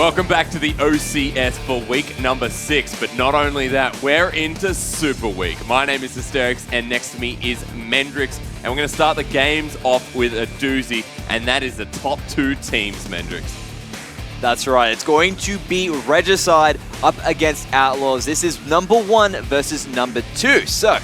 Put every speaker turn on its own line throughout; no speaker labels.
Welcome back to the OCS for week number 6, but not only that, we're into Super Week. My name is Hysterics, and next to me is Mendrix, and we're going to start the games off with a doozy, and that is the top 2 teams, Mendrix.
That's right, it's going to be Regicide up against Outlaws. This is number 1 versus number 2, so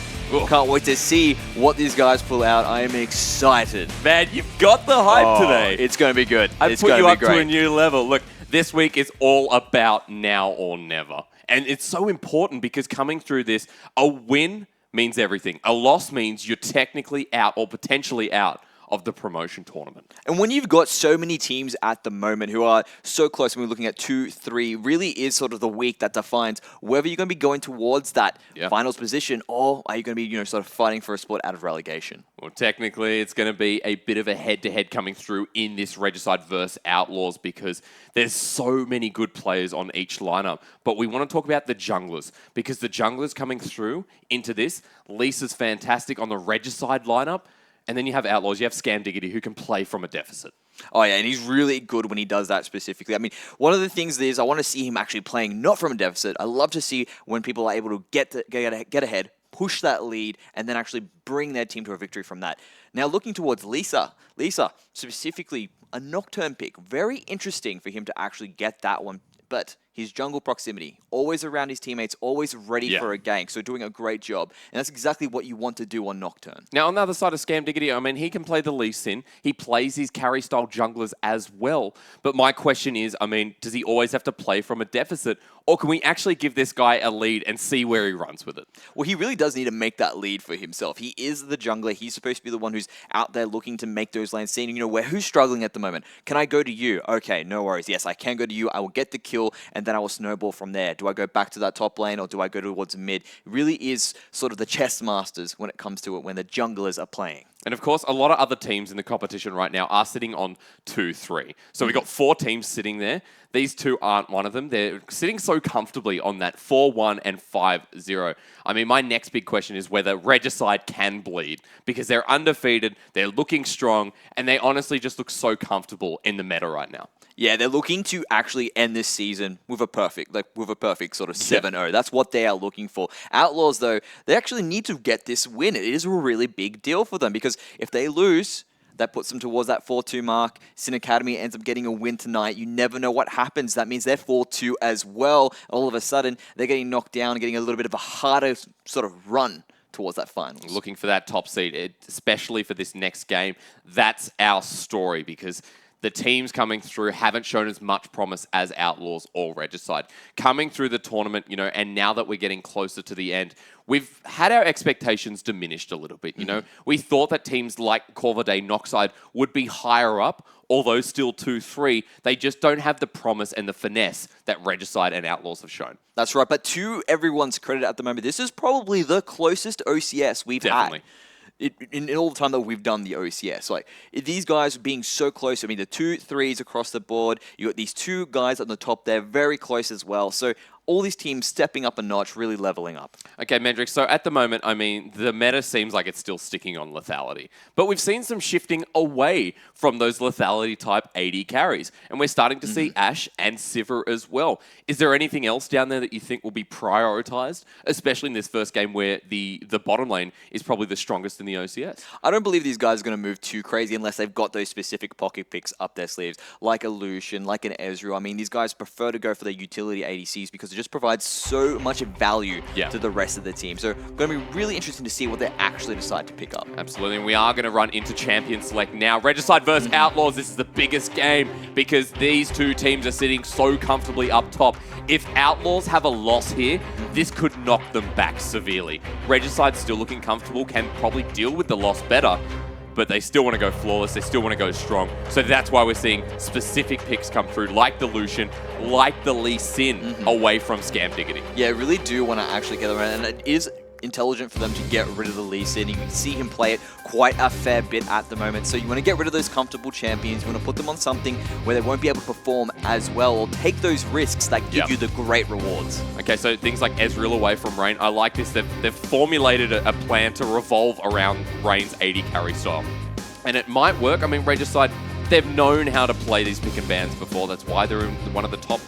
can't wait to see what these guys pull out. I am excited.
Man, you've got the hype today.
It's going to be good.
I've put you up to a new level. Look, this week is all about now or never. And it's so important because coming through this, a win means everything. A loss means you're technically out or potentially out of the promotion tournament.
And when you've got so many teams at the moment who are so close, when we're looking at 2-3, really is sort of the week that defines whether you're going to be going towards that finals position or are you going to be, sort of fighting for a spot out of relegation.
Well, technically, it's going to be a bit of a head-to-head coming through in this Regicide versus Outlaws because there's so many good players on each lineup. But we want to talk about the junglers because the junglers coming through into this, Lisa's fantastic on the Regicide lineup. And then you have Outlaws, you have Scam Diggity, who can play from a deficit.
Oh, yeah, and he's really good when he does that specifically. I mean, one of the things is I want to see him actually playing not from a deficit. I love to see when people are able to get ahead, push that lead, and then actually bring their team to a victory from that. Now, looking towards Lisa, specifically a Nocturne pick. Very interesting for him to actually get that one. But his jungle proximity, always around his teammates, always ready for a gank, so doing a great job. And that's exactly what you want to do on Nocturne.
Now, on the other side of Scam Diggity, I mean, he can play the Lee Sin. He plays his carry-style junglers as well. But my question is, I mean, does he always have to play from a deficit? Or can we actually give this guy a lead and see where he runs with it?
Well, he really does need to make that lead for himself. He is the jungler. He's supposed to be the one who's out there looking to make those lanes, seeing, who's struggling at the moment. Can I go to you? Okay, no worries. Yes, I can go to you. I will get the kill, and then I will snowball from there. Do I go back to that top lane, or do I go towards mid? It really is sort of the chess masters when it comes to it, when the junglers are playing.
And of course, a lot of other teams in the competition right now are sitting on 2-3. So we've got 4 teams sitting there. These 2 aren't one of them. They're sitting so comfortably on that 4-1 and 5-0. I mean, my next big question is whether Regicide can bleed because they're undefeated, they're looking strong, and they honestly just look so comfortable in the meta right now.
Yeah, they're looking to actually end this season with a perfect sort of 7-0. That's what they are looking for. Outlaws, though, they actually need to get this win. It is a really big deal for them because if they lose, that puts them towards that 4-2 mark. Sin Academy ends up getting a win tonight. You never know what happens. That means they're 4-2 as well. All of a sudden, they're getting knocked down and getting a little bit of a harder sort of run towards that finals.
Looking for that top seed, especially for this next game. That's our story because the teams coming through haven't shown as much promise as Outlaws or Regicide. Coming through the tournament, and now that we're getting closer to the end, we've had our expectations diminished a little bit. We thought that teams like Corvaday, Noxide would be higher up, although still 2-3. They just don't have the promise and the finesse that Regicide and Outlaws have shown.
That's right, but to everyone's credit at the moment, this is probably the closest OCS we've had. In all the time that we've done the OCS. Like, these guys being so close, I mean, the 2-3s across the board, you got these 2 guys at the top there, very close as well. So all these teams stepping up a notch, really leveling up.
Okay, Mendrix, so at the moment, I mean, the meta seems like it's still sticking on lethality. But we've seen some shifting away from those lethality-type AD carries. And we're starting to see Ashe and Sivir as well. Is there anything else down there that you think will be prioritized, especially in this first game where the bottom lane is probably the strongest in the OCS?
I don't believe these guys are going to move too crazy unless they've got those specific pocket picks up their sleeves, like a Lucian, like an Ezreal. I mean, these guys prefer to go for their utility ADCs because it just provides so much value to the rest of the team. So it's going to be really interesting to see what they actually decide to pick up.
Absolutely, and we are going to run into Champion Select now. Regicide versus Outlaws, this is the biggest game because these 2 teams are sitting so comfortably up top. If Outlaws have a loss here, this could knock them back severely. Regicide's still looking comfortable, can probably deal with the loss better, but they still want to go flawless, they still want to go strong. So that's why we're seeing specific picks come through, like the Lucian, like the Lee Sin, away from Scam Diggity.
Yeah, I really do want to actually get around, and it is intelligent for them to get rid of the Lee Sin. You can see him play it quite a fair bit at the moment. So you want to get rid of those comfortable champions. You want to put them on something where they won't be able to perform as well or take those risks that give you the great rewards.
Okay, so things like Ezreal away from Rain. I like this. They've formulated a plan to revolve around Rain's AD carry style. And it might work. I mean, Regicide, They've known how to play these pick and bans before. That's why they're in one of the top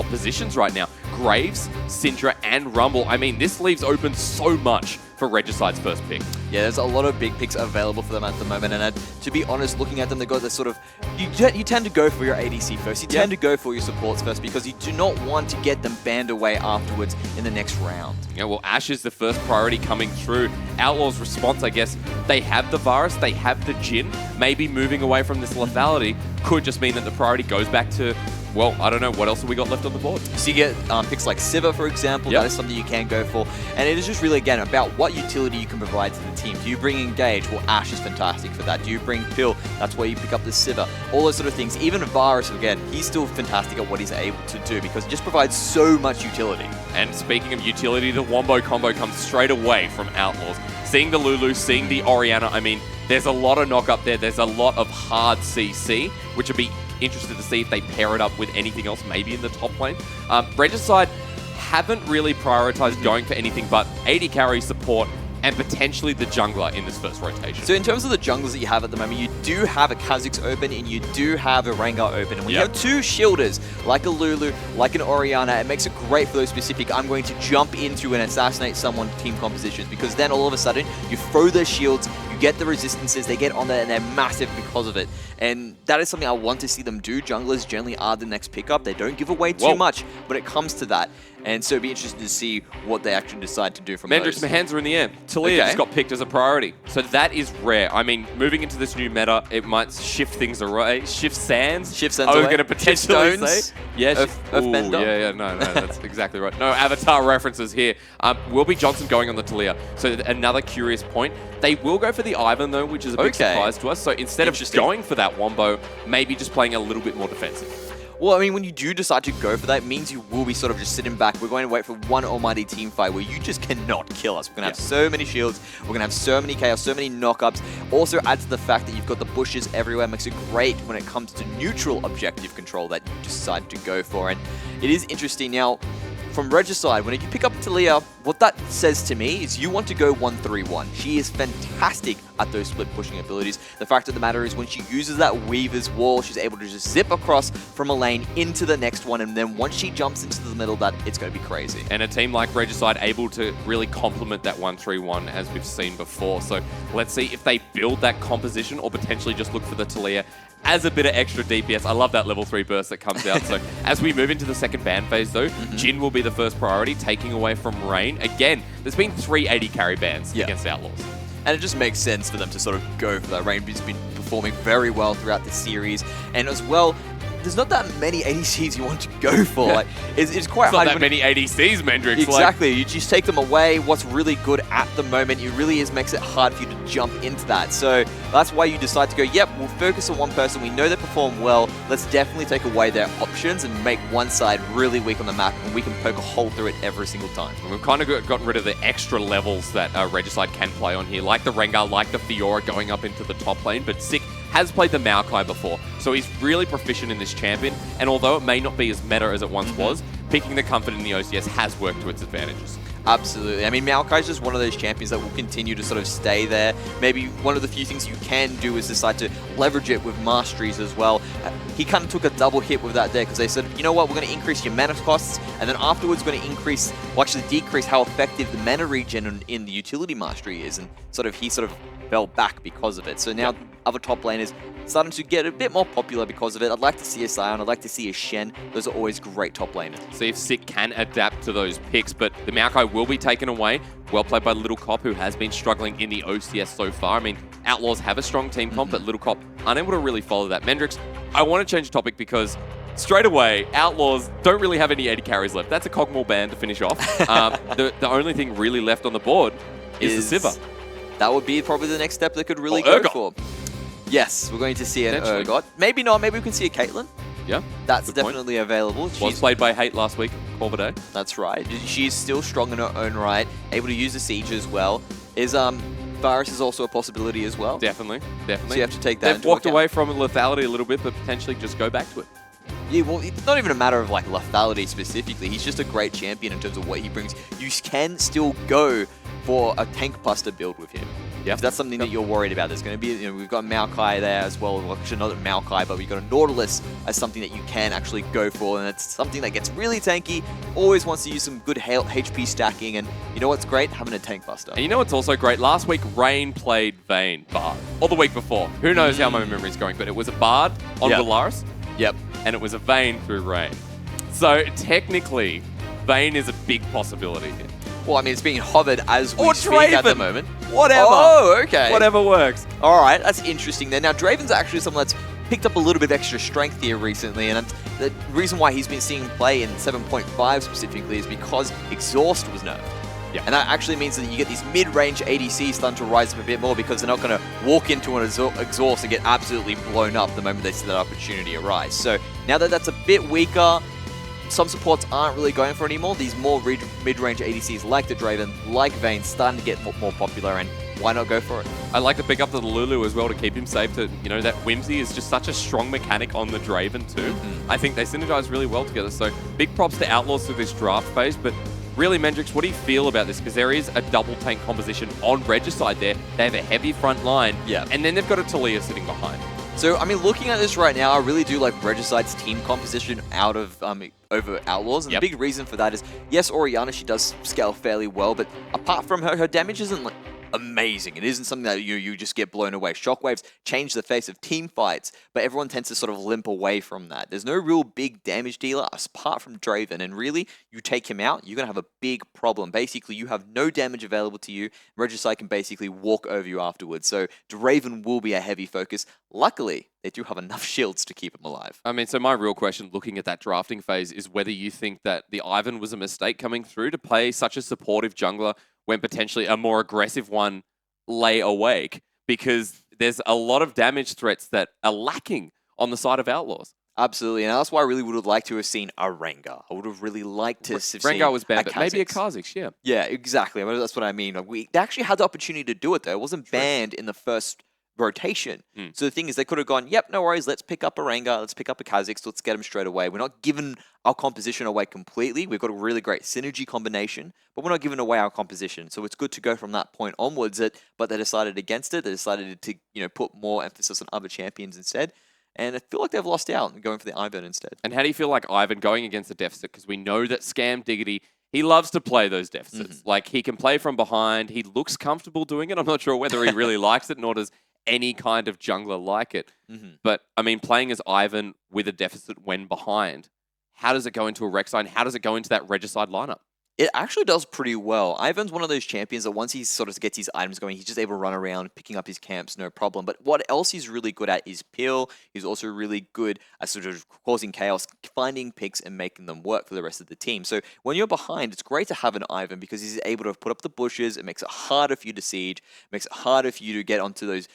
positions right now. Graves, Syndra, and Rumble. I mean, this leaves open so much for Regicide's first pick.
Yeah, there's a lot of big picks available for them at the moment, and to be honest, looking at them, they've got this sort of... You tend to go for your ADC first. You tend to go for your supports first because you do not want to get them banned away afterwards in the next round.
Yeah, well, Ashe is the first priority coming through. Outlaw's response, I guess, they have the Varus, they have the Jhin. Maybe moving away from this lethality could just mean that the priority goes back to, well, I don't know, what else have we got left on the board?
So you get picks like Sivir, for example, that is something you can go for. And it is just really, again, about what utility you can provide to the team. Do you bring Engage? Well, Ashe is fantastic for that. Do you bring Pill? That's where you pick up the Sivir. All those sort of things. Even Varus, again, he's still fantastic at what he's able to do because he just provides so much utility.
And speaking of utility, the Wombo combo comes straight away from Outlaws. Seeing the Lulu, seeing the Orianna, I mean, there's a lot of knock up there. There's a lot of hard CC, which would be interested to see if they pair it up with anything else, maybe in the top lane. Regicide haven't really prioritized going for anything but AD carry support and potentially the jungler in this first rotation.
So in terms of the junglers that you have at the moment, you do have a Kha'Zix open and you do have a Rengar open. And when you have two shielders, like a Lulu, like an Orianna, it makes it great for those specific, I'm going to jump into and assassinate someone team compositions, because then all of a sudden, you throw their shields, you get the resistances, they get on there, and they're massive because of it. And that is something I want to see them do. Junglers generally are the next pickup. They don't give away too much when it comes to that. And so it'd be interesting to see what they actually decide to do from
Mendrix,
those.
my hands are in the air. Talia just got picked as a priority. So that is rare. I mean, moving into this new meta, it might shift things away. Shift sands.
Shift sands
I was
away.
going to potentially
Shift
say. Yeah, no, that's exactly right. No, Avatar references here. Will be Johnson going on the Talia. So another curious point. They will go for the Ivan, though, which is a big surprise to us. So instead of going for that Wombo, maybe just playing a little bit more defensive.
Well, I mean, when you do decide to go for that, it means you will be sort of just sitting back. We're going to wait for one almighty team fight where you just cannot kill us. We're going to have so many shields. We're going to have so many chaos, so many knockups. Also adds to the fact that you've got the bushes everywhere. Makes it great when it comes to neutral objective control that you decide to go for. And it is interesting now. From Regicide, when you pick up Talia, what that says to me is you want to go 1-3-1. She is fantastic at those split pushing abilities. The fact of the matter is when she uses that Weaver's Wall, she's able to just zip across from a lane into the next one, and then once she jumps into the middle, that it's going to be crazy.
And a team like Regicide able to really complement that 1-3-1 as we've seen before. So let's see if they build that composition or potentially just look for the Talia as a bit of extra DPS. I love that level 3 burst that comes out. So as we move into the second ban phase though, Jhin will be the first priority, taking away from Rain. Again, there's been 3 AD carry bans against Outlaws.
And it just makes sense for them to sort of go for that. Rainbow's been performing very well throughout the series. And as well, there's not that many ADCs you want to go for. Like, it's quite hard.
Not that many ADCs, Mendrix.
Exactly. You just take them away. What's really good at the moment, it really makes it hard for you to jump into that. So that's why you decide to go, yep, we'll focus on one person. We know they perform well. Let's definitely take away their options and make one side really weak on the map, and we can poke a hole through it every single time.
And we've kind of gotten rid of the extra levels that Regicide can play on here, like the Rengar, like the Fiora going up into the top lane, but Sick has played the Maokai before, so he's really proficient in this champion, and although it may not be as meta as it once was, picking the comfort in the OCS has worked to its advantages.
Absolutely. I mean, Maokai is just one of those champions that will continue to sort of stay there. Maybe one of the few things you can do is decide to leverage it with masteries as well. He kind of took a double hit with that there because they said, you know what, we're going to increase your mana costs, and then afterwards we're going to increase, well, actually decrease how effective the mana regen in the utility mastery is, and he sort of fell back because of it. So now other top laners starting to get a bit more popular because of it. I'd like to see a Sion, I'd like to see a Shen. Those are always great top laners.
See if Sick can adapt to those picks, but the Maokai will be taken away. Well played by Little Cop, who has been struggling in the OCS so far. I mean, Outlaws have a strong team comp, but Little Cop unable to really follow that. Mendrix, I want to change the topic because straight away, Outlaws don't really have any AD carries left. That's a Cogmore ban to finish off. The only thing really left on the board is the Sivir.
That would be probably the next step they could really go for. Yes, we're going to see an Urgot. Maybe not. Maybe we can see a Caitlyn.
Yeah.
That's definitely available.
Was played by Hate last week, Corvaday.
That's right. She's still strong in her own right, able to use the siege as well. Varus is also a possibility as well.
Definitely.
So you have to take that
They've walked away from lethality a little bit, but potentially just go back to it.
Yeah, well, it's not even a matter of like lethality specifically. He's just a great champion in terms of what he brings. You can still go for a tank buster build with him.
Yep.
If that's something that you're worried about, there's going to be, we've got Maokai there as well. Well, actually, not Maokai, but we've got a Nautilus as something that you can actually go for, and it's something that gets really tanky, always wants to use some good HP stacking, and you know what's great? Having a Tank Buster.
And you know what's also great? Last week, Rain played Vayne Bard. Or the week before. Who knows how my memory's going, but it was a Bard on Valaris.
Yep.
And it was a Vayne through Rain. So technically, Vayne is a big possibility here.
Well, I mean, it's being hovered as we
Or
speak
Draven.
at the moment.
Whatever.
Oh, okay.
Whatever works.
All right, that's interesting then. Now, Draven's actually someone that's picked up a little bit of extra strength here recently, and the reason why he's been seeing play in 7.5 specifically is because Exhaust was nerfed.
Yeah.
And that actually means that you get these mid-range ADCs starting to rise up a bit more because they're not going to walk into an Exhaust and get absolutely blown up the moment they see that opportunity arise. So now that that's a bit weaker, some supports aren't really going for it anymore. These more mid-range ADCs like the Draven, like Vayne, starting to get more popular, and why not go for it?
I like to pick up the Lulu as well to keep him safe. That Whimsy is just such a strong mechanic on the Draven too. I think they synergize really well together. So big props to Outlaws through this draft phase. But really, Mendrix, what do you feel about this? Because there is a double tank composition on Regicide there. They have a heavy front line.
Yeah.
And then they've got a Talia sitting behind.
So, I mean, looking at this right now, I really do like Regicide's team composition out of over Outlaws. And the big reason for that is, yes, Orianna, she does scale fairly well, but apart from her damage isn't like amazing. It isn't something that you just get blown away. Shockwaves change the face of team fights, but everyone tends to sort of limp away from that. There's no real big damage dealer apart from Draven, and really, you take him out, you're going to have a big problem. Basically, you have no damage available to you. Regicide can basically walk over you afterwards, so Draven will be a heavy focus. Luckily, they do have enough shields to keep him alive.
I mean, so my real question looking at that drafting phase is whether you think that the Ivern was a mistake coming through to play such a supportive jungler when potentially a more aggressive one lay awake, because there's a lot of damage threats that are lacking on the side of Outlaws.
Absolutely, and that's why I really would have liked to have seen a Rengar. I would have really liked to have seen
Rengar was banned,
a
but maybe a
Kha'Zix.
Kha'Zix, yeah.
Yeah, exactly. That's what I mean. They actually had the opportunity to do it, though. It wasn't banned in the first rotation. So the thing is, they could have gone, yep, no worries, let's pick up a Rengar, let's pick up a Kha'Zix, let's get him straight away. We're not giving our composition away completely. We've got a really great synergy combination, but we're not giving away our composition. So it's good to go from that point onwards. But they decided against it. They decided to put more emphasis on other champions instead. And I feel like they've lost out and going for the Ivern instead.
And how do you feel like Ivern going against the deficit? Because we know that Scam Diggity, he loves to play those deficits. Like, he can play from behind. He looks comfortable doing it. I'm not sure whether he really likes it, nor does any kind of jungler like it. But, I mean, playing as Ivern with a deficit when behind, how does it go into a Rek'Sai? How does it go into that Regicide lineup?
It actually does pretty well. Ivan's one of those champions that once he sort of gets his items going, he's just able to run around, picking up his camps, no problem. But what else he's really good at is peel. He's also really good at sort of causing chaos, finding picks and making them work for the rest of the team. So when you're behind, it's great to have an Ivan because he's able to put up the bushes. It makes it harder for you to siege. It makes it harder for you to get onto those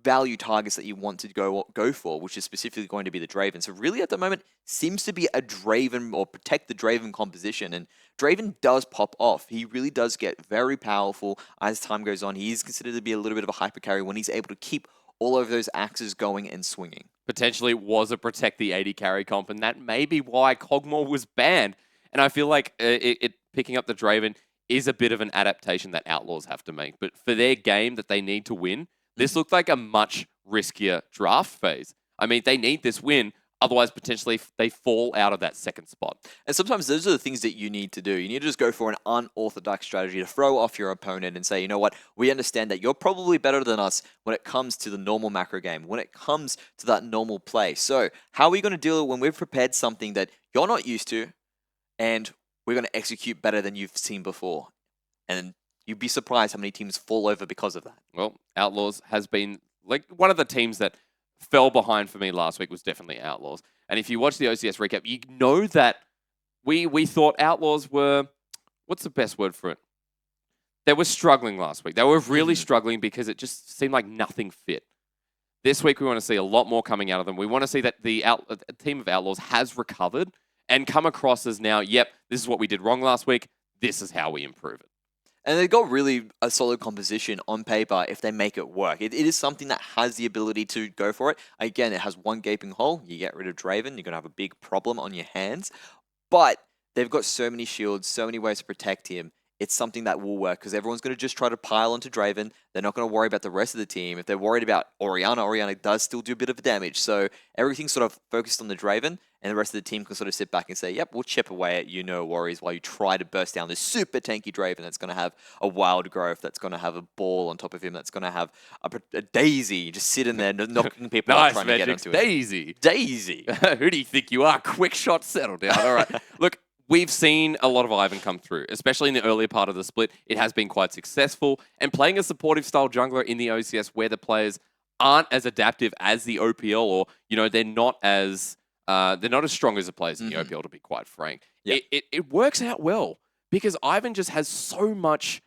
value targets that you want to go for, which is specifically going to be the Draven. So really at the moment seems to be a Draven or protect the Draven composition, and Draven does pop off. He really does get very powerful as time goes on. He is considered to be a little bit of a hyper carry when he's able to keep all of those axes going and swinging.
Potentially was a protect the 80 carry comp, and that may be why Kog'Maw was banned. And I feel like it picking up the Draven is a bit of an adaptation that Outlaws have to make. But for their game that they need to win, this looked like a much riskier draft phase. I mean, they need this win, otherwise potentially they fall out of that second spot.
And sometimes those are the things that you need to do. You need to just go for an unorthodox strategy to throw off your opponent and say, you know what, we understand that you're probably better than us when it comes to the normal macro game, when it comes to that normal play. So how are we going to deal when we've prepared something that you're not used to and we're going to execute better than you've seen before? And you'd be surprised how many teams fall over because of that.
Well, Outlaws has been, like, one of the teams that fell behind for me last week was definitely Outlaws. And if you watch the OCS recap, you know that we thought Outlaws were, what's the best word for it? They were struggling last week. They were really struggling because it just seemed like nothing fit. This week, we want to see a lot more coming out of them. We want to see that the team of Outlaws has recovered and come across as now, yep, this is what we did wrong last week. This is how we improve it.
And they've got really a solid composition on paper if they make it work. It is something that has the ability to go for it. Again, it has one gaping hole. You get rid of Draven, you're going to have a big problem on your hands. But they've got so many shields, so many ways to protect him. it's something that will work because everyone's going to just try to pile onto Draven. They're not going to worry about the rest of the team. If they're worried about Orianna does still do a bit of damage. So everything's sort of focused on the Draven, and the rest of the team can sort of sit back and say, yep, we'll chip away at Warriors while you try to burst down this super tanky Draven that's going to have a wild growth, that's going to have a ball on top of him, that's going to have a Daisy just sitting there knocking people out trying to get onto it.
Daisy.
Daisy.
Who do you think you are? Quick shot, settle down. All right. Look, we've seen a lot of Ivan come through, especially in the earlier part of the split. It has been quite successful. And playing a supportive style jungler in the OCS where the players aren't as adaptive as the OPL, or, they're not as strong as the players in the OPL, to be quite frank.
Yep.
It works out well because Ivan just has so much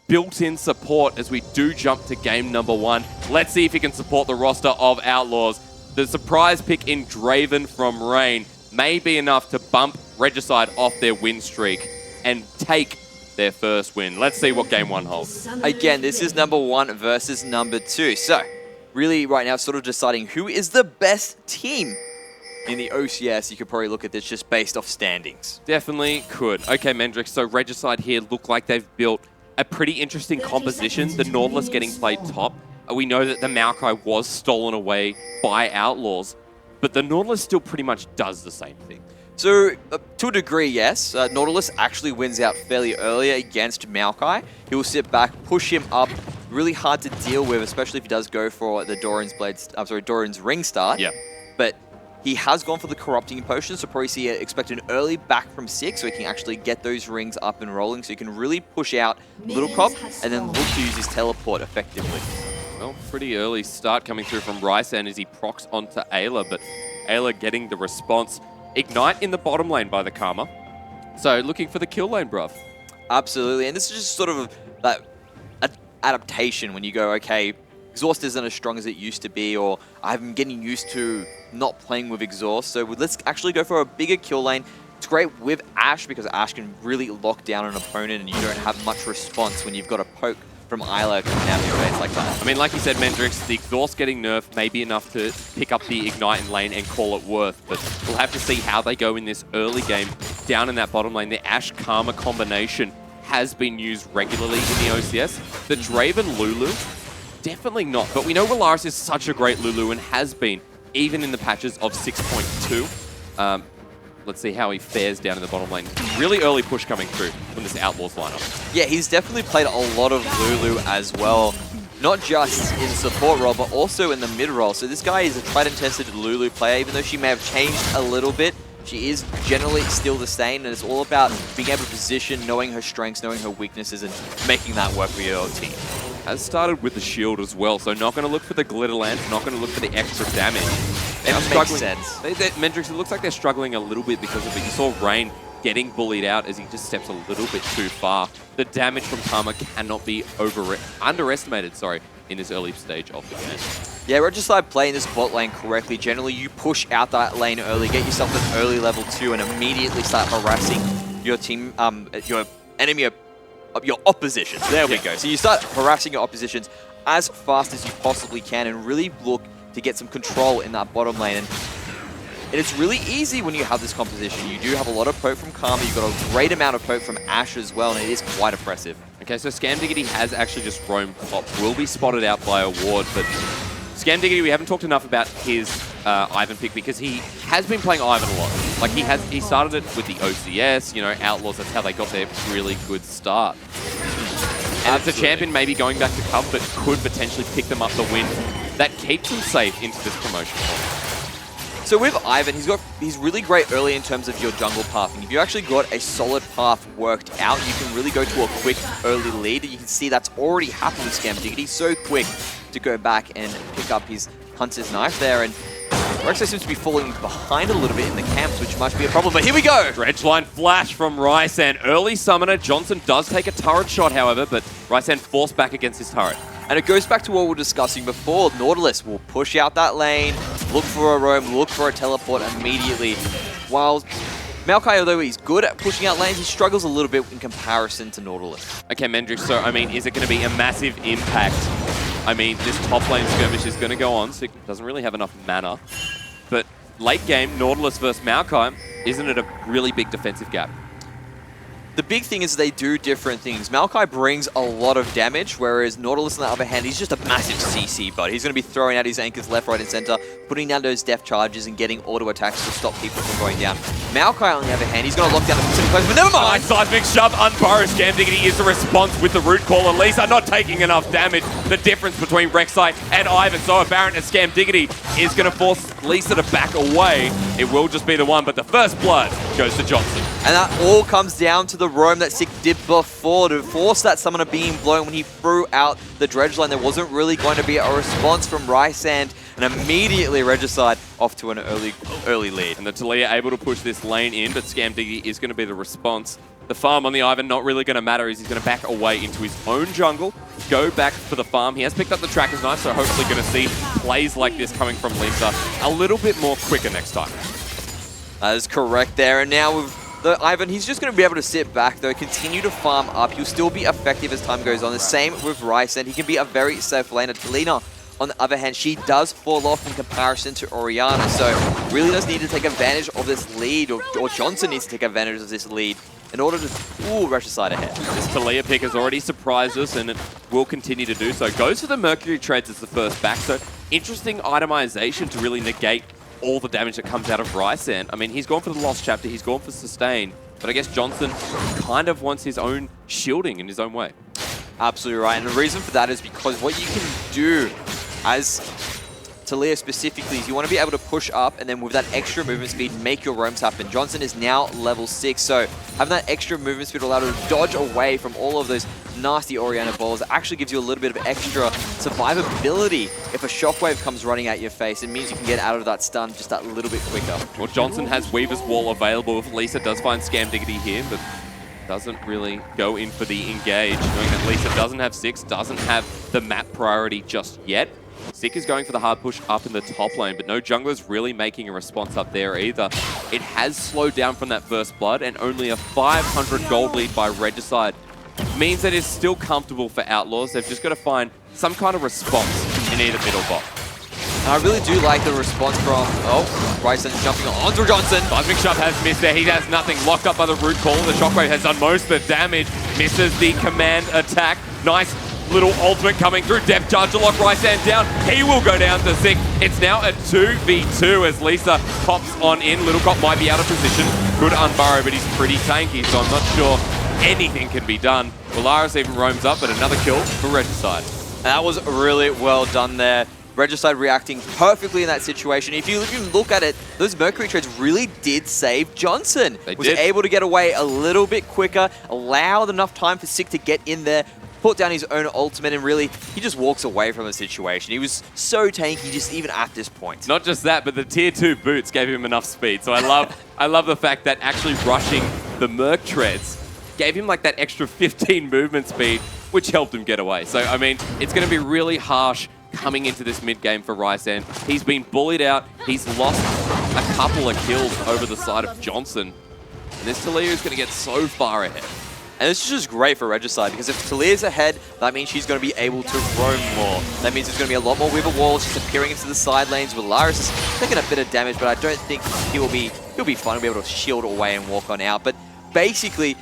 built-in support as we do jump to game number 1. Let's see if he can support the roster of Outlaws. The surprise pick in Draven from Rain may be enough to bump Regicide off their win streak and take their first win. Let's see what game 1 holds.
Again, this is number 1 versus number 2. So, really right now sort of deciding who is the best team in the OCS. You could probably look at this just based off standings.
Definitely could. Okay, Mendrix, so Regicide here look like they've built a pretty interesting composition. The Nautilus getting played top. We know that the Maokai was stolen away by Outlaws, but the Nautilus still pretty much does the same thing.
So, to a degree, yes. Nautilus actually wins out fairly early against Maokai. He will sit back, push him up. Really hard to deal with, especially if he does go for the Doran's ring start.
Yeah.
But he has gone for the corrupting potion, so probably expect an early back from 6, so he can actually get those rings up and rolling, so he can really push out Little Cop and then look to use his teleport effectively.
Well, pretty early start coming through from Rysan as he procs onto Ayla, but Ayla getting the response. Ignite in the bottom lane by the Karma. So looking for the kill lane, bruv.
Absolutely, and this is just sort of that adaptation when you go, okay, Exhaust isn't as strong as it used to be, or I'm getting used to not playing with Exhaust, so let's actually go for a bigger kill lane. It's great with Ashe because Ashe can really lock down an opponent and you don't have much response when you've got a poke from Isla coming out of your face like that.
I mean, like you said, Mendrix, the Exhaust getting nerfed may be enough to pick up the Ignite in lane and call it worth, but we'll have to see how they go in this early game down in that bottom lane. The Ashe-Karma combination has been used regularly in the OCS. The Draven Lulu, definitely not, but we know Valaris is such a great Lulu and has been, even in the patches of 6.2. Let's see how he fares down in the bottom lane. Really early push coming through from this Outlaws lineup.
Yeah, he's definitely played a lot of Lulu as well. Not just in support role, but also in the mid role. So this guy is a tried and tested Lulu player, even though she may have changed a little bit. She is generally still the same, and it's all about being able to position, knowing her strengths, knowing her weaknesses, and making that work for your team.
Has started with the shield as well, so not going to look for the glitter lance, not going to look for the extra damage.
That makes sense.
Mendrix, it looks like they're struggling a little bit because of it. You saw Rain getting bullied out as he just steps a little bit too far. The damage from Karma cannot be underestimated, in this early stage of the game.
Yeah, Regicide playing this bot lane correctly. Generally, you push out that lane early, get yourself an early level 2, and immediately start harassing your team, your enemy, your oppositions. There we go. So you start harassing your oppositions as fast as you possibly can and really look to get some control in that bottom lane. And it's really easy when you have this composition. You do have a lot of poke from Karma, you've got a great amount of poke from Ashe as well, and it is quite oppressive.
Okay, so Scam Diggity has actually just roamed top, will be spotted out by a ward, but Scam Diggity, we haven't talked enough about his Ivan pick because he has been playing Ivan a lot. Like he started it with the OCS, Outlaws, that's how they got their really good start. And it's a champion maybe going back to Cub, but could potentially pick them up the win. That keeps him safe into this promotion point.
So with Ivan, he's really great early in terms of your jungle pathing. If you actually got a solid path worked out, you can really go to a quick early lead. You can see that's already happened with Scam Diggity. So quick to go back and pick up his Hunter's Knife there. And Rexo seems to be falling behind a little bit in the camps, which might be a problem. But here we go!
Dredgeline flash from Rysan. Early summoner. Johnson does take a turret shot, however, but Rysan forced back against his turret.
And it goes back to what we were discussing before. Nautilus will push out that lane, look for a roam, look for a teleport immediately. While Maokai, although he's good at pushing out lanes, he struggles a little bit in comparison to Nautilus.
Okay, Mendrix, so, is it going to be a massive impact? This top lane skirmish is going to go on, so it doesn't really have enough mana. But late game, Nautilus versus Maokai, isn't it a really big defensive gap?
The big thing is they do different things. Maokai brings a lot of damage, whereas Nautilus on the other hand, he's just a massive CC, but he's going to be throwing out his anchors left, right, and center, putting down those death charges and getting auto attacks to stop people from going down. Maokai, on the other hand, he's going to lock down the specific place, but never mind!
Seismic shove, unburrow, Scam Diggity is the response with the root call. At least are not taking enough damage. The difference between Rek'Sai and Ivan so apparent as Scam Diggity is going to force Lisa to back away. It will just be the one, but the first blood goes to Johnson.
And that all comes down to the roam that Sick did before to force that Summoner being blown when he threw out the Dredge line. There wasn't really going to be a response from Rysand, and immediately Regicide off to an early lead.
And the Taliyah able to push this lane in, but Scam Diggity is going to be the response. The farm on the Ivan not really going to matter as he's going to back away into his own jungle, go back for the farm. He has picked up the Tracker's Knife, so hopefully going to see plays like this coming from Lisa a little bit more quicker next time.
That is correct there, and now with the Ivan, he's just going to be able to sit back though, continue to farm up. He'll still be effective as time goes on. The same with Rysand. He can be a very safe laner. Talina, on the other hand, she does fall off in comparison to Orianna, so really does need to take advantage of this lead, or Johnson needs to take advantage of this lead in order to... Ooh, Regicide ahead.
This Taliyah pick has already surprised us, and it will continue to do so. Goes for the Mercury Treads as the first back, so interesting itemization to really negate all the damage that comes out of Rysand. I mean, he's gone for the Lost Chapter, he's gone for Sustain, but I guess Johnson kind of wants his own shielding in his own way.
Absolutely right, and the reason for that is because what you can do as Taliyah specifically is you want to be able to push up and then with that extra movement speed make your roams happen. Johnson is now level 6, so having that extra movement speed will allow you to dodge away from all of those nasty Orianna balls. It actually gives you a little bit of extra survivability. If a shockwave comes running at your face, it means you can get out of that stun just that little bit quicker.
Well, Johnson has Weaver's Wall available. If Lisa does find Scam Diggity here, but doesn't really go in for the engage, knowing that Lisa doesn't have 6, doesn't have the map priority just yet. Sick is going for the hard push up in the top lane, but no jungler's really making a response up there either. It has slowed down from that first blood, and only a 500 gold lead by Regicide means that it's still comfortable for Outlaws. They've just got to find some kind of response in either middle bot.
And I really do like the response from, Bryson jumping onto Johnson.
Seismic Shove has missed there. He has nothing. Locked up by the root call. The Shockwave has done most of the damage. Misses the command attack. Nice little ultimate coming through. Depth charge to lock Rysand down. He will go down to Sick. It's now a 2v2 as Lisa pops on in. Little Cop might be out of position. Could unburrow, but he's pretty tanky, so I'm not sure anything can be done. Valaris even roams up, but another kill for Regicide.
And that was really well done there. Regicide reacting perfectly in that situation. If you even look at it, those Mercury Treads really did save Johnson.
They
was
did.
able to get away a little bit quicker, allowed enough time for Sick to get in there, put down his own ultimate, and really, he just walks away from the situation. He was so tanky just even at this point.
Not just that, but the tier 2 boots gave him enough speed. So I love the fact that actually rushing the Merc Treads gave him like that extra 15 movement speed, which helped him get away. So, I mean, it's going to be really harsh coming into this mid-game for Rysand. He's been bullied out. He's lost a couple of kills over the side of Johnson. And this Taliyah is going to get so far ahead.
And this is just great for Regicide, because if Taliyah's ahead, that means she's going to be able to roam more. That means there's going to be a lot more Weaver Walls just appearing into the side lanes. Valaris is taking a bit of damage, but I don't think he'll be fine. He'll be able to shield away and walk on out. But basically,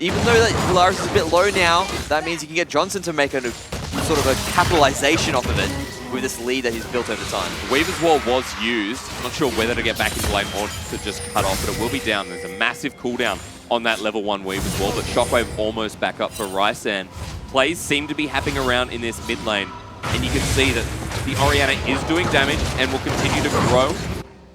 even though that Valaris is a bit low now, that means you can get Johnson to make a sort of a capitalization off of it with this lead that he's built over time.
Weaver's Wall was used. I'm not sure whether to get back into lane or to just cut off, but it will be down. There's a massive cooldown on that level 1 Weaver's Wall, but Shockwave almost back up for Rysand. Plays seem to be happening around in this mid lane, and you can see that the Orianna is doing damage and will continue to grow,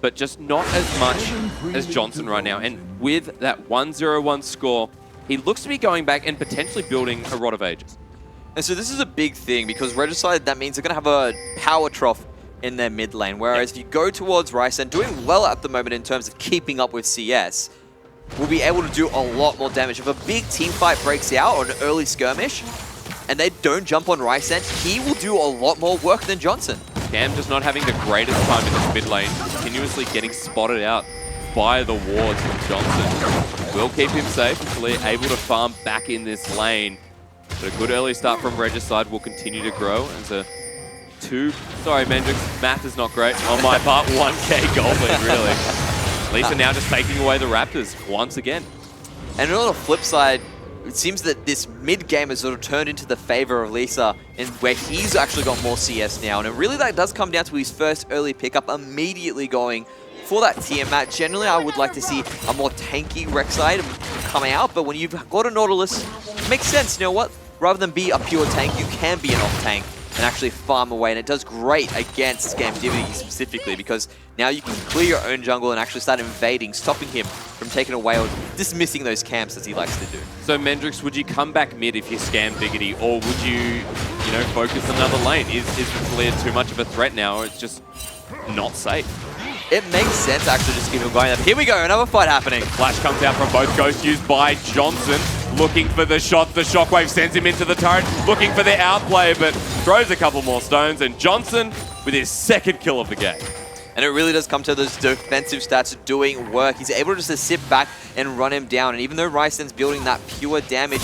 but just not as much as Johnson right now. And with that 1-0-1 score, he looks to be going back and potentially building a Rod of Ages.
And so this is a big thing, because Regicide, that means they're going to have a power trough in their mid lane, whereas if you go towards Rysand, doing well at the moment in terms of keeping up with CS, will be able to do a lot more damage. If a big team fight breaks out or an early skirmish, and they don't jump on Rysand, he will do a lot more work than Johnson.
Cam just not having the greatest time in this mid lane, continuously getting spotted out by the wards from Johnson. Will keep him safe until they're able to farm back in this lane. But a good early start from Regicide will continue to grow as a sorry Mendrix, math is not great on my part, 1k gold lead really. Lisa now just taking away the Raptors once again.
And on the flip side, it seems that this mid game has sort of turned into the favor of Lisa, in where he's actually got more CS now. And really that does come down to his first early pickup, immediately going for that Tiamat. Generally, I would like to see a more tanky Rek'Sai come out, but when you've got a Nautilus, it makes sense. You know what? Rather than be a pure tank, you can be an off-tank and actually farm away. And it does great against Scamdivity specifically, because now you can clear your own jungle and actually start invading, stopping him from taking away or dismissing those camps as he likes to do.
So Mendrix, would you come back mid if you're Scamdivity, or would you focus another lane? Is the Taliyah too much of a threat now, or it's just not safe?
It makes sense actually just keep him going. Here we go, another fight happening.
Flash comes out from both Ghost used by Johnson, looking for the shot. The shockwave sends him into the turret, looking for the outplay, but throws a couple more stones, and Johnson with his second kill of the game.
And it really does come to those defensive stats doing work. He's able just to sit back and run him down. And even though Ryzen's building that pure damage,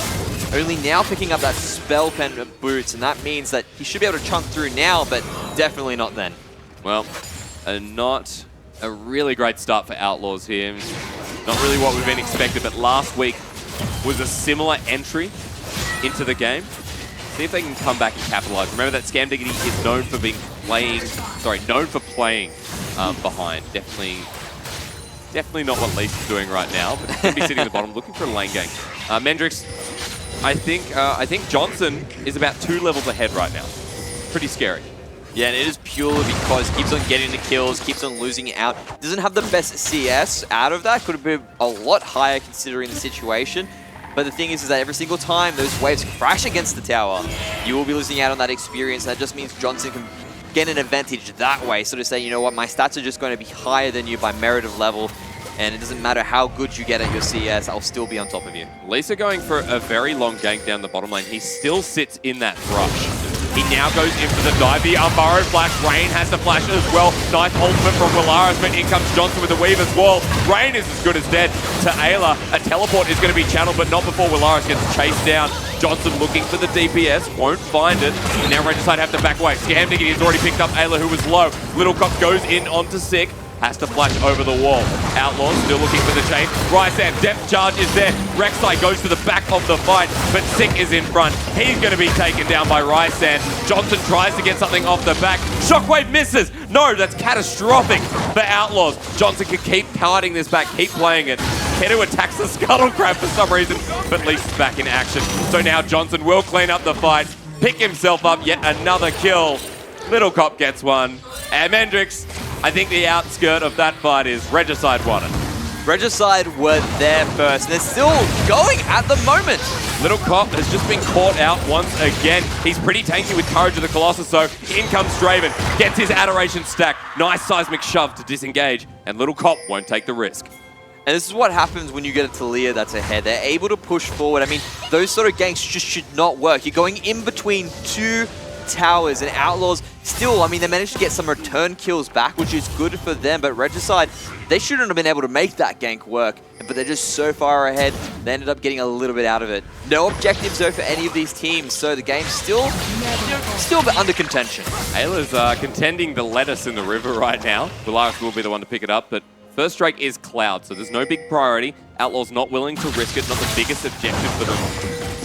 only now picking up that spell pen boots, and that means that he should be able to chunk through now, but definitely not then.
Well, not a really great start for Outlaws here. Not really what we've been expected, but last week was a similar entry into the game. See if they can come back and capitalize. Remember that Scamdivity is known for playing behind. Definitely not what Lisa's doing right now, but could be sitting at the bottom looking for a lane gang. Mendrix, I think Johnson is about 2 levels ahead right now. Pretty scary.
Yeah, and it is purely because he keeps on getting the kills, keeps on losing it out. Doesn't have the best CS out of that. Could have been a lot higher considering the situation. But the thing is that every single time those waves crash against the tower, you will be losing out on that experience. That just means Johnson can get an advantage that way. So to say, you know what, my stats are just going to be higher than you by merit of level. And it doesn't matter how good you get at your CS, I'll still be on top of you.
Lisa going for a very long gank down the bottom lane. He still sits in that brush. He now goes in for the dive. The unburrowed flash. Rain has the flash as well. Nice ultimate from Willaris, but in comes Johnson with the weave as well. Rain is as good as dead to Ayla. A teleport is going to be channeled, but not before Willaris gets chased down. Johnson looking for the DPS, won't find it. And now Regicide have to back away. Scamdivity has already picked up Ayla, who was low. Little Cop goes in onto Sick. Has to flash over the wall. Outlaws still looking for the chain. Ryzen, depth charge is there. Rek'Sai goes to the back of the fight, but Sick is in front. He's going to be taken down by Ryzen. Johnson tries to get something off the back. Shockwave misses. No, that's catastrophic for Outlaws. Johnson can keep kiting this back, keep playing it. Kedu attacks the Scuttle Crab for some reason, but Lisa's back in action. So now Johnson will clean up the fight, pick himself up yet another kill. Little Cop gets one. And Mendrix, I think the outskirt of that fight is Regicide won it.
Regicide were there first. They're still going at the moment.
Little Cop has just been caught out once again. He's pretty tanky with Courage of the Colossus, so in comes Draven, gets his Adoration stack. Nice seismic shove to disengage, and Little Cop won't take the risk.
And this is what happens when you get a Taliyah that's ahead. They're able to push forward. I mean, those sort of ganks just should not work. You're going in between 2 towers, and Outlaws still, I mean, they managed to get some return kills back, which is good for them, but Regicide, they shouldn't have been able to make that gank work, but they're just so far ahead, they ended up getting a little bit out of it. No objectives though for any of these teams, so the game's still a bit under contention.
Ayla's contending the lettuce in the river right now. Willaris will be the one to pick it up, but first strike is Cloud, so there's no big priority. Outlaws not willing to risk it, not the biggest objective for them.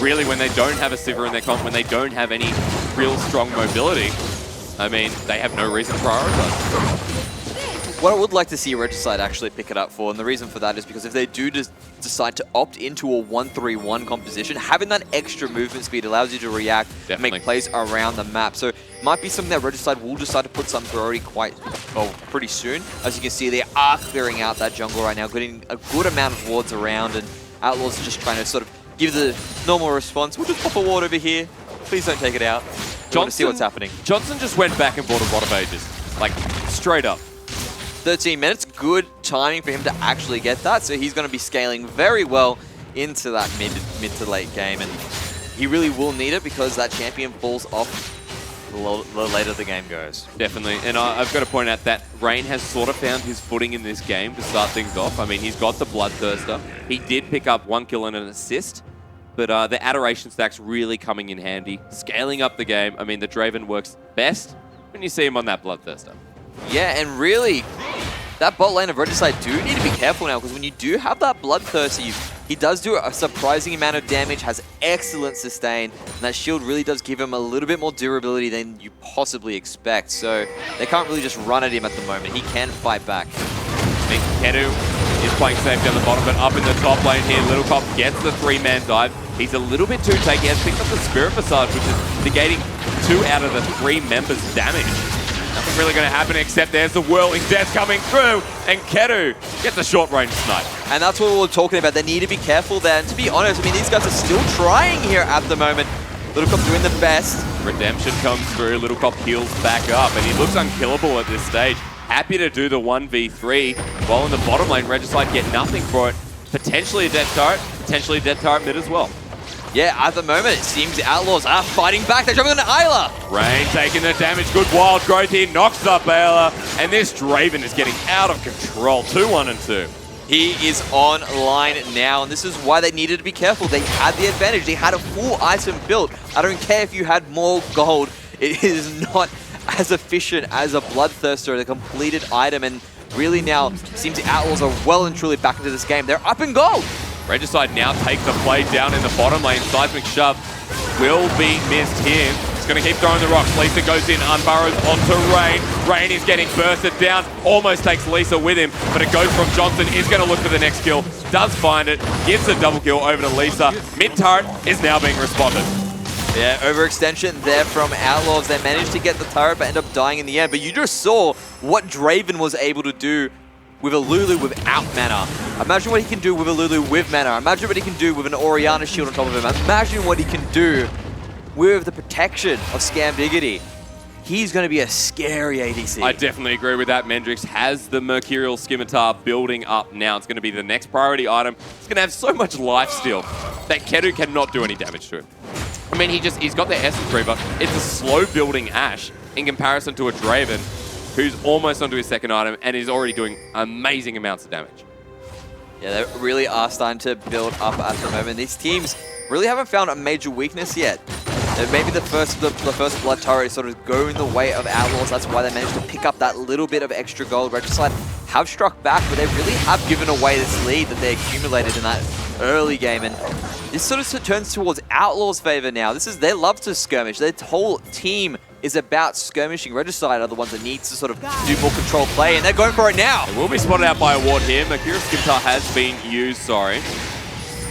Really, when they don't have a Sivir in their comp, when they don't have any real strong mobility, I mean, they have no reason to prioritize.
What I would like to see Regicide actually pick it up for, and the reason for that is because if they do decide to opt into a 1-3-1 composition, having that extra movement speed allows you to react and make plays around the map. So it might be something that Regicide will decide to put some priority pretty soon. As you can see, they are clearing out that jungle right now, getting a good amount of wards around, and Outlaws are just trying to sort of give the normal response. We'll just pop a ward over here. Please don't take it out. We want to see what's happening.
Johnson just went back and bought a Rod of Ages. Like, straight up.
13 minutes, good timing for him to actually get that. So he's going to be scaling very well into that mid to late game. And he really will need it because that champion falls off the later the game goes.
Definitely. And I've got to point out that Rain has sort of found his footing in this game to start things off. I mean, he's got the Bloodthirster. He did pick up 1 kill and an assist. But the Adoration stack's really coming in handy. Scaling up the game. I mean, the Draven works best when you see him on that Bloodthirster.
Yeah, and really, that bot lane of Regicide do need to be careful now, because when you do have that Bloodthirster, He does do a surprising amount of damage, has excellent sustain, and that shield really does give him a little bit more durability than you possibly expect. So they can't really just run at him at the moment. He can fight back.
I think Kedu is playing safe down the bottom, but up in the top lane here, Little Cop gets the 3-man dive. He's a little bit too tanky. He has picked up the Spirit Visage, which is negating 2 out of the 3 members' damage. Nothing really going to happen except there's the Whirling Death coming through, and Kedu gets a short-range snipe.
And that's what we were talking about. They need to be careful there. And to be honest, I mean, these guys are still trying here at the moment. Little Cop doing the best.
Redemption comes through, Little Cop heals back up, and he looks unkillable at this stage. Happy to do the 1v3, while in the bottom lane, Regicide get nothing for it. Potentially a dead turret, potentially a dead turret mid as well.
Yeah, at the moment, it seems the Outlaws are fighting back. They're jumping on Isla.
Rain taking the damage. Good wild growth here. Knocks up Baylor. And this Draven is getting out of control. 2-1 and 2.
He is online now, and this is why they needed to be careful. They had the advantage. They had a full item built. I don't care if you had more gold. It is not as efficient as a Bloodthirster, the completed item. And really now, seems the Outlaws are well and truly back into this game. They're up in gold.
Regicide now take the play down in the bottom lane. Seismic shove will be missed here. He's going to keep throwing the rocks. Lisa goes in, unburrows onto Rain. Rain is getting bursted down. Almost takes Lisa with him, but it goes from Johnson. Is going to look for the next kill. Does find it. Gives a double kill over to Lisa. Mid turret is now being responded.
Yeah, overextension there from Outlaws. They managed to get the turret, but end up dying in the end. But you just saw what Draven was able to do with a Lulu without mana. Imagine what he can do with a Lulu with mana. Imagine what he can do with an Orianna shield on top of him. Imagine what he can do with the protection of Scam Diggity. He's going to be a scary ADC.
I definitely agree with that. Mendrix has the Mercurial Scimitar building up now. It's going to be the next priority item. It's going to have so much life steal that Kedu cannot do any damage to him. I mean, he's got the Essence Reaver. It's a slow building Ashe in comparison to a Draven, who's almost onto his second item and is already doing amazing amounts of damage.
Yeah, they really are starting to build up at the moment. These teams really haven't found a major weakness yet. Maybe the first blood turret is sort of going the way of Outlaws. That's why they managed to pick up that little bit of extra gold. Regicide have struck back, but they really have given away this lead that they accumulated in that early game. And this sort of turns towards Outlaws' favor now. They love to skirmish. Their whole team is about skirmishing. Regicide are the ones that need to sort of do more control play, and they're going for it now.
It will be spotted out by a ward here. Mercurial Scimitar has been used,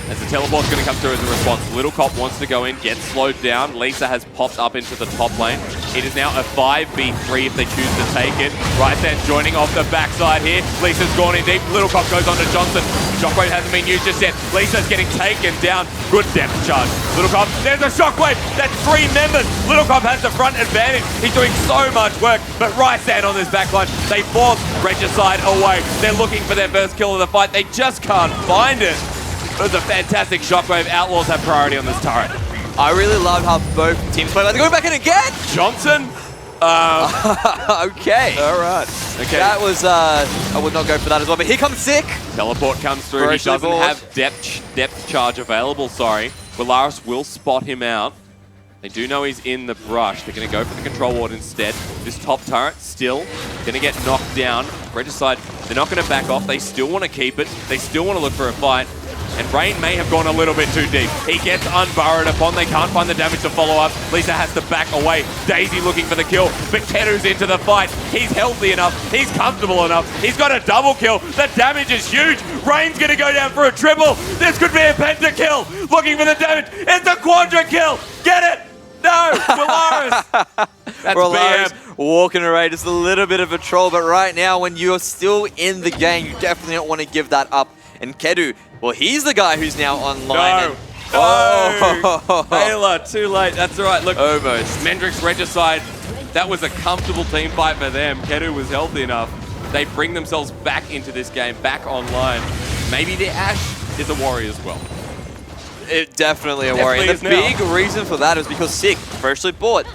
as the teleport's going to come through as a response. Little Cop wants to go in, gets slowed down. Lisa has popped up into the top lane. It is now a 5v3 if they choose to take it. Right then, joining off the backside here. Lisa's gone in deep. Little Cop goes on to Johnson. Shockwave hasn't been used just yet. Lisa's getting taken down. Good depth charge. Little Cop, there's a Shockwave. That's 3 members. Little Cop has the front advantage. He's doing so much work, but Rysan on this backline, they force Regicide away. They're looking for their first kill of the fight. They just can't find it. It was a fantastic Shockwave. Outlaws have priority on this turret.
I really love how both teams play. They're going back in again!
Johnson?
Okay.
All right. Okay.
That was, I would not go for that as well, but here comes Sick.
Teleport comes through. He doesn't have depth charge available, Willaris will spot him out. They do know he's in the brush. They're going to go for the control ward instead. This top turret still going to get knocked down. Regicide, they're not going to back off. They still want to keep it. They still want to look for a fight. And Rain may have gone a little bit too deep. He gets unburrowed upon. They can't find the damage to follow up. Lisa has to back away. Daisy looking for the kill. But Kedu's into the fight. He's healthy enough. He's comfortable enough. He's got a double kill. The damage is huge. Rain's going to go down for a triple. This could be a pentakill. Looking for the damage. It's a quadra kill. Get it? No. Willaris. That's
Willaris
BM.
walking away. Just a little bit of a troll. But right now, when you're still in the game, you definitely don't want to give that up. And Kedu, well, he's the guy who's now online.
No. Oh, Baylor, too late. That's all right. Look,
almost.
Mendrix Regicide, that was a comfortable team fight for them. Kedu was healthy enough. They bring themselves back into this game, back online. Maybe the Ashe is a worry as well.
It definitely a worry. And the big reason for that is because Sick, freshly bought,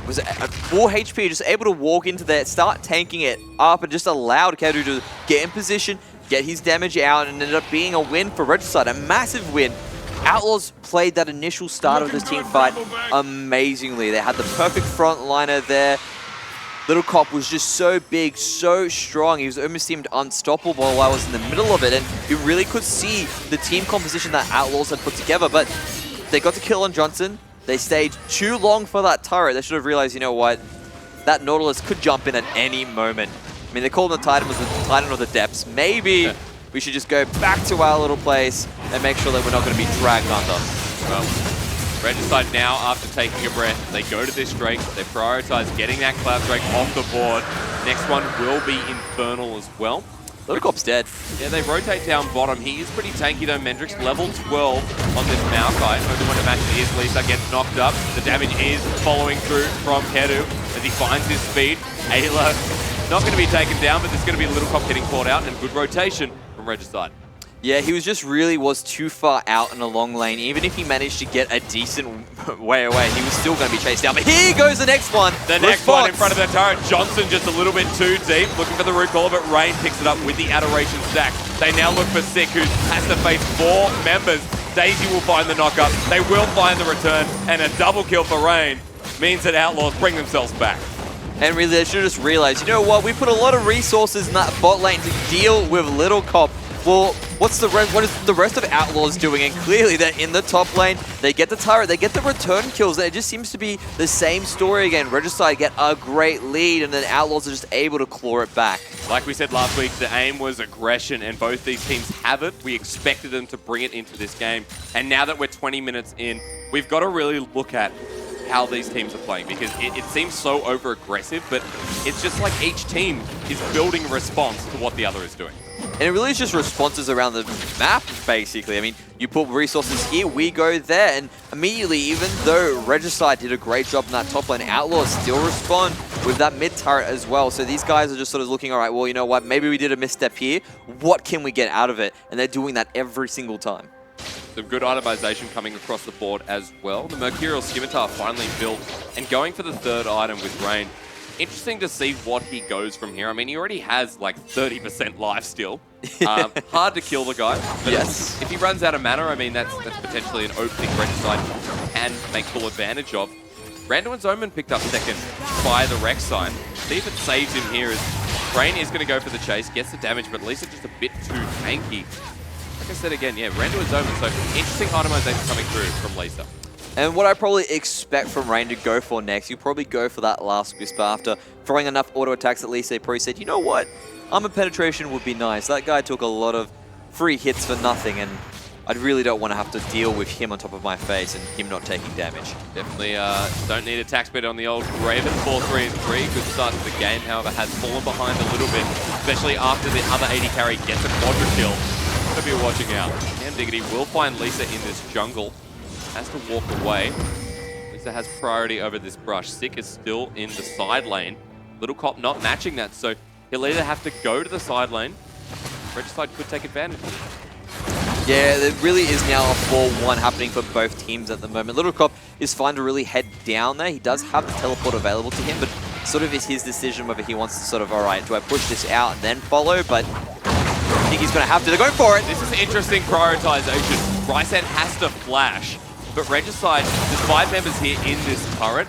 was at 4 HP, just able to walk into there, start tanking it up, and just allowed Kedu to get in position, get his damage out, and ended up being a win for Regicide, a massive win. Outlaws played that initial start of this team fight amazingly. They had the perfect front liner there. Little Cop was just so big, so strong. He was almost seemed unstoppable while I was in the middle of it. And you really could see the team composition that Outlaws had put together. But they got the kill on Johnson. They stayed too long for that turret. They should have realized, you know what? That Nautilus could jump in at any moment. I mean, they called him the Titan, was the Titan of the depths. Maybe we should just go back to our little place and make sure that we're not going to be dragged under.
Well, Regicide now, after taking a breath, they go to this Drake. They prioritize getting that Cloud Drake off the board. Next one will be Infernal as well.
Little Cop's dead.
Yeah, they rotate down bottom. He is pretty tanky though, Mendrix. Level 12 on this Maokai. Only one to match it is Lisa gets knocked up. The damage is following through from Kedu as he finds his speed. Ayla not going to be taken down, but there's going to be a Little Cop getting caught out and good rotation from Regicide.
Yeah, he was just was too far out in a long lane. Even if he managed to get a decent way away, he was still going to be chased down. But here goes the next one.
The next one in front of the turret. Johnson just a little bit too deep, looking for the root call, but Rain picks it up with the Adoration stack. They now look for Sick, who has to face 4 members. Daisy will find the knockup. They will find the return, and a double kill for Rain means that Outlaws bring themselves back.
And really, they should have just realized, you know what? We put a lot of resources in that bot lane to deal with Little Cop. Well, what is the rest of Outlaws doing? And clearly they're in the top lane. They get the turret, they get the return kills. It just seems to be the same story again. Regicide get a great lead and then Outlaws are just able to claw it back.
Like we said last week, the aim was aggression and both these teams have it. We expected them to bring it into this game. And now that we're 20 minutes in, we've got to really look at how these teams are playing because it seems so over-aggressive, but it's just like each team is building a response to what the other is doing.
And it really is just responses around the map, basically. I mean, you put resources here, we go there, and immediately, even though Regicide did a great job in that top lane, Outlaws still respond with that mid turret as well. So these guys are just sort of looking, all right, well, you know what, maybe we did a misstep here. What can we get out of it? And they're doing that every single time.
Some good itemization coming across the board as well. The Mercurial Scimitar finally built and going for the 3rd item with Rain. Interesting to see what he goes from here. I mean, he already has like 30% life still. Hard to kill the guy. But
yes.
If he runs out of mana, I mean, that's potentially an opening Regicide can make full advantage of. Randuin's Omen picked up 2nd by the Rex sign. See if it saves him here as Rain is going to go for the chase, gets the damage, but at least it's just a bit too tanky. Like I said again, yeah, Randuin's Omen, so interesting itemization coming through from Lisa.
And what I probably expect from Rain to go for next, you'll probably go for that last Whisper after throwing enough auto attacks. At least they probably said, you know what, Armor Penetration would be nice. That guy took a lot of free hits for nothing, and I really don't want to have to deal with him on top of my face and him not taking damage.
Definitely don't need attack speed on the old Raven. 4-3-3, good start to the game, however, has fallen behind a little bit, especially after the other 80 carry gets a quadra kill. Gotta be watching out. And Diggity will find Lisa in this jungle. Has to walk away. Lisa has priority over this brush. Sick is still in the side lane. Little Cop not matching that, so he'll either have to go to the side lane. Regicide could take advantage.
Yeah, there really is now a 4-1 happening for both teams at the moment. Little Cop is fine to really head down there. He does have the teleport available to him, but sort of is his decision whether he wants to sort of, all right, do I push this out and then follow? But I think he's going to have to. They're going for it.
This is interesting prioritization. Ryzen has to flash. But Regicide, there's 5 members here in this turret.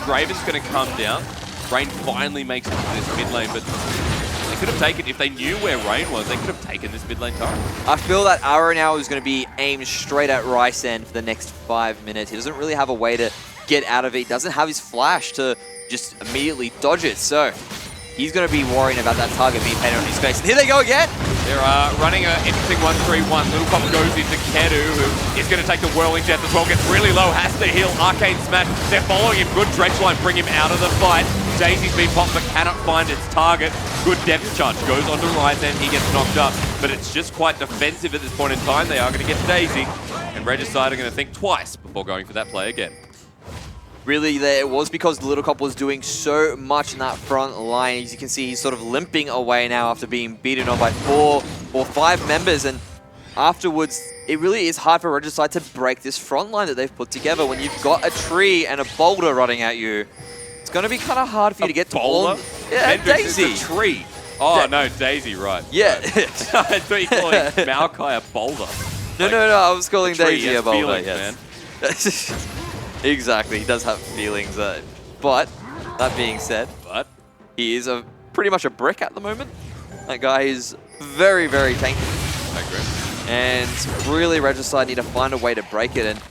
Draven's going to come down. Rain finally makes it to this mid lane, but they could have taken, if they knew where Rain was, they could have taken this mid lane turret.
I feel that arrow now is going to be aimed straight at Ryzen for the next 5 minutes. He doesn't really have a way to get out of it. He doesn't have his flash to just immediately dodge it. So he's going to be worrying about that target being painted on his face. And here they go again.
They're running an interesting 1-3-1. Little Cop goes into Kedu, who is going to take the Whirling Death as well. Gets really low, has to heal. Arcane Smash. They're following him. Good dredge line, bring him out of the fight. Daisy's been popped but cannot find its target. Good depth charge. Goes onto Ryzen. He gets knocked up. But it's just quite defensive at this point in time. They are going to get Daisy. And Regicide are going to think twice before going for that play again.
Really, there it was because Little Cop was doing so much in that front line. As you can see, he's sort of limping away now after being beaten on by 4 or 5 members. And afterwards, it really is hard for Regicide to break this front line that they've put together. When you've got a tree and a boulder running at you, it's going to be kind of hard for you to get to
boulder?
Yeah, Daisy.
It's a tree. Oh, no, Daisy, right.
Yeah.
Right. I thought you were calling Maokai a boulder.
No, I was calling Daisy a boulder,
feelings,
yes. Man. Exactly, he does have feelings. But, that being said, He is pretty much a brick at the moment. That guy is very, very tanky.
I agree.
And really, Regicide need to find a way to break it. And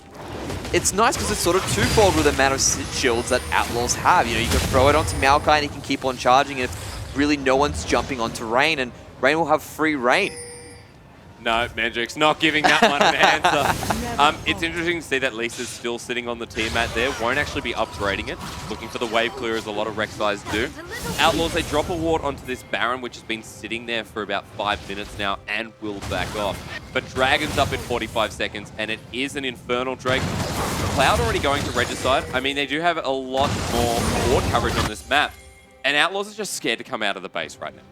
it's nice because it's sort of twofold with the amount of shields that Outlaws have. You know, you can throw it onto Maokai and he can keep on charging if really no one's jumping onto Rain, and Rain will have free reign.
No, Mandrick's not giving that one an answer. It's interesting to see that Lisa's still sitting on the tier mat there. Won't actually be upgrading it. Looking for the wave clear as a lot of Rek'Sais do. Outlaws, they drop a ward onto this Baron, which has been sitting there for about 5 minutes now and will back off. But Dragon's up in 45 seconds, and it is an Infernal Drake. Cloud already going to Regicide. I mean, they do have a lot more ward coverage on this map. And Outlaws are just scared to come out of the base right now.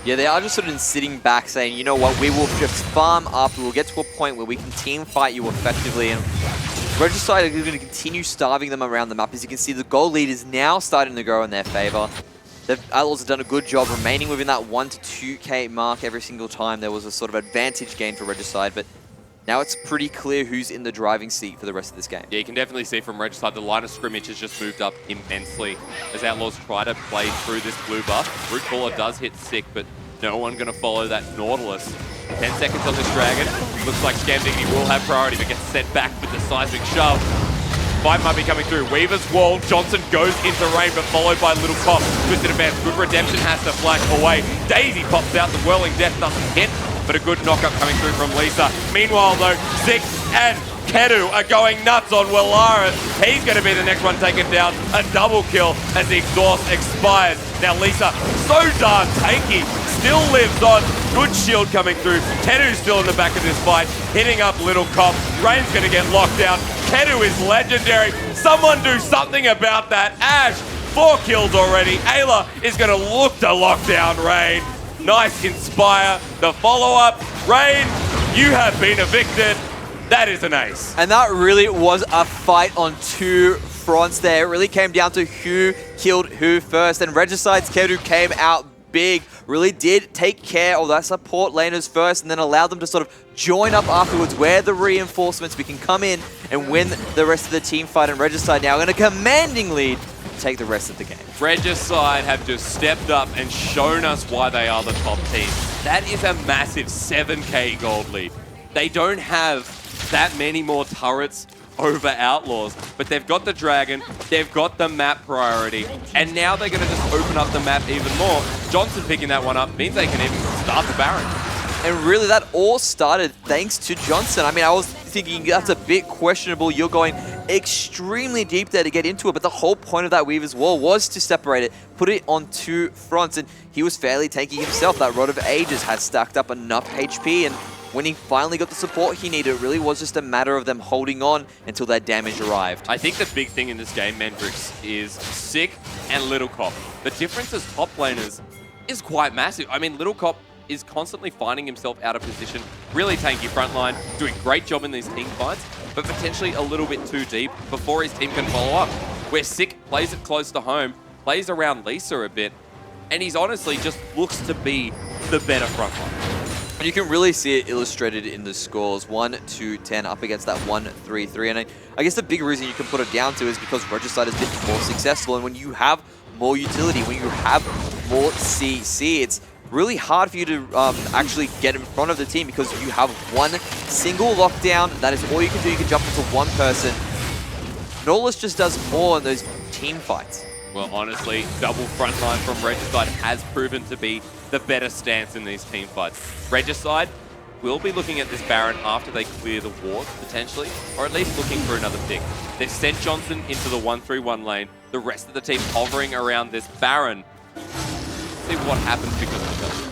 Yeah, they are just sort of sitting back saying, you know what, we will just farm up, we will get to a point where we can team fight you effectively, and Regicide are going to continue starving them around the map. As you can see, the goal lead is now starting to grow in their favor. The Outlaws have done a good job remaining within that 1 to 2k mark every single time. There was a sort of advantage gain for Regicide, but now it's pretty clear who's in the driving seat for the rest of this game.
Yeah, you can definitely see from Regicide, the line of scrimmage has just moved up immensely as Outlaws try to play through this blue buff. Root Caller does hit sick, but no one going to follow that Nautilus. 10 seconds on this Dragon. Looks like Scam Dignity will have priority, but gets sent back with the seismic shove. Fight might be coming through. Weaver's wall. Johnson goes into rain, but followed by Little Cop. Twisted advance. Good Redemption has to flash away. Daisy pops out. The Whirling Death doesn't hit, but a good knockup coming through from Lisa. Meanwhile, though, Zix and Kedu are going nuts on Willaris. He's going to be the next one taken down. A double kill as the exhaust expires. Now Lisa, so darn tanky, still lives on. Good shield coming through. Kedu's still in the back of this fight, hitting up Little Cop. Rain's going to get locked down. Kedu is legendary. Someone do something about that. Ash, 4 kills already. Ayla is going to look to lock down Rain. Nice Inspire. The follow-up. Rain, you have been evicted. That is an ace.
And that really was a fight on 2 fronts there. It really came down to who killed who first. And Regicide's Kedu came out big. Really did take care of that support laners first and then allowed them to sort of join up afterwards where the reinforcements we can come in and win the rest of the team fight. And Regicide now in a commanding lead to take the rest of the game.
Regicide have just stepped up and shown us why they are the top team. That is a massive 7k gold lead. They don't have that many more turrets over Outlaws, but they've got the Dragon, they've got the map priority, and now they're going to just open up the map even more. Johnson picking that one up means they can even start the Baron.
And really that all started thanks to Johnson. I mean, I was thinking that's a bit questionable. You're going extremely deep there to get into it, but the whole point of that Weaver's Wall was to separate it, put it on 2 fronts, and he was fairly tanky himself. That Rod of Ages has stacked up enough HP, and when he finally got the support he needed, it really was just a matter of them holding on until that damage arrived.
I think the big thing in this game, Mendrix, is Sick and Little Cop. The difference as top laners is quite massive. I mean, Little Cop is constantly finding himself out of position, really tanky frontline, doing a great job in these team fights, but potentially a little bit too deep before his team can follow up. Where Sick plays it close to home, plays around Lisa a bit, and he's honestly just looks to be the better frontline.
And you can really see it illustrated in the scores, 1-2-10 up against that 1-3-3. And I guess the big reason you can put it down to is because Regicide has been more successful. And when you have more utility, when you have more CC, it's really hard for you to actually get in front of the team because you have one single lockdown. That is all you can do. You can jump into one person. Nautilus just does more in those team fights.
Well, honestly, double frontline from Regicide has proven to be the better stance in these team fights. Regicide will be looking at this Baron after they clear the ward, potentially, or at least looking for another pick. They've sent Johnson into the 1-3-1 lane, the rest of the team hovering around this Baron. See what happens because of that.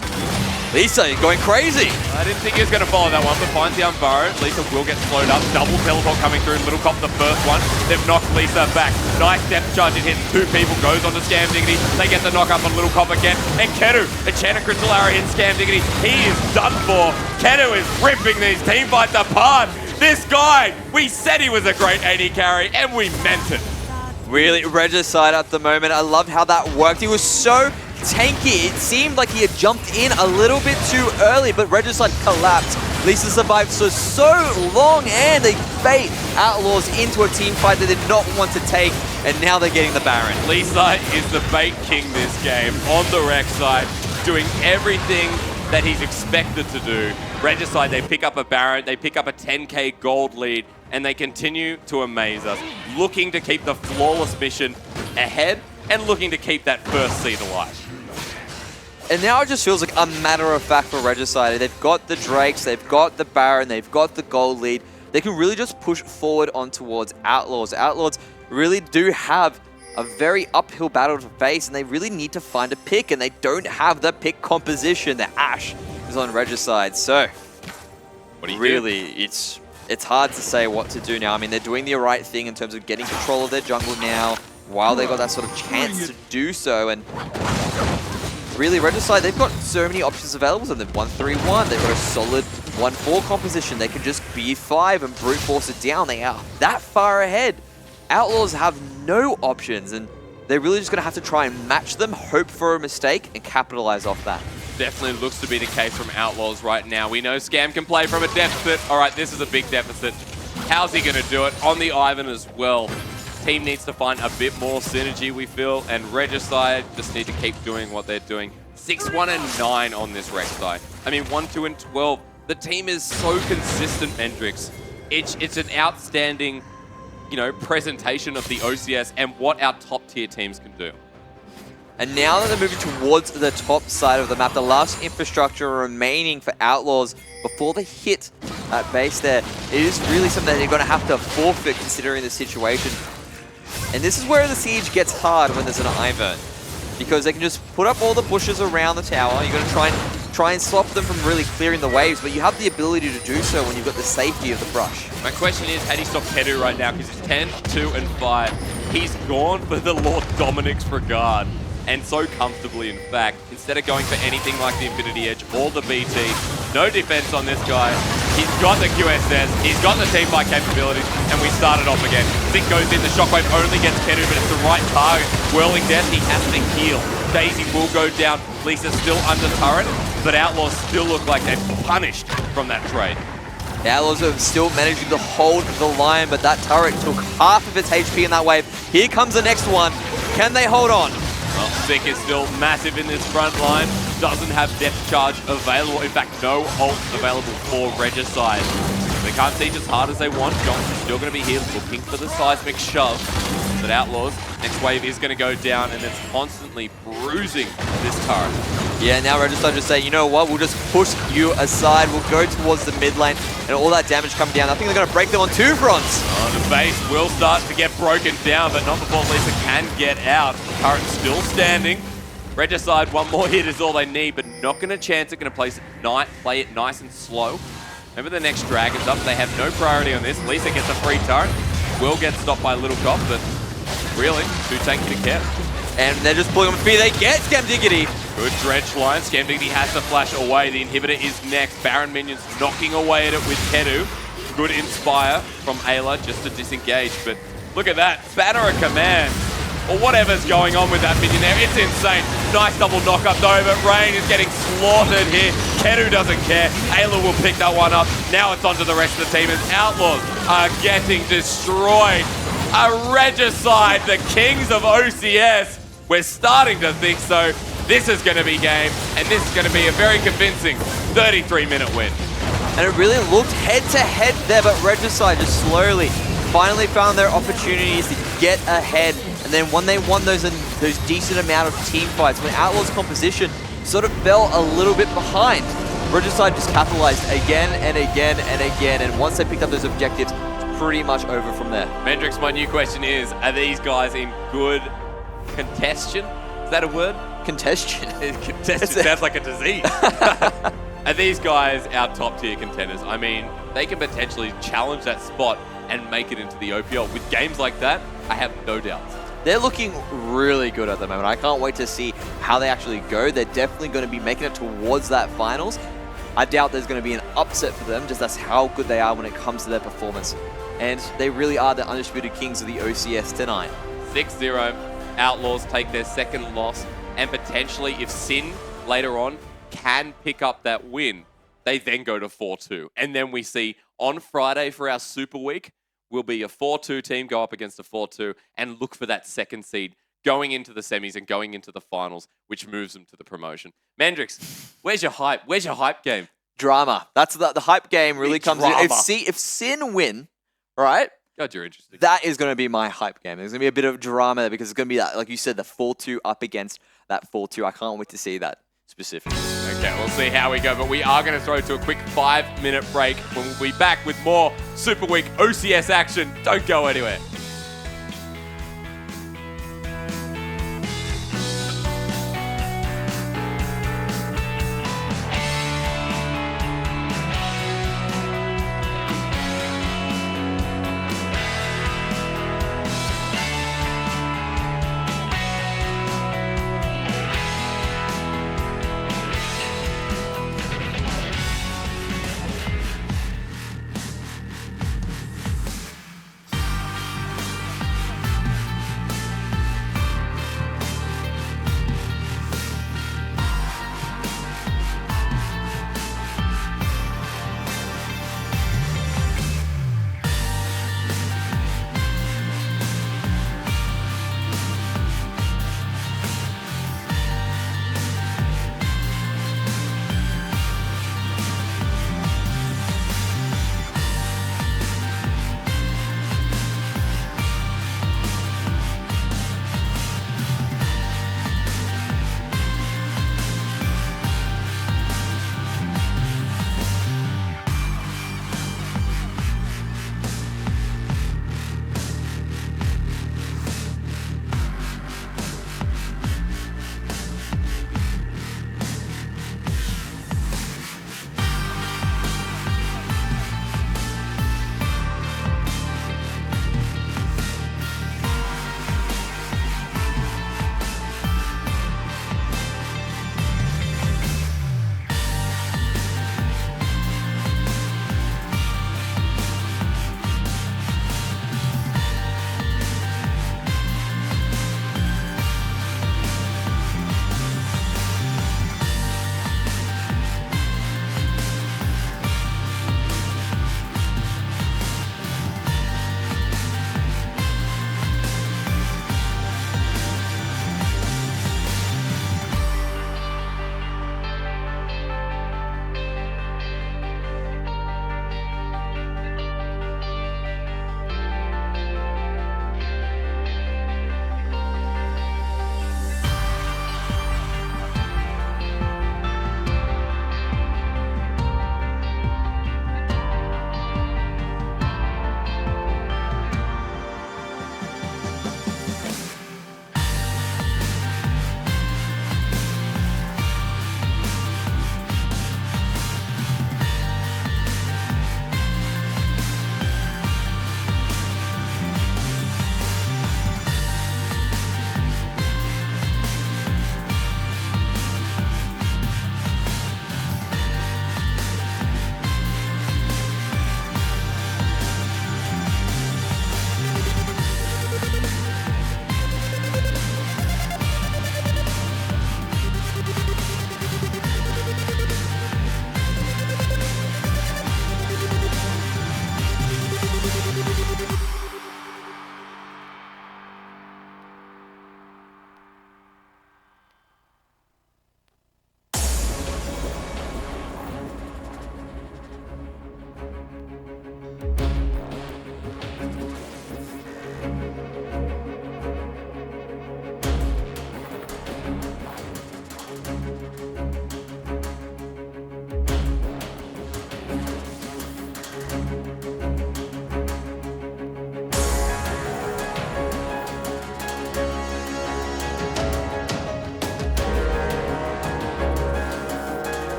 Lisa going crazy.
I didn't think he was going to follow that one, but finds the unburrow. Lisa will get slowed up. Double teleport coming through. Little Cop the first one. They've knocked Lisa back. Nice depth charge. It hits 2 people. Goes on to Scam Dignity. They get the knock up on Little Cop again. And Kedu, Enchanted Crystal Arrow hits Scam Dignity. He is done for. Kedu is ripping these team fights apart. This guy, we said he was a great AD carry, and we meant it.
Really, Regicide at the moment. I loved how that worked. He was so tanky. It seemed like he had jumped in a little bit too early, but Regicide collapsed. Lisa survived for so long, and they bait Outlaws into a team fight they did not want to take. and now they're getting the Baron.
Lisa is the bait king this game on the rec side, doing everything that he's expected to do. Regicide, they pick up a Baron, they pick up a 10k gold lead, and they continue to amaze us, looking to keep the flawless mission ahead and looking to keep that first seed alive.
And now it just feels like a matter of fact for Regicide. They've got the Drakes, they've got the Baron, they've got the gold lead. They can really just push forward on towards Outlaws. Outlaws really do have a very uphill battle to face, and they really need to find a pick, and they don't have the pick composition. The Ashe is on Regicide, so
What do you
really, it's hard to say what to do now. I mean, they're doing the right thing in terms of getting control of their jungle now, while they got that sort of chance to do so, and really, Regicide, they've got so many options available to them. 1-3-1, they've got a solid 1-4 composition. They can just B5 and brute force it down. They are that far ahead. Outlaws have no options, and they're really just going to have to try and match them, hope for a mistake, and capitalize off that.
Definitely looks to be the case from Outlaws right now. We know Scam can play from a deficit. All right, this is a big deficit. How's he going to do it? On the Ivan as well. Team needs to find a bit more synergy, we feel, and Regicide just need to keep doing what they're doing. 6-1-9 on this rec side. I mean, 1-2-12. The team is so consistent, Mendrix. It's an outstanding, presentation of the OCS and what our top tier teams can do.
And now that they're moving towards the top side of the map, the last infrastructure remaining for Outlaws before they hit that base there, it is really something that they're going to have to forfeit considering the situation. And this is where the siege gets hard when there's an Ivern, because they can just put up all the bushes around the tower. You're going to try and stop them from really clearing the waves, but you have the ability to do so when you've got the safety of the brush.
My question is, how do you stop Kedu right now? Because it's 10, 2, and 5. He's gone for the Lord Dominic's regard, and so comfortably, in fact. Instead of going for anything like the Infinity Edge or the BT, no defense on this guy. He's got the QSS, he's got the team fight capabilities, and we started off again. Zink goes in, the Shockwave only gets Kedu, but it's the right target. Whirling Death, he has to heal. Daisy will go down. Lisa's still under turret, but Outlaws still look like they're punished from that trade.
The Outlaws are still managing to hold the line, but that turret took half of its HP in that wave. Here comes the next one. Can they hold on?
Well, Zink is still massive in this front line. Doesn't have depth charge available. In fact, no ult available for Regicide. They can't siege as hard as they want. Johnson's still going to be here looking for the seismic shove. But Outlaws, next wave is going to go down, and it's constantly bruising this turret.
Yeah, now Regicide just say, you know what, we'll just push you aside. We'll go towards the mid lane, and all that damage come down. I think they're going to break them on two fronts.
Oh, the base will start to get broken down, but not before Lisa can get out. Turret still standing. Regicide, one more hit is all they need, but not going to chance it. Going to play it nice and slow. Remember, the next Dragon's up. They have no priority on this. Lisa gets a free turret. Will get stopped by Little Cop, but really, too tanky to care.
And they're just pulling on feet. They get Scam Diggity.
Good dredge line. Scam Diggity has to flash away. The inhibitor is next. Baron minions knocking away at it with Kedu. Good Inspire from Ayla just to disengage. But look at that. Banner of Command. Or whatever's going on with that minion there. It's insane. Nice double knock-up though, but Rain is getting slaughtered here. Kedu doesn't care. Ayla will pick that one up. Now it's onto the rest of the team as Outlaws are getting destroyed. A Regicide, the kings of OCS. We're starting to think so. This is going to be game, and this is going to be a very convincing 33-minute win.
And it really looked head-to-head there, but Regicide just slowly finally found their opportunities to get ahead. And then when they won those decent amount of team fights, when Outlaws' composition sort of fell a little bit behind, Regicide just capitalized again and again and again. And once they picked up those objectives, it's pretty much over from there.
Mendrix, my new question is, are these guys in good contention? Is that a word?
Contention.
Contention sounds like a disease. Are these guys our top tier contenders? I mean, they can potentially challenge that spot and make it into the OPL. With games like that, I have no doubts.
They're looking really good at the moment. I can't wait to see how they actually go. They're definitely going to be making it towards that finals. I doubt there's going to be an upset for them, just that's how good they are when it comes to their performance. And they really are the undisputed kings of the OCS tonight.
6-0, Outlaws take their second loss, and potentially if Sin later on can pick up that win, they then go to 4-2. And then we see on Friday for our Super Week, will be a 4-2 team go up against a 4-2 and look for that second seed going into the semis and going into the finals, which moves them to the promotion. Mandrix, where's your hype? Where's your hype game?
Drama. That's the hype game really
Big
comes in.
drama.
If Sin win, right?
God, you're interesting.
That is going to be my hype game. There's going to be a bit of drama there because it's going to be that, like you said, the 4-2 up against that 4-2. I can't wait to see that specifically.
Okay, we'll see how we go, but we are going to throw to a quick 5-minute break when we'll be back with more Super Week OCS action. Don't go anywhere.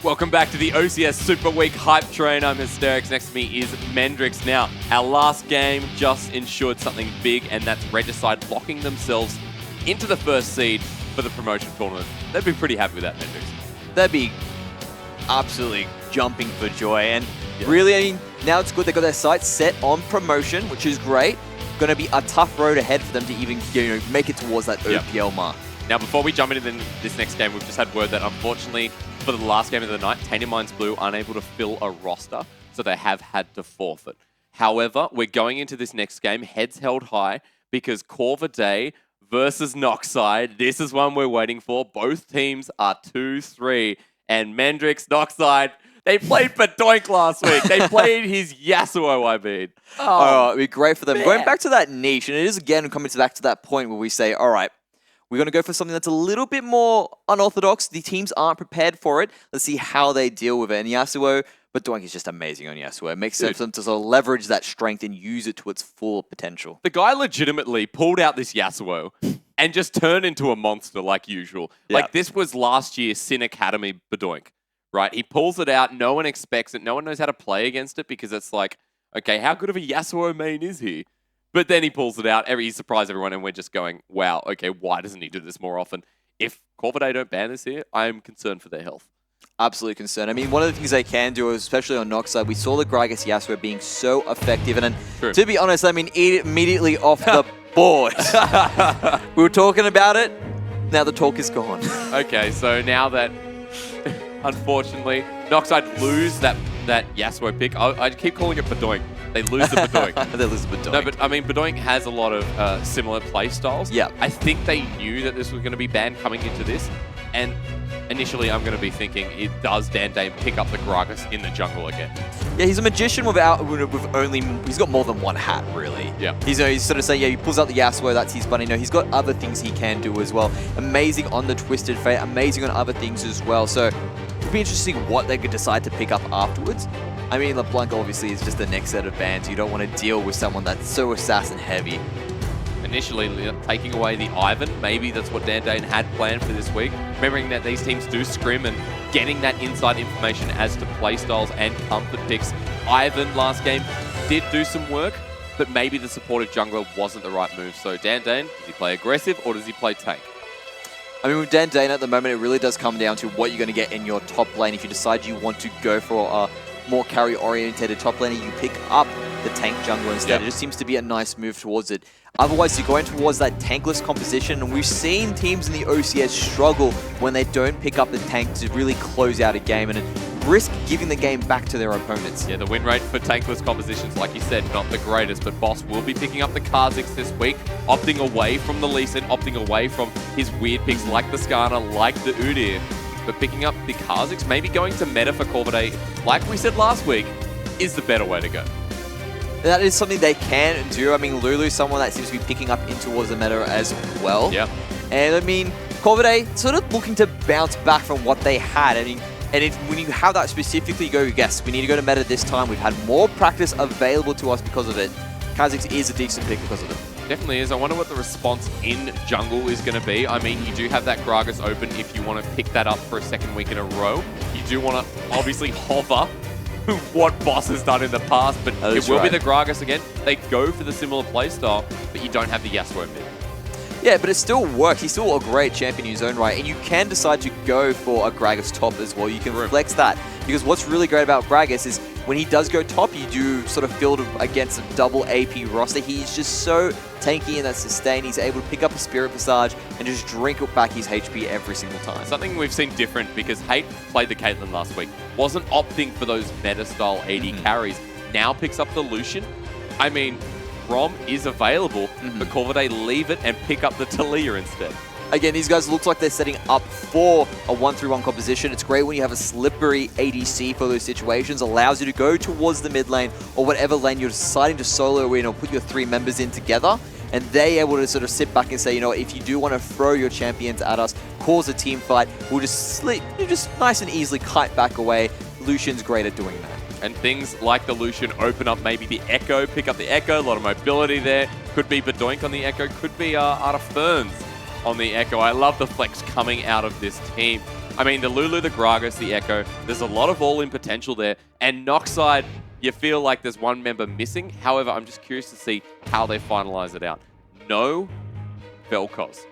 Welcome back to the OCS Super Week Hype Train. I'm Hysterix. Next to me is Mendrix. Now, our last game just ensured something big, and that's Regicide locking themselves into the first seed for the promotion tournament. They'd be pretty happy with that, Mendrix.
They'd be absolutely jumping for joy. And really, I mean, now it's good they got their sights set on promotion, which is great. Going to be a tough road ahead for them to even make it towards that OPL mark.
Now, before we jump into this next game, we've just had word that unfortunately, for the last game of the night, Tainted Minds Blue unable to fill a roster, so they have had to forfeit. However, we're going into this next game heads held high because Corva Day versus Noxide. This is one we're waiting for. Both teams are 2-3, and Mendrix, Noxide, they played Badoink last week. They played his Yasuo, I mean.
Oh, it'd be great for them.
man.
Going back to that niche, and it is again coming back to that point where we say, all right, we're going to go for something that's a little bit more unorthodox. The teams aren't prepared for it. Let's see how they deal with it. And Yasuo, Badoink is just amazing on Yasuo. It makes sense for them to sort of leverage that strength and use it to its full potential.
The guy legitimately pulled out this Yasuo and just turned into a monster like usual.
Yeah.
Like, this was last year's Sin Academy Badoink, right? He pulls it out. No one expects it. No one knows how to play against it because it's like, okay, how good of a Yasuo main is he? But then he pulls it out. He surprised everyone, and we're just going, wow, okay, why doesn't he do this more often? If Corva Day don't ban this here, I'm concerned for their health.
Absolutely concerned. I mean, one of the things they can do, especially on Noxide, we saw the Gragas Yasuo being so effective. And then, to be honest, I mean, eat it immediately off the board. We were talking about it. Now the talk is gone.
Okay, so now that, unfortunately, Noxide lose that Yasuo pick, I keep calling it Badoink. They lose the Badoink.
They lose the Badoink.
No, but I mean, Badoink has a lot of similar play styles.
Yeah.
I think they knew that this was going to be banned coming into this. And initially, I'm going to be thinking, does Dandane pick up the Gragas in the jungle again?
Yeah, he's a magician he's got more than one hat, really.
Yeah.
He's sort of saying, yeah, he pulls out the Yasuo, that's his bunny. No, he's got other things he can do as well. Amazing on the Twisted Fate, amazing on other things as well. So it'll be interesting what they could decide to pick up afterwards. I mean, LeBlanc obviously is just the next set of bans. You don't want to deal with someone that's so assassin heavy.
Initially, taking away the Ivan, maybe that's what Dandane had planned for this week. Remembering that these teams do scrim and getting that inside information as to playstyles and comfort picks. Ivan last game did do some work, but maybe the supportive jungler wasn't the right move. So Dandane, does he play aggressive or does he play tank?
I mean, with Dandane at the moment, it really does come down to what you're going to get in your top lane. If you decide you want to go for a more carry-oriented top laner, you pick up the tank jungler instead.
Yep.
It just seems to be a nice move towards it. Otherwise, you're going towards that tankless composition, and we've seen teams in the OCS struggle when they don't pick up the tank to really close out a game and risk giving the game back to their opponents.
Yeah, the win rate for tankless compositions, like you said, not the greatest, but Boss will be picking up the Kha'Zix this week, opting away from the Lee Sin, opting away from his weird picks like the Skarner, like the Udyr. But picking up the Kha'Zix, maybe going to meta for Corva Day, like we said last week, is the better way to go.
That is something they can do. I mean, Lulu's someone that seems to be picking up in towards the meta as well.
Yeah.
And I mean, Corvidae sort of looking to bounce back from what they had. I mean, when you have that specifically, you go, yes, we need to go to meta this time. We've had more practice available to us because of it. Kha'Zix is a decent pick because of it.
Definitely is. I wonder what the response in jungle is going to be. I mean, you do have that Gragas open if you want to pick that up for a second week in a row. You do want to obviously hover what Boss has done in the past, but it will be the Gragas again. They go for the similar playstyle, but you don't have the Yasuo mid.
Yeah, but it still works. He's still a great champion in his own right, and you can decide to go for a Gragas top as well. You can flex that, because what's really great about Gragas is when he does go top, you do sort of field against a double AP roster. He's just so tanky in that sustain. He's able to pick up a Spirit Visage and just drink back his HP every single time.
Something we've seen different, because Hate played the Caitlyn last week, wasn't opting for those meta-style AD carries, now picks up the Lucian. I mean, Rom is available, but Corvidae leave it and pick up the Talia instead.
Again, these guys look like they're setting up for a 1-3-1 composition. It's great when you have a slippery ADC for those situations. Allows you to go towards the mid lane or whatever lane you're deciding to solo in, or put your 3 members in together. And they're able to sort of sit back and say, you know, if you do want to throw your champions at us, cause a team fight, we'll just nice and easily kite back away. Lucian's great at doing that.
And things like the Lucian open up maybe the Echo, pick up the Echo, a lot of mobility there. Could be Bedoink on the Echo, could be Art of Ferns on the Echo. I love the flex coming out of this team. I mean, the Lulu, the Gragas, the Echo, there's a lot of all-in potential there. And Noxide, you feel like there's one member missing. However, I'm just curious to see how they finalize it out. No Vel'Koz.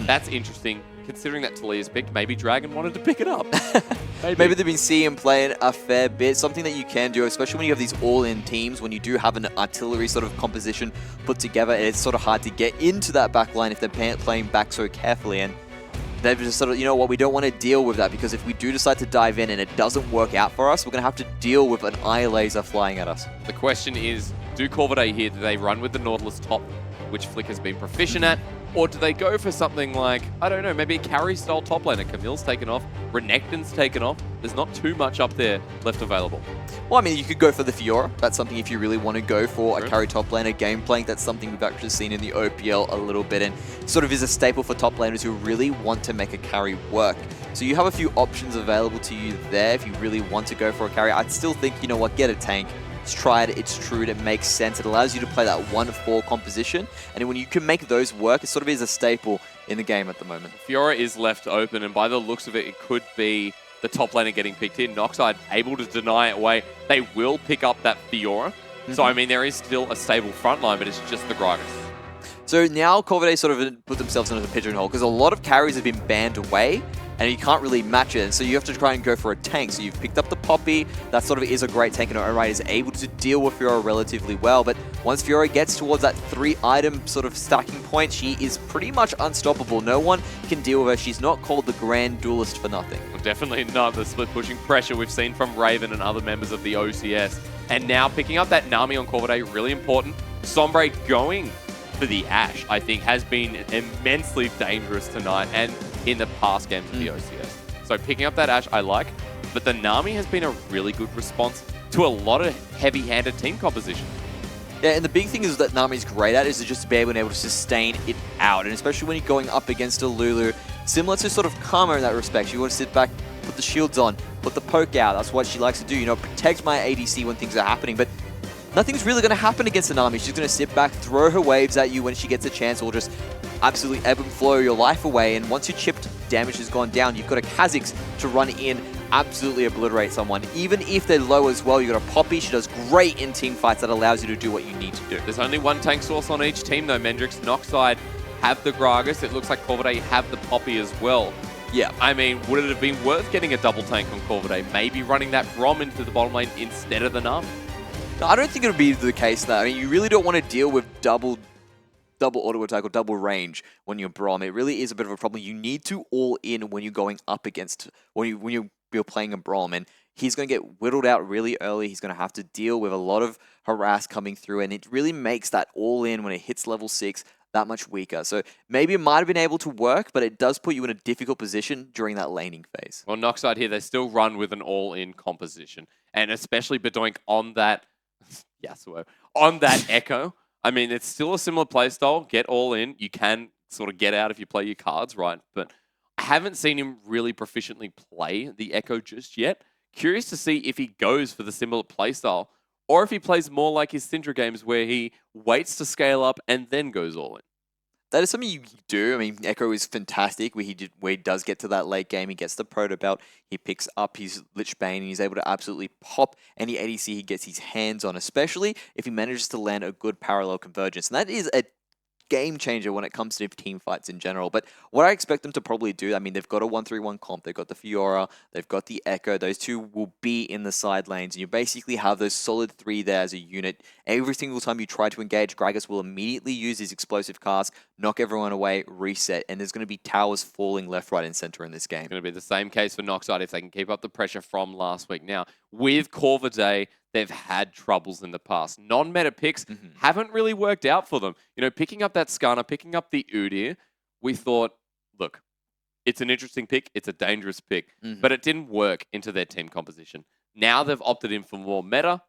That's interesting, considering that Talia's picked. Maybe Dragon wanted to pick it up.
Maybe they've been seeing him playing a fair bit. Something that you can do, especially when you have these all-in teams, when you do have an artillery sort of composition put together, it's sort of hard to get into that back line if they're playing back so carefully. And they've just sort of, you know what, we don't want to deal with that, because if we do decide to dive in and it doesn't work out for us, we're going to have to deal with an eye laser flying at us.
The question is, do Corvidae here, do they run with the Nautilus top, which Flick has been proficient at? Or do they go for something like, I don't know, maybe a carry-style top laner? Camille's taken off, Renekton's taken off. There's not too much up there left available.
Well, I mean, you could go for the Fiora. That's something if you really want to go for a carry top laner game playing. That's something we've actually seen in the OPL a little bit, and sort of is a staple for top laners who really want to make a carry work. So you have a few options available to you there if you really want to go for a carry. I'd still think, you know what, get a tank. It's tried, it's true, it makes sense. It allows you to play that 1-4 composition, and when you can make those work, it sort of is a staple in the game at the moment.
Fiora is left open, and by the looks of it, it could be the top laner getting picked in. Noxide able to deny it away. They will pick up that Fiora. So, I mean, there is still a stable front line, but it's just the Gragas.
So now Corvidae sort of put themselves into a pigeonhole, because a lot of carries have been banned away, and you can't really match it, and so you have to try and go for a tank. So you've picked up the Poppy, that sort of is a great tank in her own right, is able to deal with Fiora relatively well, but once Fiora gets towards that 3-item sort of stacking point, she is pretty much unstoppable. No one can deal with her. She's not called the Grand Duelist for nothing.
Well, definitely not the split pushing pressure we've seen from Raven and other members of the OCS. And now picking up that Nami on Corvidae, really important. Sombre going for the Ashe, I think, has been immensely dangerous tonight and in the past games of the OCS. So picking up that Ashe, I like, but the Nami has been a really good response to a lot of heavy-handed team composition.
Yeah, and the big thing is that Nami's great at is to just be able to sustain it out, and especially when you're going up against a Lulu, similar to sort of Karma in that respect. You want to sit back, put the shields on, put the poke out. That's what she likes to do, you know, protect my ADC when things are happening, but nothing's really going to happen against a Nami. She's going to sit back, throw her waves at you when she gets a chance, or just absolutely ebb and flow your life away. And once your chipped damage has gone down, you've got a Kha'Zix to run in, absolutely obliterate someone. Even if they're low as well, you've got a Poppy. She does great in team fights. That allows you to do what you need to do.
There's only one tank source on each team, though, Mendrix. Noxide have the Gragas. It looks like Corvidae have the Poppy as well.
Yeah.
I mean, would it have been worth getting a double tank on Corvidae? Maybe running that Rom into the bottom lane instead of the Nami?
No, I don't think it would be the case, though. I mean, you really don't want to deal with double auto attack or double range when you're Brom. It really is a bit of a problem. You need to all in when you're going up against, when you're playing a Brom, and he's going to get whittled out really early. He's going to have to deal with a lot of harass coming through, and it really makes that all in when it hits level 6 that much weaker. So maybe it might have been able to work, but it does put you in a difficult position during that laning phase.
Well, Noxide here, they still run with an all-in composition, and especially Bedoink on that Yasuo, on that Echo. I mean, it's still a similar playstyle. Get all in. You can sort of get out if you play your cards right, but Haven't seen him really proficiently play the Echo just yet. Curious to see if he goes for the similar playstyle or if he plays more like his Syndra games where he waits to scale up and then goes all in.
That is something you do. I mean, Echo is fantastic. Where he does get to that late game, he gets the Proto Belt, he picks up his Lich Bane, and he's able to absolutely pop any ADC he gets his hands on, especially if he manages to land a good parallel convergence. And that is a game changer when it comes to team fights in general. But what I expect them to probably do, I mean, they've got a 1-3-1 comp, they've got the Fiora, they've got the Echo. Those two will be in the side lanes, and you basically have those solid three there as a unit. Every single time you try to engage, Gragas will immediately use his explosive cast, knock everyone away, reset, and there's going to be towers falling left, right, and center in this game.
It's going to be the same case for Noxide if they can keep up the pressure from last week. Now, with Corvidae, they've had troubles in the past. Non-meta picks haven't really worked out for them. You know, picking up that Skarner, picking up the Udyr, we thought, look, it's an interesting pick, it's a dangerous pick, but it didn't work into their team composition. Now they've opted in for more meta.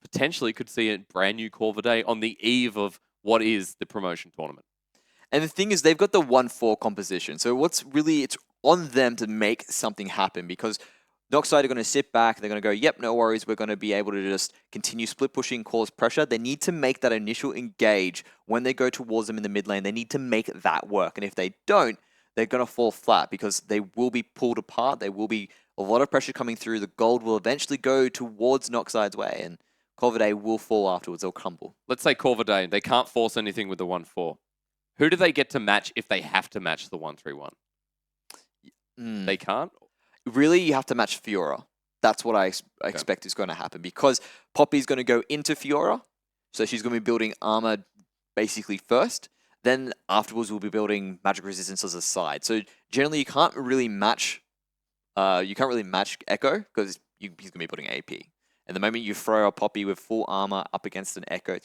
Potentially could see a brand new Corvidae on the eve of what is the promotion tournament.
And the thing is, they've got the 1-4 composition. So it's on them to make something happen because Noxide are going to sit back. They're going to go, yep, no worries. We're going to be able to just continue split pushing, cause pressure. They need to make that initial engage when they go towards them in the mid lane. They need to make that work. And if they don't, they're going to fall flat because they will be pulled apart. There will be a lot of pressure coming through. The gold will eventually go towards Noxide's way, and Corvidae will fall afterwards. They'll crumble.
Let's say Corvidae, they can't force anything with the 1-4. Who do they get to match if they have to match the 1-3-1? They can't?
Really, you have to match Fiora. That's what I expect is going to happen because Poppy's going to go into Fiora. So she's going to be building armor basically first. Then afterwards, we'll be building magic resistance as a side. So generally, you can't really match Echo because he's going to be building AP. And the moment you throw a Poppy with full armor up against an Echo,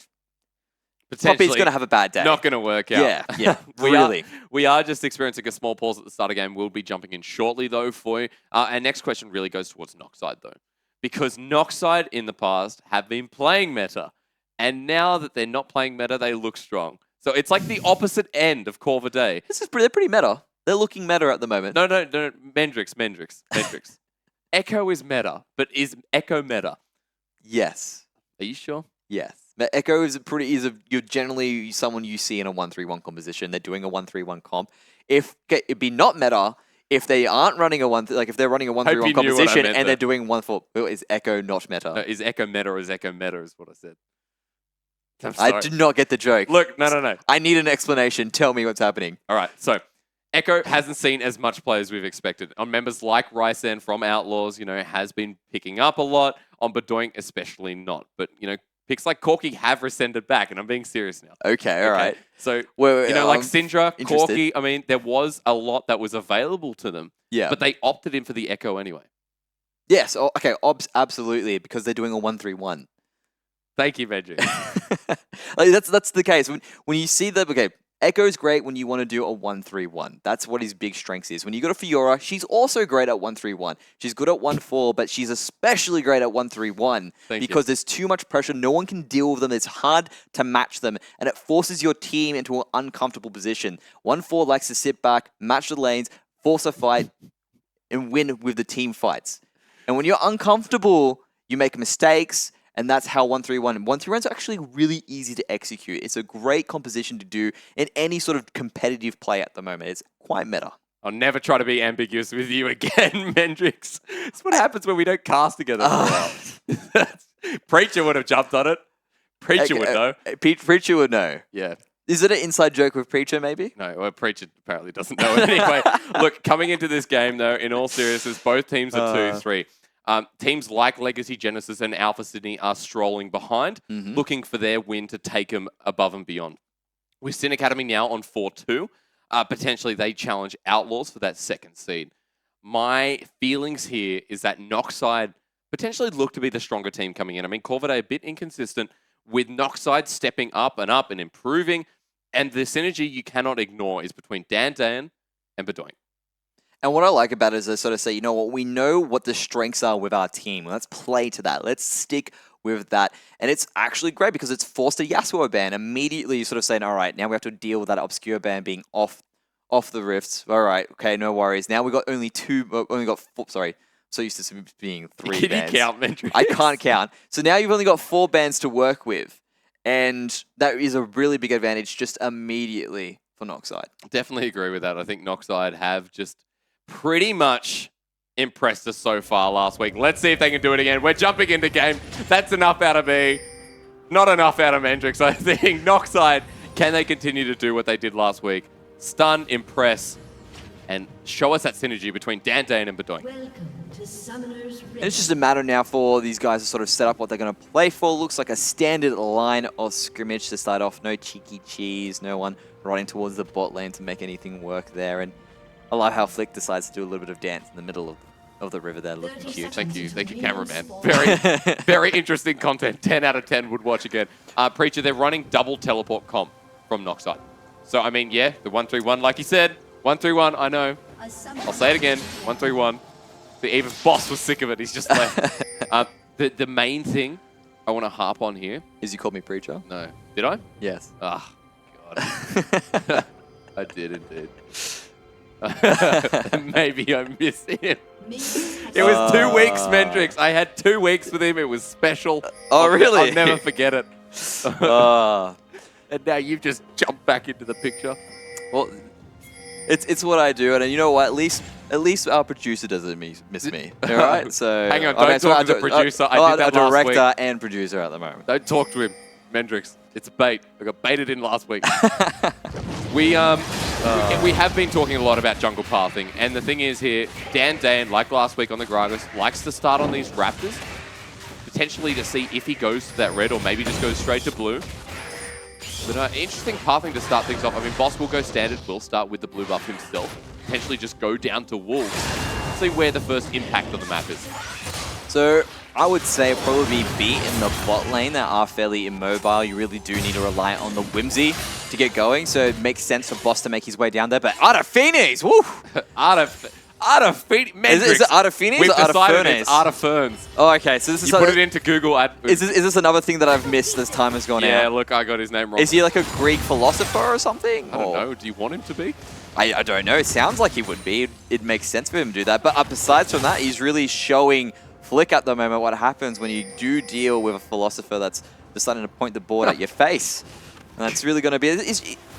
Poppy's going to have a bad day.
Not going to work out.
Yeah, really.
We are just experiencing a small pause at the start of the game. We'll be jumping in shortly, though, for you. Our next question really goes towards Noxide, though. Because Noxide in the past have been playing meta. And now that they're not playing meta, they look strong. So it's like the opposite end of Corvidae.
They're pretty meta. They're looking meta at the moment.
No. Mendrix. Echo is meta, but is Echo meta?
Yes.
Are you sure?
Yes. Echo you're generally someone you see in a 1-3-1 composition. They're doing a 1-3-1 comp. It'd be not meta if they aren't running if they're running a 1-3-1 composition and they're doing 1-4. Is Echo not meta?
No, is Echo meta or is Echo meta is what I said.
I did not get the joke.
Look, no.
I need an explanation. Tell me what's happening.
All right, so Echo hasn't seen as much play as we've expected. On members like Ryzen from Outlaws, has been picking up a lot. On Bedoink, especially not. But, picks like Corki have rescinded back, and I'm being serious now.
Okay, all right.
So, like Syndra, Corki, I mean, there was a lot that was available to them.
Yeah.
But they opted in for the Echo anyway.
Yes, okay, absolutely, because they're doing a 1-3-1.
Thank you, Benji.
That's the case. When you see that, okay, Echo's great when you want to do a 1-3-1. That's what his big strengths is. When you go to Fiora, she's also great at 1-3-1. She's good at 1-4, but she's especially great at 1-3-1 because there's too much pressure. No one can deal with them. It's hard to match them, and it forces your team into an uncomfortable position. 1-4 likes to sit back, match the lanes, force a fight, and win with the team fights. And when you're uncomfortable, you make mistakes. And that's how 1-3-1. 1-3-1 is actually really easy to execute. It's a great composition to do in any sort of competitive play at the moment. It's quite meta.
I'll never try to be ambiguous with you again, Mendrix. That's what happens when we don't cast together for a while. Preacher would have jumped on it. Preacher would know.
Preacher would know.
Yeah.
Is it an inside joke with Preacher, maybe?
No, well, Preacher apparently doesn't know it anyway. Look, coming into this game, though, in all seriousness, both teams are 2-3. Teams like Legacy Genesis and Alpha Sydney are strolling behind, looking for their win to take them above and beyond. With Sin Academy now on 4-2, potentially they challenge Outlaws for that second seed. My feelings here is that Noxide potentially look to be the stronger team coming in. I mean, Corvidae a bit inconsistent, with Noxide stepping up and improving, and the synergy you cannot ignore is between Dan and Bedoink.
And what I like about it is I sort of say, you know what, we know what the strengths are with our team. Let's play to that. Let's stick with that. And it's actually great because it's forced a Yasuo ban. Immediately sort of saying, all right, now we have to deal with that obscure ban being off off the rifts. All right, okay, no worries. Now we got only four. Sorry, so used to being 3
Can
bans.
you count, Mendrix?
I can't count. So now you've only got 4 bans to work with, and that is a really big advantage just immediately for Noxide.
Definitely agree with that. I think Noxide have just pretty much impressed us so far last week. Let's see if they can do it again. We're jumping into game. That's enough out of me. Not enough out of Mendrix, I think. Noxide, can they continue to do what they did last week? Stun, impress, and show us that synergy between Dandane and Bedoink.
Welcome to Summoner's Rift.
And it's just a matter now for these guys to sort of set up what they're going to play for. Looks like a standard line of scrimmage to start off. No cheeky cheese, no one running towards the bot lane to make anything work there. And I love how Flick decides to do a little bit of dance in the middle of the river there, looking cute.
Thank you, cameraman. Very interesting content. 10 out of 10 would watch again. Preacher, they're running double teleport comp from Noxide. So, I mean, yeah, the 1-3-1, like you said. 1-3-1, I know. I'll say it again. 1-3-1. Even Boss was sick of it. He's just left. The main thing I want to harp on here.
Is you called me Preacher?
No. Did I?
Yes.
Ah, God. I did indeed. Maybe I missed him. It was 2 weeks, Mendrix. I had 2 weeks with him. It was special.
Oh, really?
I'll never forget it. And now you've just jumped back into the picture.
Well, it's what I do, and you know what? At least our producer doesn't miss me. All right. So
hang on, don't talk to the producer. I did that last week.
Director and producer at the moment.
Don't talk to him, Mendrix. It's a bait. I got baited in last week. We have been talking a lot about jungle pathing, and the thing is here, Dan, like last week on the Gragas, likes to start on these Raptors, potentially to see if he goes to that red or maybe just goes straight to blue. But interesting pathing to start things off. I mean, Boss will go standard, will start with the blue buff himself, potentially just go down to Wolves, see where the first impact on the map is.
So I would say probably be in the bot lane that are fairly immobile. You really do need to rely on the Whimsy to get going, so it makes sense for Boss to make his way down there. But Art of Phoenix, woo!
Art of Phoenix.
Is it Art of Phoenix
We've
or Art of
decided
Furnace?
it's Art of Ferns.
Oh, okay. So this is
You put it into Google.
Is this another thing that I've missed as time has gone out?
Yeah, look, I got his name wrong.
Is he like a Greek philosopher or something?
I don't know. Do you want him to be?
I don't know. It sounds like he would be. It makes sense for him to do that. But besides from that, he's really showing Flick at the moment what happens when you do deal with a philosopher that's deciding to point the board at your face. And that's really going to be...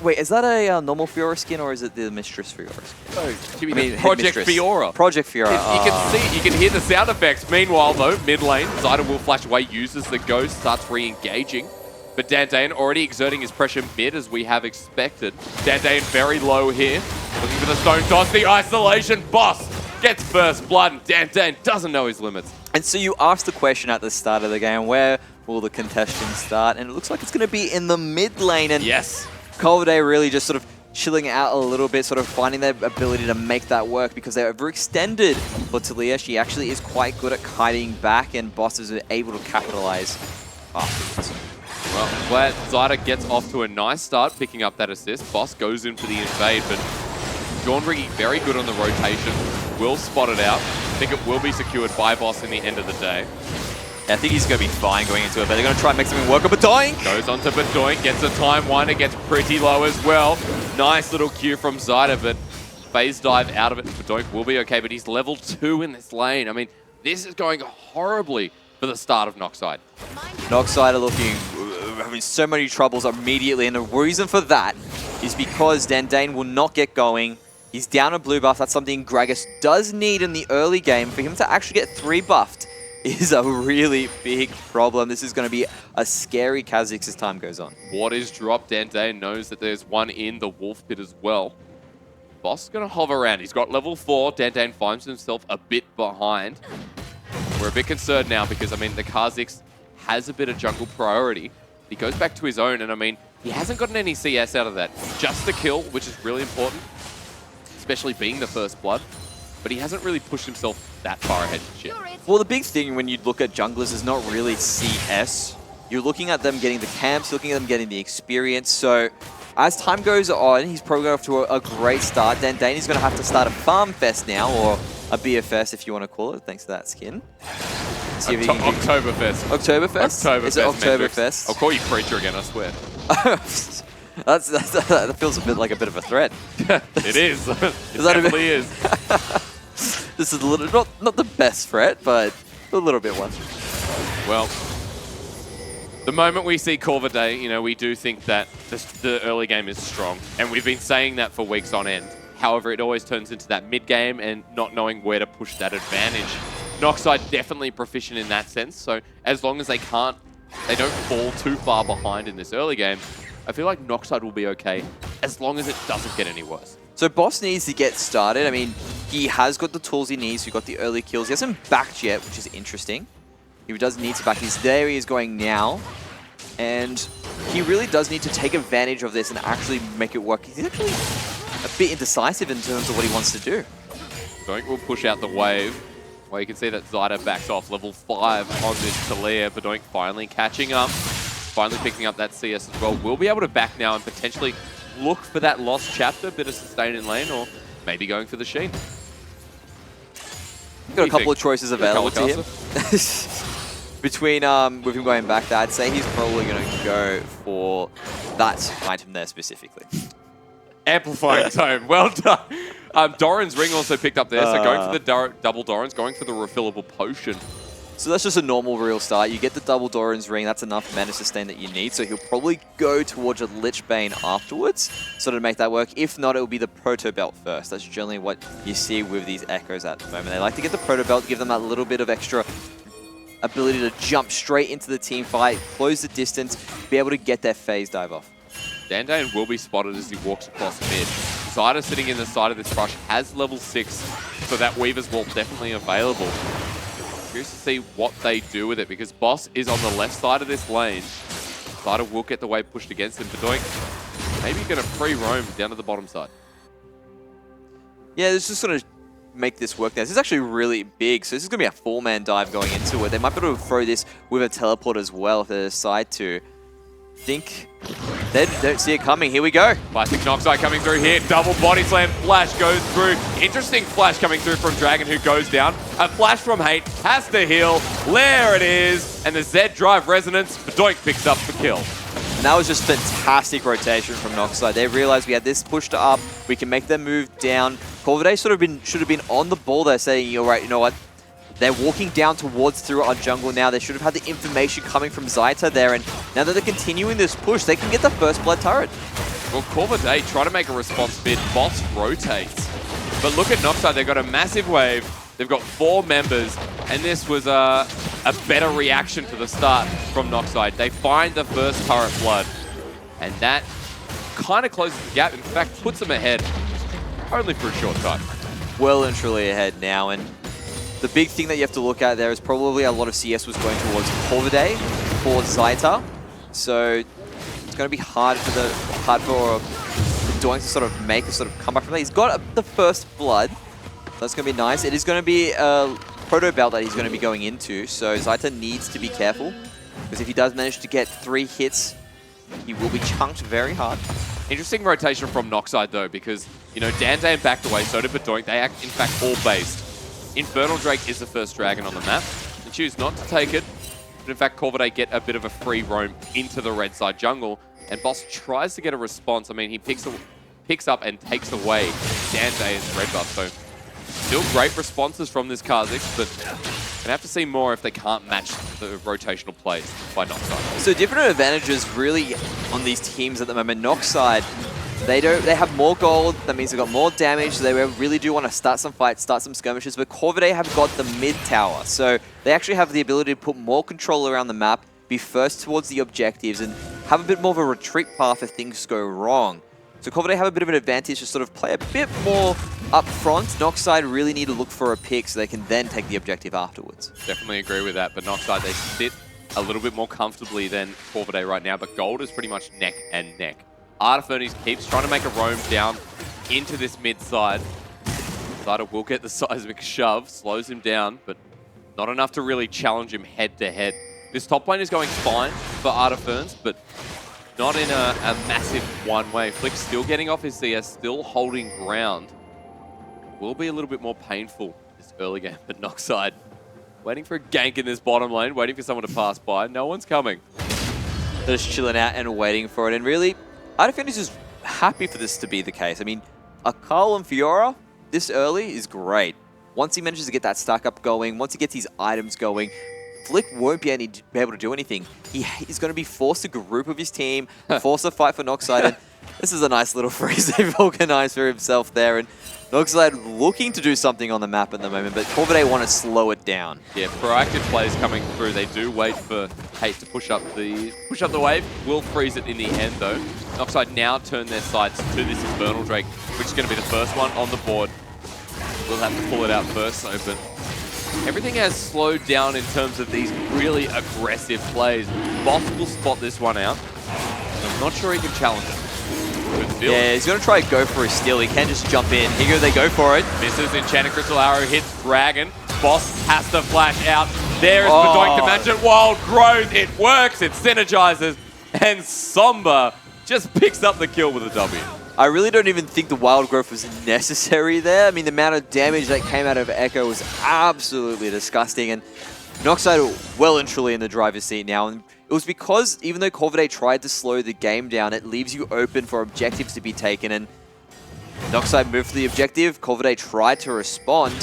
Wait, is that a normal Fiora skin or is it the Mistress Fiora skin?
I mean, Project Fiora.
Project Fiora.
You can see, you can hear the sound effects. Meanwhile, though, mid lane, Zyda will flash away, uses the Ghost, starts re-engaging. But Dandane already exerting his pressure mid as we have expected. Dandane very low here. Looking for the stone toss, the isolation. Boss gets first blood, and Dandane doesn't know his limits.
And so you asked the question at the start of the game, where will the contestants start? And it looks like it's going to be in the mid lane. And
yes.
Colverde really just sort of chilling out a little bit, sort of finding their ability to make that work because they're overextended. But Talia, she actually is quite good at kiting back, and Boss is able to capitalize afterwards.
Well, glad Zyda gets off to a nice start, picking up that assist. Boss goes in for the invade, but Dawnbriggy very good on the rotation. Will spot it out. I think it will be secured by Boss in the end of the day.
I think he's going to be fine going into it, but they're going to try and make something work. But Bedoink
goes on to Bedoink, gets a time winder, gets pretty low as well. Nice little cue from Zyda, but phase dive out of it. Bedoink will be okay, but he's level 2 in this lane. I mean, this is going horribly for the start of Noxide.
Noxide are looking, having so many troubles immediately, and the reason for that is because Dandane will not get going. He's down a blue buff. That's something Gragas does need in the early game. For him to actually get 3 buffed is a really big problem. This is going to be a scary Kha'Zix as time goes on.
What is dropped? Dandane knows that there's one in the Wolf Pit as well. Boss is going to hover around. He's got level 4. Dandane finds himself a bit behind. We're a bit concerned now because, I mean, the Kha'Zix has a bit of jungle priority. He goes back to his own, and I mean, he hasn't gotten any CS out of that. Just the kill, which is really important, especially being the first blood. But he hasn't really pushed himself that far ahead yet.
Well, the big thing when you look at junglers is not really CS. You're looking at them getting the camps, looking at them getting the experience. So as time goes on, he's probably off to a great start. Dandane is going to have to start a farm fest now, or a BFS if you want to call it, thanks to that skin.
Oktoberfest.
Oktoberfest? Is it Oktoberfest?
I'll call you Preacher again, I swear.
That feels a bit like a bit of a threat.
It is. It
that a bit-
definitely is.
This is a little not the best threat, but a little bit one.
Well, the moment we see Corvidae, you know, we do think that the early game is strong, and we've been saying that for weeks on end. However, it always turns into that mid game and not knowing where to push that advantage. Noxide definitely proficient in that sense, so as long as they don't fall too far behind in this early game, I feel like Noxide will be okay as long as it doesn't get any worse.
So Boss needs to get started. I mean, he has got the tools he needs. He got the early kills. He hasn't backed yet, which is interesting. He does need to back. There he is going now. And he really does need to take advantage of this and actually make it work. He's actually a bit indecisive in terms of what he wants to do.
Doink will push out the wave. Well, you can see that Zyda backs off level 5 on this Talia. Doink finally catching up. Finally picking up that CS as well. We'll be able to back now and potentially look for that lost chapter, bit of sustain in lane, or maybe going for the Sheen.
Got a couple of choices available to him. Between with him going back there, I'd say he's probably going to go for that item there specifically.
Amplifying tone. Well done. Doran's ring also picked up there, so going for the double Doran's, going for the refillable potion.
So that's just a normal real start. You get the double Doran's ring, that's enough mana sustain that you need, so he'll probably go towards a Lich Bane afterwards, sort of make that work. If not, it will be the Proto Belt first. That's generally what you see with these Echoes at the moment. They like to get the Proto Belt, give them that little bit of extra ability to jump straight into the team fight, close the distance, be able to get their phase dive off.
Dandan will be spotted as he walks across mid. Zyda sitting in the side of this rush has level 6, so that Weaver's Wall definitely available. Curious to see what they do with it, because Boss is on the left side of this lane. Zyda will get the wave pushed against him. Doink maybe going to free roam down to the bottom side.
Yeah, this is sort of make this work now. This is actually really big, so this is going to be a 4-man dive going into it. They might be able to throw this with a teleport as well if they decide to. Think they don't see it coming. Here we go.
Classic Noxide coming through here. Double body slam. Flash goes through. Interesting flash coming through from Dragon, who goes down. A flash from Hate. Has to heal. There it is. And the Z drive resonance. Doink picks up the kill.
And that was just fantastic rotation from Noxide. They realized we had this pushed up. We can make them move down. Corvidae should have been on the ball there, saying, "All right, you know what? They're walking down towards through our jungle now. They should have had the information coming from Zyta there, and now that they're continuing this push, they can get the first blood turret."
Well, Corvidae try to make a response bid. Boss rotates. But look at Noxide. They've got a massive wave. They've got 4 members, and this was a better reaction to the start from Noxide. They find the first turret blood, and that kind of closes the gap. In fact, puts them ahead, only for a short time.
Well and truly ahead now, and the big thing that you have to look at there is probably a lot of CS was going towards Corvidae for Zyta. So it's going to be hard for Doink to sort of make a sort of comeback from that. He's got the first blood. That's going to be nice. It is going to be a Proto Belt that he's going to be going into. So Zyta needs to be careful, because if he does manage to get 3 hits, he will be chunked very hard.
Interesting rotation from Noxide though, because, you know, Dandan backed away, so did Doink. They act, in fact, all based. Infernal Drake is the first dragon on the map. They choose not to take it, but in fact, Corvidae get a bit of a free roam into the red side jungle, and Boss tries to get a response. I mean, he picks up and takes away Dandan's red buff, so still great responses from this Kha'Zix, but gonna have to see more if they can't match the rotational plays by Noxide.
So different advantages really on these teams at the moment. Noxide, they have more gold, that means they've got more damage, so they really do want to start some fights, start some skirmishes, but Corvidae have got the mid tower, so they actually have the ability to put more control around the map, be first towards the objectives, and have a bit more of a retreat path if things go wrong. So Corvidae have a bit of an advantage to sort of play a bit more up front. Noxide really need to look for a pick so they can then take the objective afterwards.
Definitely agree with that, but Noxide, they sit a little bit more comfortably than Corvidae right now, but gold is pretty much neck and neck. Artifernes keeps trying to make a roam down into this mid side. Zyda will get the seismic shove, slows him down, but not enough to really challenge him head to head. This top lane is going fine for Artifernes, but not in a massive one-way. Flick still getting off his CS, still holding ground. Will be a little bit more painful this early game, but Noxide waiting for a gank in this bottom lane, waiting for someone to pass by. No one's coming.
They're just chilling out and waiting for it, and really, Adafin is just happy for this to be the case. I mean, a Carl and Fiora this early is great. Once he manages to get that stack up going, once he gets his items going, Flick won't be able to do anything. He's going to be forced to group with his team, forced to fight for Noxide, and this is a nice little freeze they've organized for himself there. And Noxide looking to do something on the map at the moment, but Corvidae want to slow it down.
Yeah, proactive plays coming through. They do wait for Hate to push up the wave. Will freeze it in the end though. Noxide now turn their sights to this Infernal Drake, which is going to be the first one on the board. We'll have to pull it out first though, but everything has slowed down in terms of these really aggressive plays. Boss will spot this one out. I'm not sure he can challenge it.
Yeah, he's going to try and go for a steal. He can just jump in. Here they go for it.
Misses, Enchanted Crystal Arrow hits Dragon. Boss has to flash out. There is Bedoink to match it. Wild Growth, it works, it synergizes. And Somber just picks up the kill with a W.
I really don't even think the Wild Growth was necessary there. I mean, the amount of damage that came out of Echo was absolutely disgusting. And Noxide well and truly in the driver's seat now. And it was because even though Corvidae tried to slow the game down, it leaves you open for objectives to be taken. And Noxide moved for the objective. Corvidae tried to respond.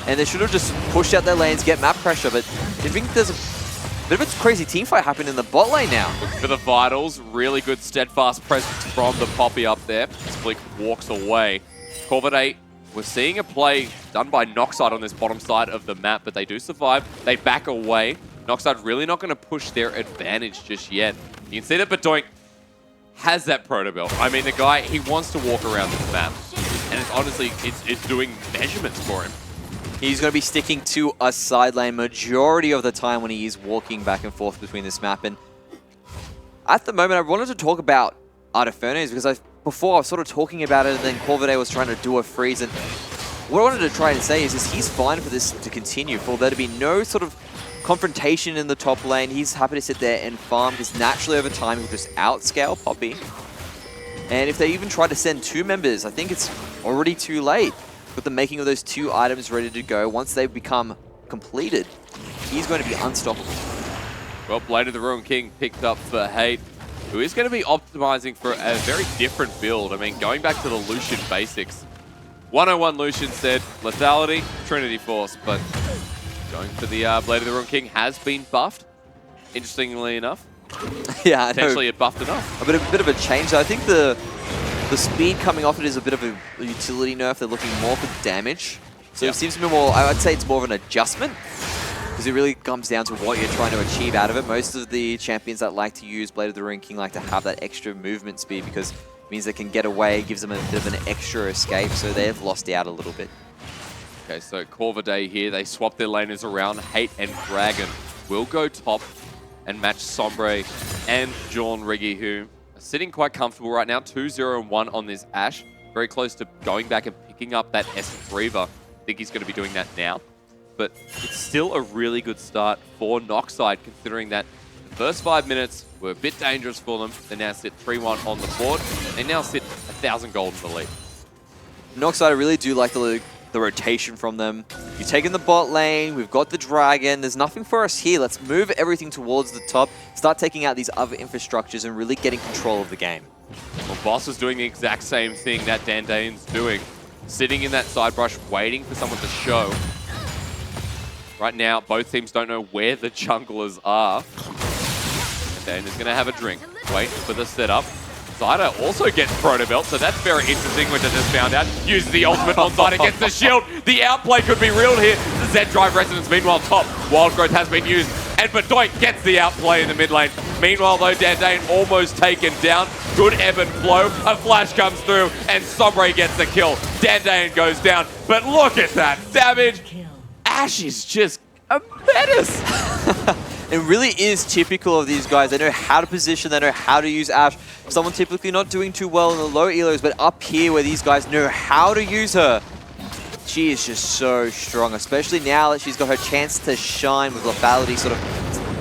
And they should have just pushed out their lanes, get map pressure. But I think there's a bit of a crazy teamfight happening in the bot lane now.
Looking for the Vitals. Really good steadfast presence from the Poppy up there. As Flick walks away. Corvidae, we're seeing a play done by Noxide on this bottom side of the map, but they do survive. They back away. Noxide really not going to push their advantage just yet. You can see that Bedoink has that proto belt. I mean, the guy, he wants to walk around this map. And it's honestly, it's doing measurements for him.
He's going to be sticking to a side lane majority of the time when he is walking back and forth between this map. And at the moment, I wanted to talk about Artifernes because before I was sort of talking about it and then Corvidae was trying to do a freeze. And what I wanted to try and say is he's fine for this to continue, for there to be no sort of confrontation in the top lane. He's happy to sit there and farm because naturally over time he'll just outscale Poppy. And if they even try to send two members, I think it's already too late. With the making of those two items ready to go, once they become completed, he's going to be unstoppable.
Well, Blade of the Ruined King picked up for Hate, who is going to be optimizing for a very different build. I mean, going back to the Lucian basics. 101 Lucian said lethality, Trinity Force, but going for the Blade of the Ruined King has been buffed, interestingly enough.
Yeah, I know.
Potentially it buffed enough.
A bit of a change. I think the speed coming off it is a bit of a utility nerf. They're looking more for damage. So it seems to be more, I'd say it's more of an adjustment. Because it really comes down to what you're trying to achieve out of it. Most of the champions that like to use Blade of the Ruined King like to have that extra movement speed because it means they can get away, gives them a bit of an extra escape. So they've lost out a little bit.
Okay, so Corvidae here, they swap their laners around. Hate and Dragon will go top and match Sombre and Jorn Riggy, who are sitting quite comfortable right now. 2-0-1 on this Ashe. Very close to going back and picking up that Essence Reaver. I think he's going to be doing that now. But it's still a really good start for Noxide, considering that the first 5 minutes were a bit dangerous for them. They now sit 3-1 on the board. They now sit 1,000 gold in the lead.
Noxide, I really do like the rotation from them. You're taking the bot lane, we've got the dragon, there's nothing for us here. Let's move everything towards the top, start taking out these other infrastructures and really getting control of the game.
Well, Boss is doing the exact same thing that Dandane's doing. Sitting in that side brush, waiting for someone to show. Right now, both teams don't know where the junglers are. Dane is going to have a drink. Wait for the setup. Zyda also gets Proto Belt, so that's very interesting, which I just found out. Uses the ultimate on Zyda, gets the shield. The outplay could be real here. The Z Drive Resonance, meanwhile, top. Wild Growth has been used, and Bedoink gets the outplay in the mid lane. Meanwhile, though, Dandane almost taken down. Good ebb and flow. A flash comes through, and Sombre gets the kill. Dandane goes down, but look at that damage. Ashe is just a menace.
It really is typical of these guys. They know how to position, they know how to use Ashe. Someone typically not doing too well in the low elos, but up here where these guys know how to use her. She is just so strong, especially now that she's got her chance to shine with lethality sort of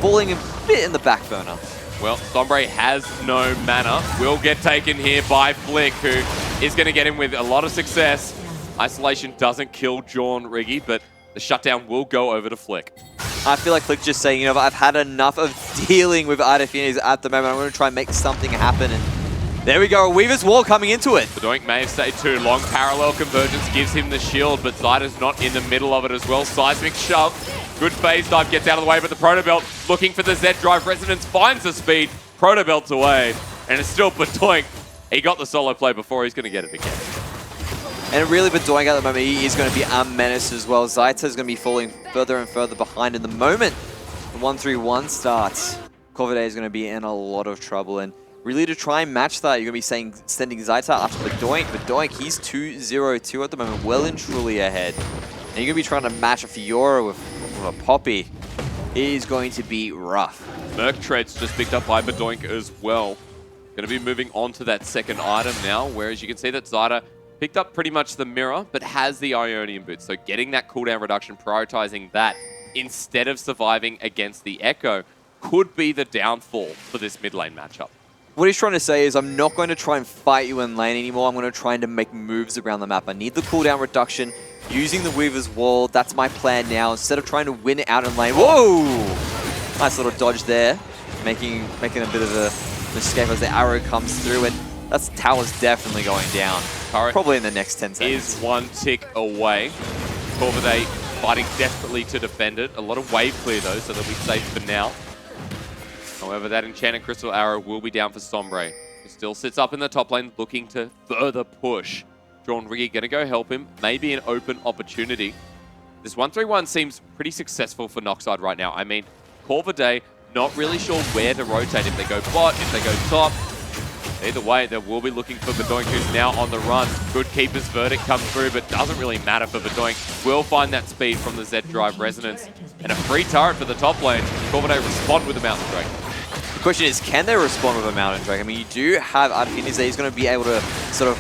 falling a bit in the back burner.
Well, Sombre has no mana. Will get taken here by Flick, who is going to get him with a lot of success. Isolation doesn't kill Jorn Riggy, but the shutdown will go over to Flick.
I feel like Flick's just saying, I've had enough of dealing with Artifernes at the moment. I'm going to try and make something happen. And There we go, a Weaver's Wall coming into it.
Bedoink may have stayed too long. Parallel convergence gives him the shield, but Zyda's not in the middle of it as well. Seismic shove. Good phase dive gets out of the way, but the Protobelt looking for the Z drive. Resonance finds the speed. Protobelt's away, and it's still Bedoink. He got the solo play before, he's going to get it again.
And really, Bedoink at the moment, he is going to be a menace as well. Zaita is going to be falling further and further behind. In the moment the 1-3-1 starts, Corvidae is going to be in a lot of trouble. And really, to try and match that, you're going to be sending Zaita after Bedoink. Bedoink, he's 2-0-2 at the moment, well and truly ahead. And you're going to be trying to match a Fiora with a Poppy. It is going to be rough.
Merc Tread's just picked up by Bedoink as well. Going to be moving on to that second item now, whereas you can see that Zyda picked up pretty much the mirror, but has the Ionian boots. So getting that cooldown reduction, prioritizing that instead of surviving against the Echo could be the downfall for this mid lane matchup.
What he's trying to say is, I'm not going to try and fight you in lane anymore. I'm going to try and make moves around the map. I need the cooldown reduction. Using the Weaver's Wall, that's my plan now. Instead of trying to win it out in lane. Whoa! Nice little dodge there. Making a bit of a escape as the arrow comes through. And that's tower's definitely going down. Probably in the next 10 seconds.
Is one tick away. Corvidae fighting desperately to defend it. A lot of wave clear though, so they'll be safe for now. However, that Enchanted Crystal Arrow will be down for Sombre, who still sits up in the top lane looking to further push. John Riggy going to go help him. Maybe an open opportunity. This 1-3-1 seems pretty successful for Noxide right now. I mean, Corvidae not really sure where to rotate. If they go bot, if they go top. Either way, they will be looking for Bedoink, who's now on the run. Good Keeper's Verdict comes through, but doesn't really matter for Bedoink. Will find that speed from the Z Drive Resonance. And a free turret for the top lane. Corvidae respond with the Mountain Drake.
The question is, can they respond with a Mountain Drake? I mean, you do have Artifinis that he's going to be able to sort of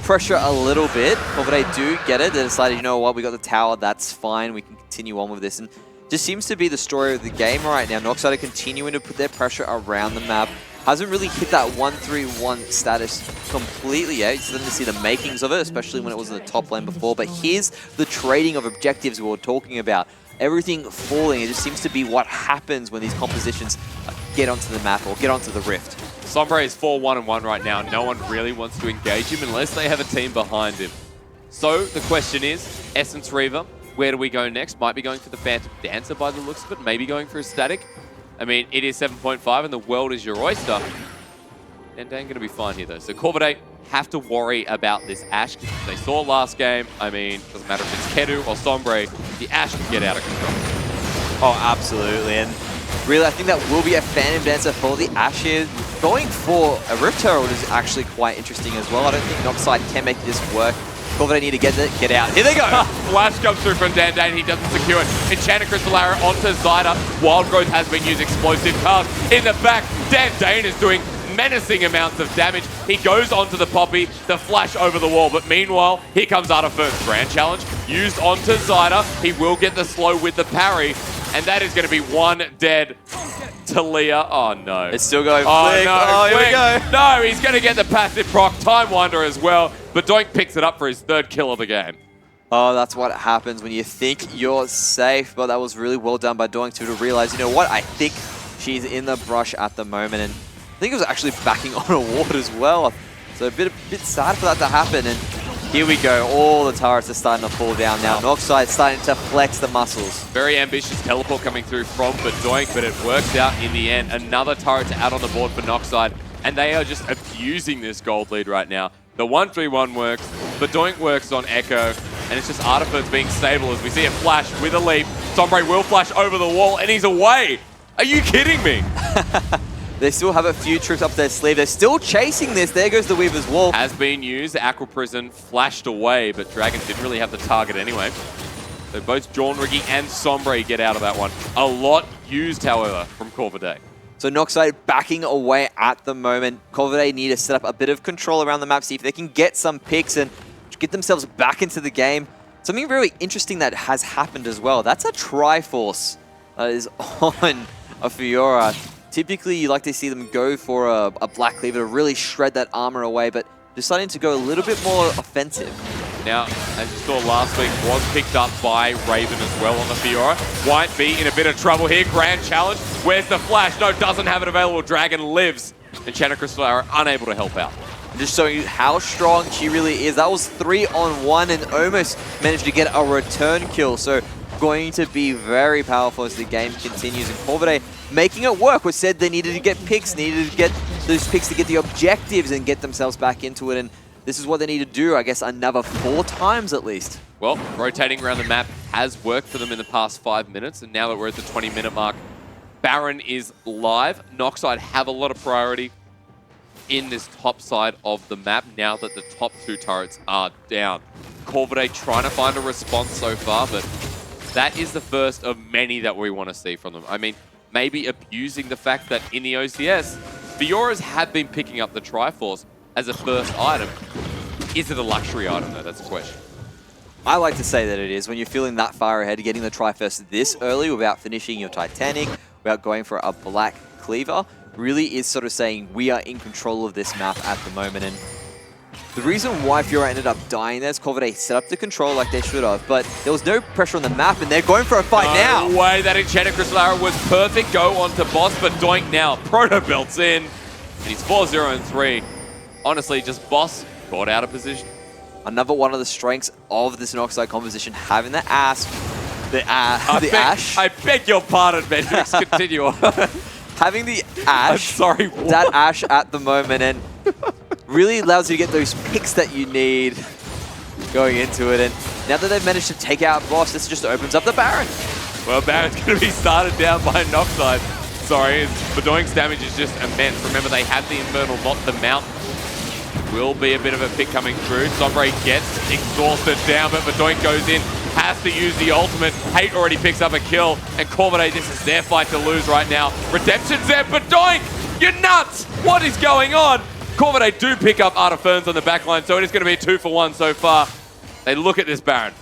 pressure a little bit. Corvidae do get it. They decided, you know what, we got the tower, that's fine. We can continue on with this. And just seems to be the story of the game right now. Noxide are continuing to put their pressure around the map. Hasn't really hit that 1-3-1 status completely yet. You're starting to see the makings of it, especially when it was in the top lane before. But here's the trading of objectives we were talking about. Everything falling. It just seems to be what happens when these compositions get onto the map or get onto the rift.
Sombre is 4-1-1 right now. No one really wants to engage him unless they have a team behind him. So the question is, Essence Reaver, where do we go next? Might be going for the Phantom Dancer by the looks of it. Maybe going for a Static. I mean, it is 7.5 and the world is your oyster. And Dan going to be fine here though. So Corvidae have to worry about this Ashe. They saw last game. I mean, doesn't matter if it's Kedu or Sombre, the Ashe can get out of control.
Oh, absolutely. And really, I think that will be a Phantom Dancer for the Ashe here. Going for a Rift Herald is actually quite interesting as well. I don't think Noxide can make this work. Corvidae need to get out. Here they go!
Flash comes through from Dan Dane. He doesn't secure it. Enchanted Crystal Arrow onto Zyda. Wild Growth has been used. Explosive cast in the back. Dan Dane is doing menacing amounts of damage. He goes onto the Poppy, the flash over the wall. But meanwhile, here comes Artifer's Grand Challenge. Used onto Zyda. He will get the slow with the parry. And that is going to be one dead Talia. Oh no.
It's still going
oh,
flick.
No,
oh, here we go.
No, he's going to get the passive proc. Time Winder as well. But Doink picks it up for his third kill of the game.
Oh, that's what happens when you think you're safe. But that was really well done by Doink to realize, you know what, I think she's in the brush at the moment. And I think it was actually backing on a ward as well. So a bit sad for that to happen. And here we go. All the turrets are starting to fall down now. Noxide starting to flex the muscles.
Very ambitious teleport coming through from Bedoink, but it works out in the end. Another turret to add on the board for Noxide. And they are just abusing this gold lead right now. The 1-3-1 works. Bedoink works on Echo. And it's just Artifer's being stable as we see a flash with a leap. Sombre will flash over the wall and he's away. Are you kidding me?
They still have a few tricks up their sleeve. They're still chasing this. There goes the Weaver's Wall.
Has been used. Aqua Prison flashed away, but Dragon didn't really have the target anyway. So both Jornriggy and Sombre get out of that one. A lot used, however, from Corvidae.
So Noxide backing away at the moment. Corvidae need to set up a bit of control around the map, see if they can get some picks and get themselves back into the game. Something really interesting that has happened as well. That's a Triforce that is on a Fiora. Typically, you like to see them go for a Black Cleaver to really shred that armor away, but deciding to go a little bit more offensive.
Now, as you saw last week, was picked up by Raven as well on the Fiora. White be in a bit of trouble here. Grand challenge. Where's the flash? No, doesn't have it available. Dragon lives. Enchanted Crystal Arrow unable to help out.
Just showing you how strong she really is. That was 3-on-1 and almost managed to get a return kill. So going to be very powerful as the game continues. And Corvidae making it work. Was said they needed to get picks, needed to get those picks to get the objectives and get themselves back into it. And this is what they need to do, I guess, another 4 times at least.
Well, rotating around the map has worked for them in the past 5 minutes. And now that we're at the 20-minute mark, Baron is live. Noxide have a lot of priority in this top side of the map now that the top 2 turrets are down. Corvidae trying to find a response so far, but that is the first of many that we want to see from them. I mean, maybe abusing the fact that in the OCS, Fioras have been picking up the Triforce as a first item. Is it a luxury item though? That's the question.
I like to say that it is. When you're feeling that far ahead, getting the Triforce this early without finishing your Titanic, without going for a Black Cleaver, really is sort of saying we are in control of this map at the moment. And the reason why Fiora ended up dying there is Corvidae set up the control like they should have, but there was no pressure on the map and they're going for a fight now.
No way, that Enchanted Crystal Arrow was perfect. Go on to Boss, but Doink now. Proto belts in, and he's 4-0-3. Honestly, just Boss caught out of position.
Another one of the strengths of this Noxide composition, having the Ash. Ash.
I beg your pardon, Mendrix. Continue on.
Having the Ash.
I'm sorry, what?
That Ash at the moment, and really allows you to get those picks that you need going into it. And now that they've managed to take out Boss, this just opens up the Baron.
Well, Baron's going to be started down by Noxide. Sorry, Bedoink's damage is just immense. Remember, they have the Infernal, not the Mount. Will be a bit of a pick coming through. Sombre gets exhausted down, but Bedoink goes in, has to use the ultimate. Hate already picks up a kill, and Corvidae, this is their fight to lose right now. Redemption's there, Bedoink! You're nuts! What is going on? Corvidae do pick up Art of Ferns on the backline, so it is going to be a 2-for-1 so far. They look at this Baron.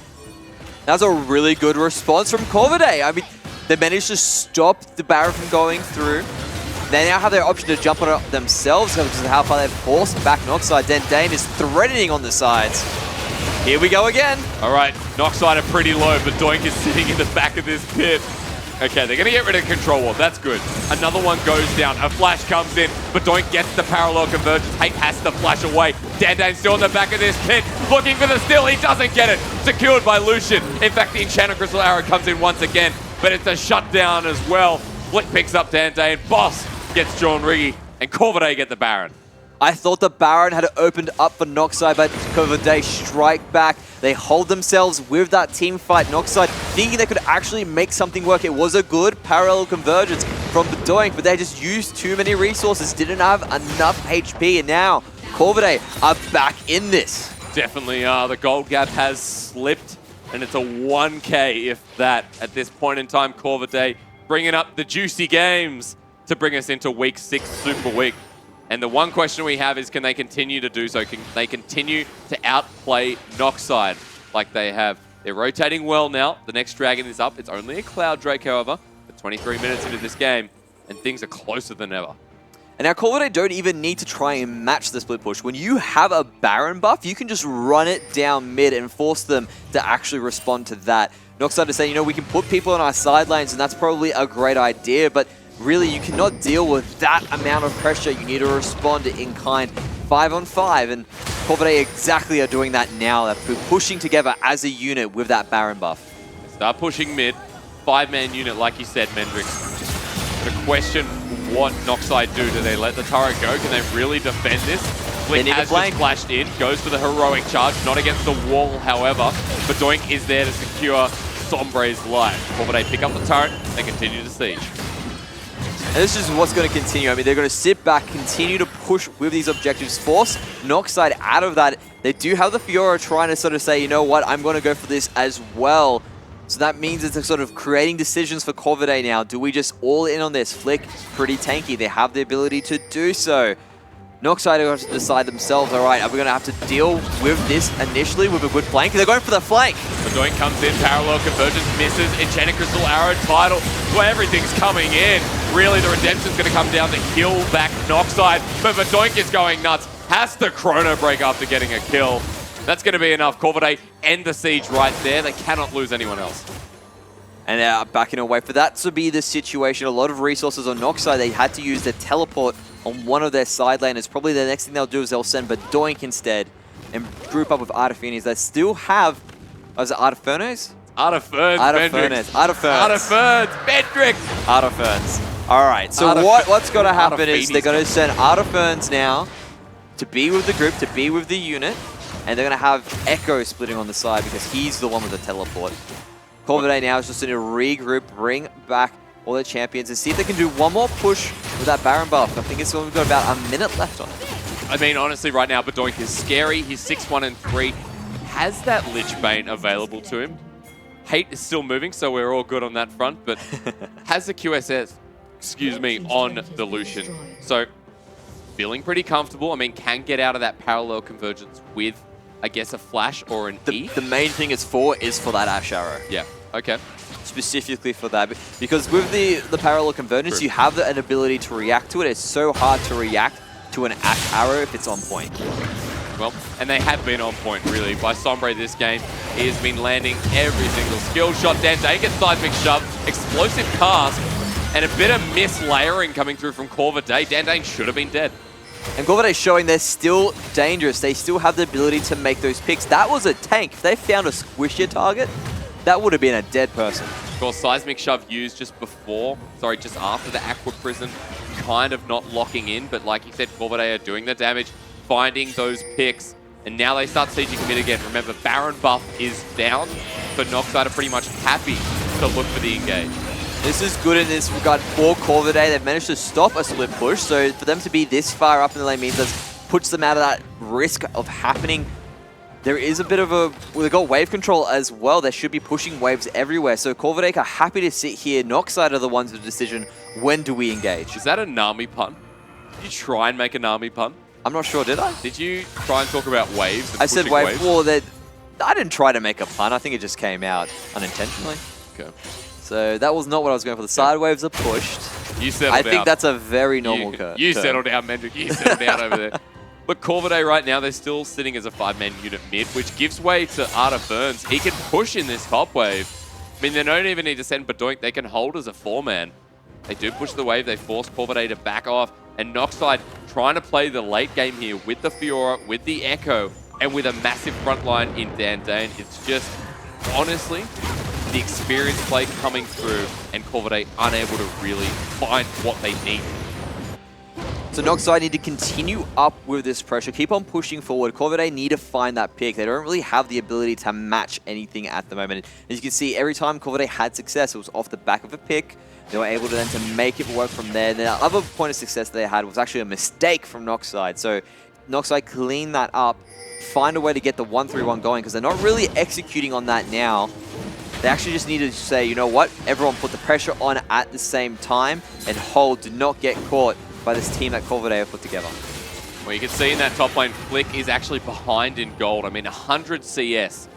That's a really good response from Corvidae. I mean, they managed to stop the Baron from going through. They now have their option to jump on it themselves because of how far they've forced back Noxide. Dane is threatening on the sides. Here we go again.
All right, Noxide are pretty low, but Doink is sitting in the back of this pit. Okay, they're going to get rid of Control Wall. That's good. Another one goes down. A flash comes in, but Doink gets the parallel convergence. Hate has to flash away. Dandane's still in the back of this pit, looking for the steal. He doesn't get it. Secured by Lucian. In fact, the Enchanted Crystal Arrow comes in once again, but it's a shutdown as well. Flick picks up Dandane. Boss gets John Riggy, and Corvidae get the Baron.
I thought the Baron had opened up for Noxide, but Corvidae strike back. They hold themselves with that team fight. Noxide thinking they could actually make something work. It was a good parallel convergence from Bedoink, but they just used too many resources, didn't have enough HP, and now Corvidae are back in this.
Definitely the gold gap has slipped, and it's a 1K, if that, at this point in time. Corvidae bringing up the juicy games to bring us into week 6 Super Week. And the one question we have is, can they continue to do so? Can they continue to outplay Noxide like they have? They're rotating well now. The next dragon is up. It's only a Cloud Drake, however. We're 23 minutes into this game, and things are closer than ever.
And now Corvidae don't even need to try and match the split push. When you have a Baron buff, you can just run it down mid and force them to actually respond to that. Noxide is saying, you know, we can put people on our side lanes, and that's probably a great idea, but really, you cannot deal with that amount of pressure. You need to respond in kind 5-on-5, and Corvidae exactly are doing that now. They're pushing together as a unit with that Baron buff.
Start pushing mid. 5-man unit, like you said, Mendrix. The question, what Noxide do? Do they let the turret go? Can they really defend this? Flick has just flashed in, goes for the heroic charge, not against the wall, however. Bedoink is there to secure Sombre's life. Corvidae pick up the turret and continue to siege.
And this is what's going to continue. I mean, they're going to sit back, continue to push with these objectives, force Noxide out of that. They do have the Fiora trying to sort of say, you know what, I'm going to go for this as well. So that means it's a sort of creating decisions for Corvidae now. Do we just all in on this? Flick, pretty tanky. They have the ability to do so. Noxide are going to decide themselves, all right, are we going to have to deal with this initially with a good flank? They're going for the flank.
Bedoink comes in, parallel convergence misses, Enchanted Crystal Arrow title, where everything's coming in. Really, the redemption's going to come down to heal back Noxide, but Bedoink is going nuts. Has the chrono break after getting a kill. That's going to be enough. Corvidae end the siege right there. They cannot lose anyone else.
And backing away for that to be the situation. A lot of resources on Nox side. They had to use their teleport on one of their side laners. Probably the next thing they'll do is they'll send Badoink instead and group up with Artifernes. They still have... Was it Artifernes?
Artifernes,
Artifernes.
Artifernes, Bendrix.
Artifernes. All right, so what's got to happen is they're going to send Artifernes now to be with the group, to be with the unit, and they're going to have Echo splitting on the side because he's the one with the teleport. Corvidae now is just going to regroup, bring back all their champions, and see if they can do one more push with that Baron buff. I think we've got about a minute left on it.
I mean, honestly, right now, Badoink is scary. He's 6-1 and 3. Has that Lich Bane available to him. Hate is still moving, so we're all good on that front, but has the QSS, on the Lucian. So, feeling pretty comfortable. I mean, can get out of that parallel convergence with, I guess, a flash or an E.
The main thing it's for is for that Ash Arrow.
Yeah, okay.
Specifically for that, because with the parallel convergence, you have an ability to react to it. It's so hard to react to an Ash Arrow if it's on point.
Well, and they have been on point, really. By Sombre this game, he has been landing every single skill shot. Dandane gets seismic shove, explosive cast, and a bit of mislayering coming through from Corvidae. Dandane should have been dead.
And Corvidae showing they're still dangerous. They still have the ability to make those picks. That was a tank. If they found a squishier target, that would have been a dead person.
Of course, seismic shove used just after the Aqua Prison, kind of not locking in, but like you said, Corvidae are doing the damage, finding those picks, and now they start sieging mid again. Remember, Baron buff is down, so Noxide are pretty much happy to look for the engage.
This is good in this regard for Corvidae. They've managed to stop a split push, so for them to be this far up in the lane means that puts them out of that risk of happening. There is a bit of a... Well, they've got wave control as well. They should be pushing waves everywhere, so Corvidae are happy to sit here. Noxide are the ones with the decision, when do we engage?
Is that a Nami pun? Did you try and make a Nami pun?
I'm not sure, did I?
Did you try and talk about waves?
I said wave. Well, I didn't try to make a pun. I think it just came out unintentionally.
Okay.
So that was not what I was going for. The side waves are pushed.
You settled down.
I think that's a very normal curve.
You settled down, Mendrick. You settled down over there. But Corvidae right now, they're still sitting as a 5-man unit mid, which gives way to Artifernes. He can push in this top wave. I mean, they don't even need to send Badoink. They can hold as a 4-man. They do push the wave. They force Corvidae to back off. And Noxide trying to play the late game here with the Fiora, with the Echo, and with a massive front line in Dandane. It's just, honestly, the experience play coming through and Corvidae unable to really find what they need.
So Noxide need to continue up with this pressure, keep on pushing forward. Corvidae need to find that pick. They don't really have the ability to match anything at the moment. As you can see, every time Corvidae had success, it was off the back of a pick. They were able to then to make it work from there. The other point of success they had was actually a mistake from Noxide. So Noxide clean that up, find a way to get the 1-3-1 going because they're not really executing on that now. They actually just need to say, you know what, everyone put the pressure on at the same time and hold, do not get caught by this team that Corvidae have put together.
Well, you can see in that top lane, Flick is actually behind in gold. I mean, 100 CS.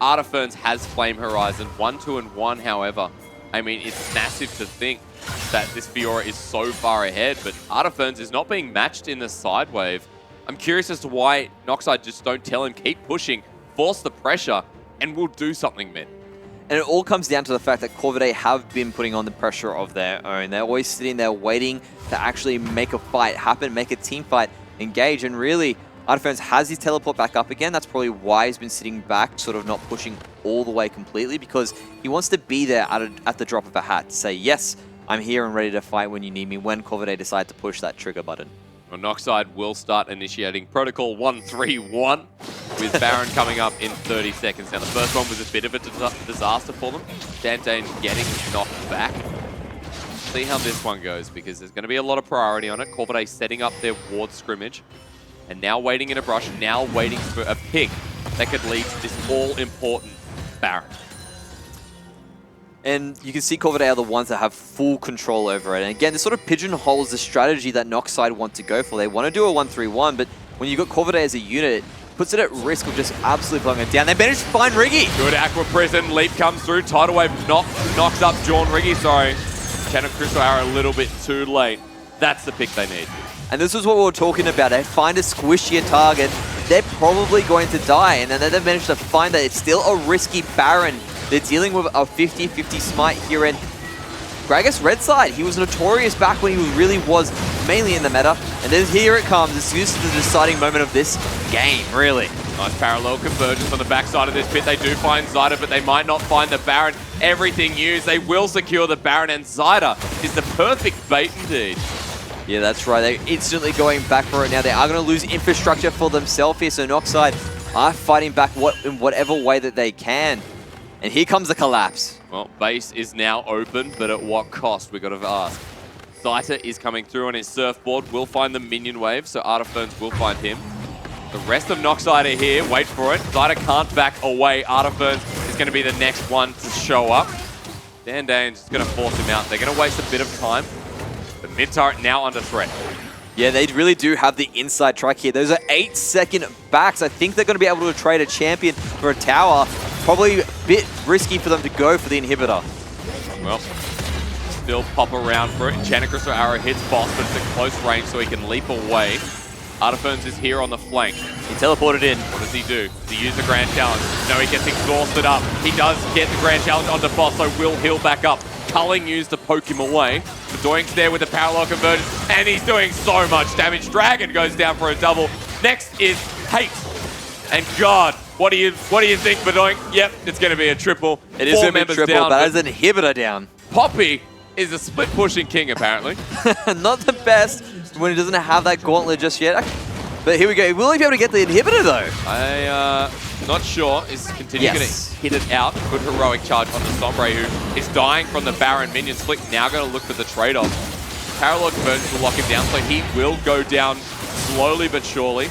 Artifernes has Flame Horizon, 1-2-1, however. I mean, it's massive to think that this Fiora is so far ahead, but Artifernes is not being matched in the side wave. I'm curious as to why Noxide just don't tell him, keep pushing, force the pressure, and we'll do something mid.
And it all comes down to the fact that Corvidae have been putting on the pressure of their own. They're always sitting there waiting to actually make a fight happen, make a team fight engage. And really, Artifernes has his teleport back up again. That's probably why he's been sitting back, sort of not pushing all the way completely, because he wants to be there at the drop of a hat to say, yes, I'm here and ready to fight when you need me, when Corvidae decide to push that trigger button.
Well, Noxide will start initiating Protocol 1-3-1 with Baron coming up in 30 seconds. Now, the first one was a bit of a disaster for them. Dandane getting knocked back. See how this one goes, because there's going to be a lot of priority on it. Corvidae setting up their ward scrimmage, and now waiting in a brush, now waiting for a pick that could lead to this all-important Baron.
And you can see Corvidae are the ones that have full control over it. And again, this sort of pigeonholes the strategy that Noxide want to go for. They want to do a 1-3-1, but when you've got Corvidae as a unit, it puts it at risk of just absolutely blowing it down. They managed to find Riggy.
Good Aqua Prison. Leap comes through. Tidal Wave knocks up John Riggy. Sorry. Channel Crystal are a little bit too late. That's the pick they need.
And this is what we were talking about. They find a squishier target, they're probably going to die. And then they've managed to find that it's still a risky Baron They're dealing with a 50-50 smite here, and Gragas red side, he was notorious back when he really was mainly in the meta, and then here it comes. This is the deciding moment of this game, really.
Nice parallel convergence on the backside of this pit. They do find Zyda, but they might not find the Baron. Everything used. They will secure the Baron, and Zyda is the perfect bait indeed.
Yeah, that's right. They're instantly going back for it now. They are going to lose infrastructure for themselves here, so Noxide are fighting back in whatever way that they can. And here comes the collapse.
Well, base is now open, but at what cost, we got to ask. Zyda is coming through on his surfboard. Will find the minion wave, so Artiferns will find him. The rest of Noxide are here. Wait for it. Zyda can't back away. Artiferns is going to be the next one to show up. Dandane's just going to force him out. They're going to waste a bit of time. The mid turret now under threat.
Yeah, they really do have the inside track here. Those are 8-second backs. I think they're going to be able to trade a champion for a tower. Probably a bit risky for them to go for the inhibitor.
Well, still pop around for it. Enchanted Crystal Arrow hits boss, but it's at close range, so he can leap away. Artiferns is here on the flank.
He teleported in.
What does he do? Does he use the Grand Challenge? No, he gets exhausted up. He does get the Grand Challenge onto boss, so will heal back up. Culling used to poke him away. Bedoink's there with the parallel convergence, and he's doing so much damage. Dragon goes down for a double. Next is Hate. And God, what do you think, Bedoink? Yep, it's going to be a triple.
It is going to be a triple, but as an inhibitor down.
Poppy is a split-pushing king, apparently.
Not the best when he doesn't have that gauntlet just yet. But here we go. Will he be able to get the inhibitor, though?
Not sure. Is continuing going to hit it out. Good heroic charge on the Sombre, who is dying from the Baron minion split. Now going to look for the trade-off. Parallel convergence will lock him down, so he will go down slowly but surely.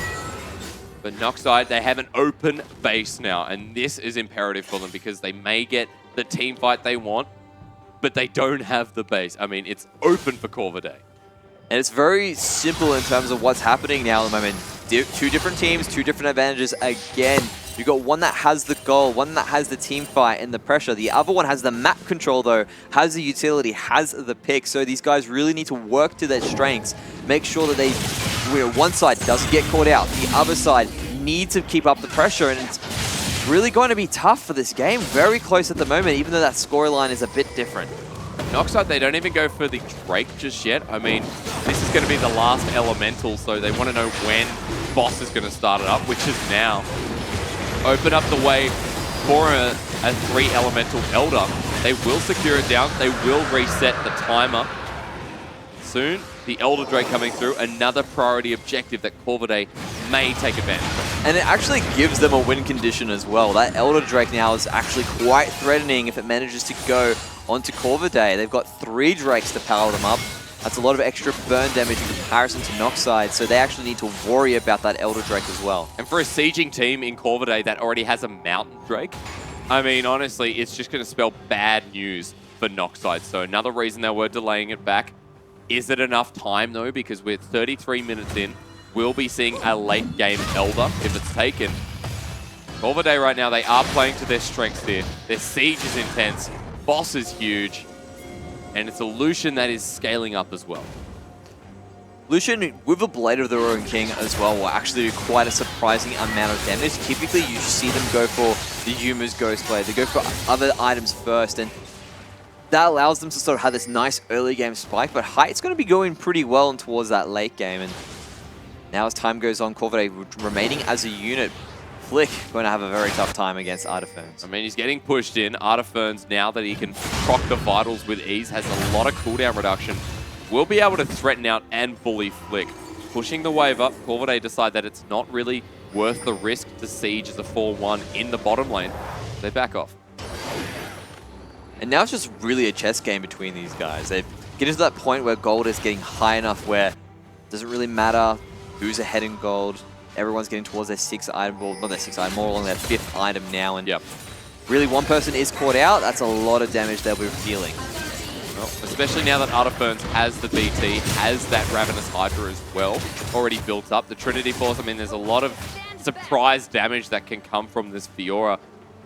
But Noxide, they have an open base now, and this is imperative for them because they may get the team fight they want, but they don't have the base. I mean, it's open for Corvidae.
And it's very simple in terms of what's happening now at the moment. Two different teams, two different advantages again. You've got one that has the goal, one that has the team fight and the pressure. The other one has the map control though, has the utility, has the pick. So these guys really need to work to their strengths. Make sure that one side doesn't get caught out. The other side needs to keep up the pressure, and it's really going to be tough for this game. Very close at the moment, even though that scoreline is a bit different.
Noxide, they don't even go for the Drake just yet. I mean, this is going to be the last elemental, so they want to know when boss is going to start it up, which is now. Open up the way for a 3 elemental Elder. They will secure it down. They will reset the timer. Soon, the Elder Drake coming through, another priority objective that Corvidae may take advantage of.
And it actually gives them a win condition as well. That Elder Drake now is actually quite threatening if it manages to go onto Corvidae. They've got 3 Drakes to power them up. That's a lot of extra burn damage in comparison to Noxide, so they actually need to worry about that Elder Drake as well.
And for a sieging team in Corvidae that already has a Mountain Drake, I mean, honestly, it's just going to spell bad news for Noxide. So another reason they were delaying it back. Is it enough time, though? Because we're 33 minutes in. We'll be seeing a late-game Elder if it's taken. Corvidae right now, they are playing to their strengths here. Their siege is intense. Boss is huge. And it's a Lucian that is scaling up as well.
Lucian, with the Blade of the Roaring King as well, will actually do quite a surprising amount of damage. Typically, you see them go for the Yuma's Ghost Blade. They go for other items first, and that allows them to sort of have this nice early game spike, but Height's going to be going pretty well in towards that late game. And now as time goes on, Corvidae remaining as a unit, Flick going to have a very tough time against Artiferns.
I mean, he's getting pushed in. Artiferns, now that he can proc the Vitals with ease, has a lot of cooldown reduction. Will be able to threaten out and bully Flick. Pushing the wave up, Corvidae decide that it's not really worth the risk to siege as a 4-1 in the bottom lane. They back off.
And now it's just really a chess game between these guys. They get to that point where gold is getting high enough where it doesn't really matter who's ahead in gold. Everyone's getting towards their 6th item, well, not their 6th item, more along their 5th item now. And really, one person is caught out. That's a lot of damage they'll be dealing.
Well, especially now that Artiferns has the BT, has that Ravenous Hydra as well, already built up. The Trinity Force, I mean, there's a lot of surprise damage that can come from this Fiora.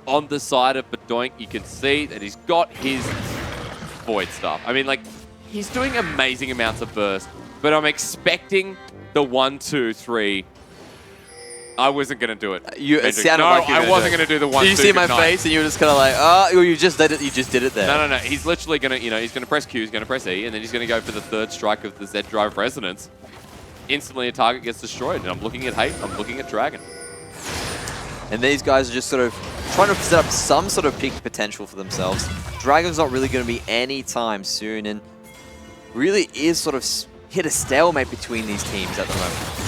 On the side of Bedoink, you can see that he's got his Void Staff. I mean, like, he's doing amazing amounts of burst, but I'm expecting the 1, 2, 3 I wasn't going to do it.
You
Hendrix.
sounded
no,
like you were
I
gonna
wasn't
do it.
going to do the one.
Did you see my
stupid
face and you were just kind of like, oh, you just did it. You just did it there.
No. He's literally going to, he's going to press Q, he's going to press E, and then he's going to go for the third strike of the Z Drive Resonance. Instantly, a target gets destroyed, and I'm looking at Hate, I'm looking at Dragon.
And these guys are just sort of trying to set up some sort of peak potential for themselves. Dragon's not really going to be anytime soon, and really is sort of hit a stalemate between these teams at the moment.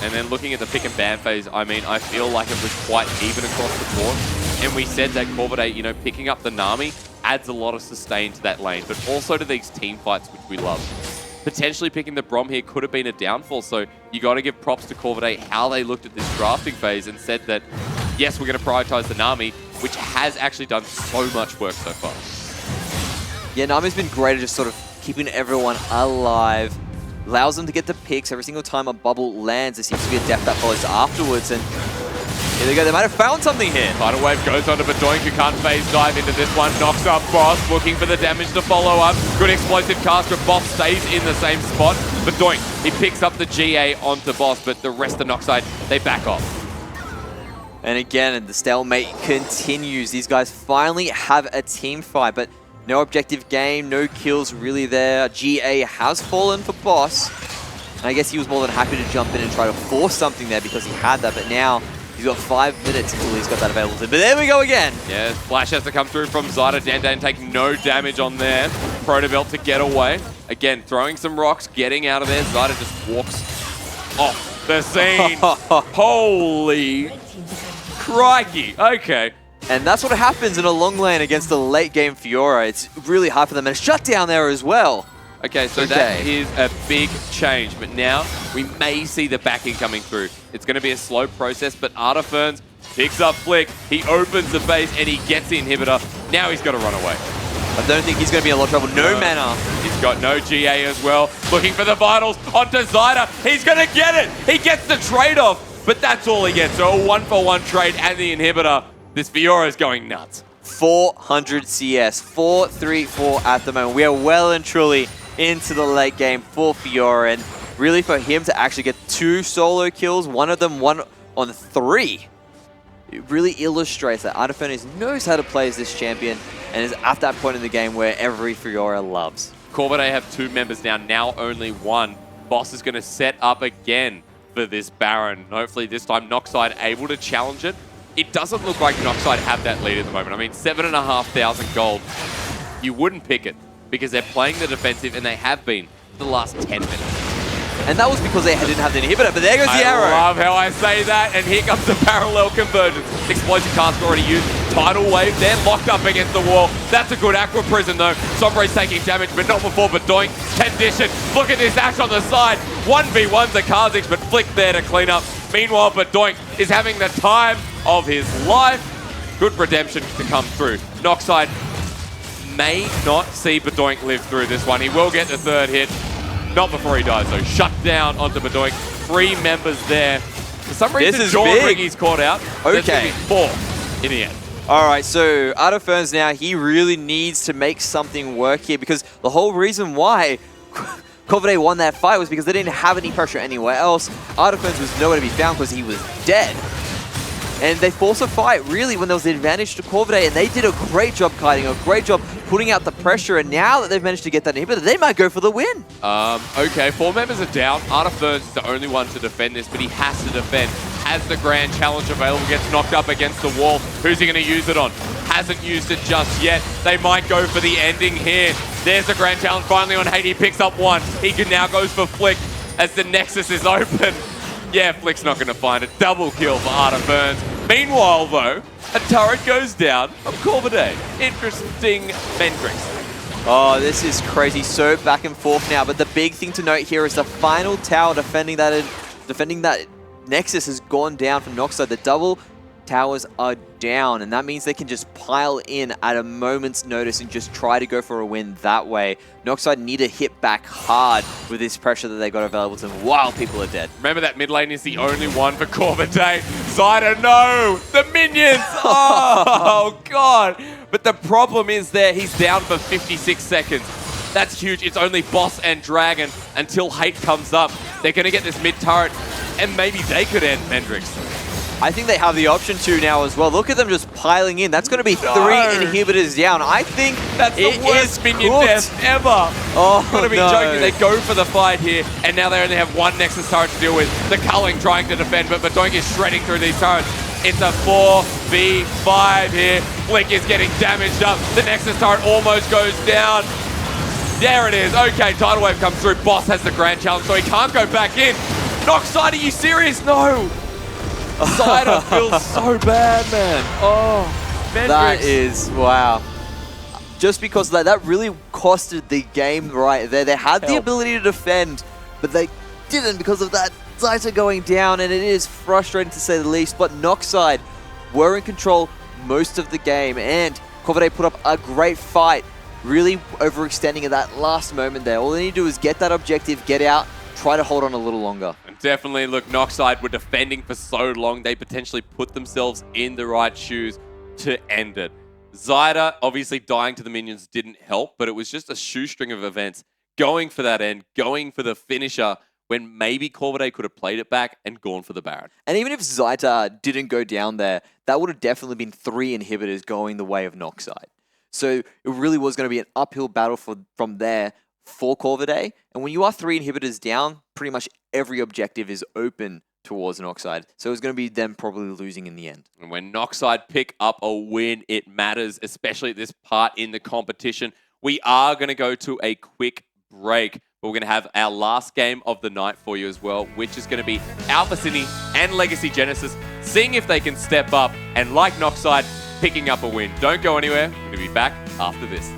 And then looking at the pick and ban phase, I mean, I feel like it was quite even across the board. And we said that Corvidae, picking up the Nami adds a lot of sustain to that lane, but also to these team fights, which we love. Potentially picking the Brom here could have been a downfall, so you got to give props to Corvidae how they looked at this drafting phase and said that, yes, we're going to prioritize the Nami, which has actually done so much work so far.
Yeah, Nami's been great at just sort of keeping everyone alive. Allows them to get the picks every single time a bubble lands. There seems to be a depth that follows afterwards, and here they go. They might have found something here.
Tidal Wave goes onto Badoink, who can't phase dive into this one. Knocks up Boss, looking for the damage to follow up. Good explosive cast, but Boss stays in the same spot. Badoink, he picks up the GA onto Boss, but the rest of Noxide, they back off.
And again, the stalemate continues. These guys finally have a team fight, but no objective game, no kills really there. GA has fallen for Boss. And I guess he was more than happy to jump in and try to force something there because he had that, but now he's got 5 minutes until he's got that available to him. But there we go again.
Yeah, Flash has to come through from Zyda. Dandan taking no damage on there. Protobelt to get away. Again, throwing some rocks, getting out of there. Zyda just walks off the scene. Holy crikey. Okay.
And that's what happens in a long lane against a late game Fiora. It's really hard for them. And a shutdown there as well.
Okay, so that is a big change, but now we may see the backing coming through. It's going to be a slow process, but Artiferns picks up Flick, he opens the base, and he gets the inhibitor. Now he's got to run away.
I don't think he's going to be in a lot of trouble. No mana.
He's got no GA as well. Looking for the vitals onto Zyda. He's going to get it. He gets the trade-off, but that's all he gets. So a 1-for-1 trade and the inhibitor. This Fiora is going nuts.
400 CS, 4-3-4 at the moment. We are well and truly into the late game for Fiora, and really for him to actually get 2 solo kills, one of them 1 on 3. It really illustrates that Artifernes knows how to play as this champion and is at that point in the game where every Fiora loves.
Corvidae have 2 members now only 1. Boss is going to set up again for this Baron. Hopefully this time Noxide able to challenge it. It doesn't look like Noxide have that lead at the moment. I mean, 7,500 gold. You wouldn't pick it because they're playing the defensive, and they have been for the last 10 minutes.
And that was because they didn't have the inhibitor, but there goes the arrow.
I love how I say that, and here comes the parallel convergence. Explosive cast already used. Tidal Wave, they're locked up against the wall. That's a good Aqua Prison, though. Sombre's taking damage, but not before Badoink. Condition. Look at this Ash on the side. 1v1's the Kha'Zix, but Flick there to clean up. Meanwhile, Badoink is having the time of his life. Good redemption to come through. Noxide may not see Badoink live through this one. He will get the 3rd hit. Not before he dies, though. Shut down onto Badoink. 3 members there. For some reason, Jornringy's caught out.
Okay.
4 in the end.
All right, so Artifernes now, he really needs to make something work here because the whole reason why Corvidae won that fight was because they didn't have any pressure anywhere else. Artifernes was nowhere to be found because he was dead. And they forced a fight, really, when there was the advantage to Corvidae, and they did a great job kiting, a great job putting out the pressure, and now that they've managed to get that inhibitor, they might go for the win.
Okay, 4 members are down. Artifernes is the only one to defend this, but he has to defend. Has the grand challenge available, gets knocked up against the wall. Who's he going to use it on? Hasn't used it just yet. They might go for the ending here. There's the grand challenge finally on Hate. He picks up 1. He can now goes for Flick as the Nexus is open. Yeah, Flick's not going to find it. Double kill for Artifernes. Meanwhile, though, a turret goes down from Corvidae. Interesting Hendrix.
Oh, this is crazy. So back and forth now. But the big thing to note here is the final tower defending that Nexus has gone down from Noxide. The double towers are down, and that means they can just pile in at a moment's notice and just try to go for a win that way. Noxide need to hit back hard with this pressure that they got available to them while people are dead.
Remember that mid lane is the only one for Corvidae. Zyda, no! The minions! Oh, God! But the problem is there, he's down for 56 seconds. That's huge. It's only Boss and Dragon until Hate comes up. They're going to get this mid turret. and maybe they could end Mendrix.
I think they have the option to now as well. Look at them just piling in. That's going to be 3 inhibitors down. I think
That's the worst minion death ever.
Oh,
Gotta be
no.
joking. They go for the fight here, and now they only have one Nexus turret to deal with. The Culling trying to defend, but Badonk is shredding through these turrets. It's a 4v5 here. Blink is getting damaged up. The Nexus turret almost goes down. There it is. Okay, Tidal Wave comes through. Boss has the grand challenge, so he can't go back in. Noxide, are you serious? No. Cider feels so bad, man. Oh, Mendrix.
That is, wow. Just because of that really costed the game right there. They had the ability to defend, but they didn't because of that Zita going down, and it is frustrating to say the least. But Noxide were in control most of the game, and Corvidae put up a great fight, really overextending at that last moment there. All they need to do is get that objective, get out, try to hold on a little longer.
And definitely, look, Noxide were defending for so long, they potentially put themselves in the right shoes to end it. Zida, obviously dying to the minions didn't help, but it was just a shoestring of events going for that end, going for the finisher, when maybe Corvidae could have played it back and gone for the Baron.
And even if Zita didn't go down there, that would have definitely been 3 inhibitors going the way of Noxide. So it really was going to be an uphill battle from there for Corvidae. And when you are 3 inhibitors down, pretty much every objective is open towards Noxide. So it's going to be them probably losing in the end.
And when Noxide pick up a win, it matters, especially at this part in the competition. We are going to go to a quick break. But we're going to have our last game of the night for you as well, which is going to be Alpha Sydney and Legacy Genesis, seeing if they can step up and, like Noxide, picking up a win. Don't go anywhere. We're going to be back after this.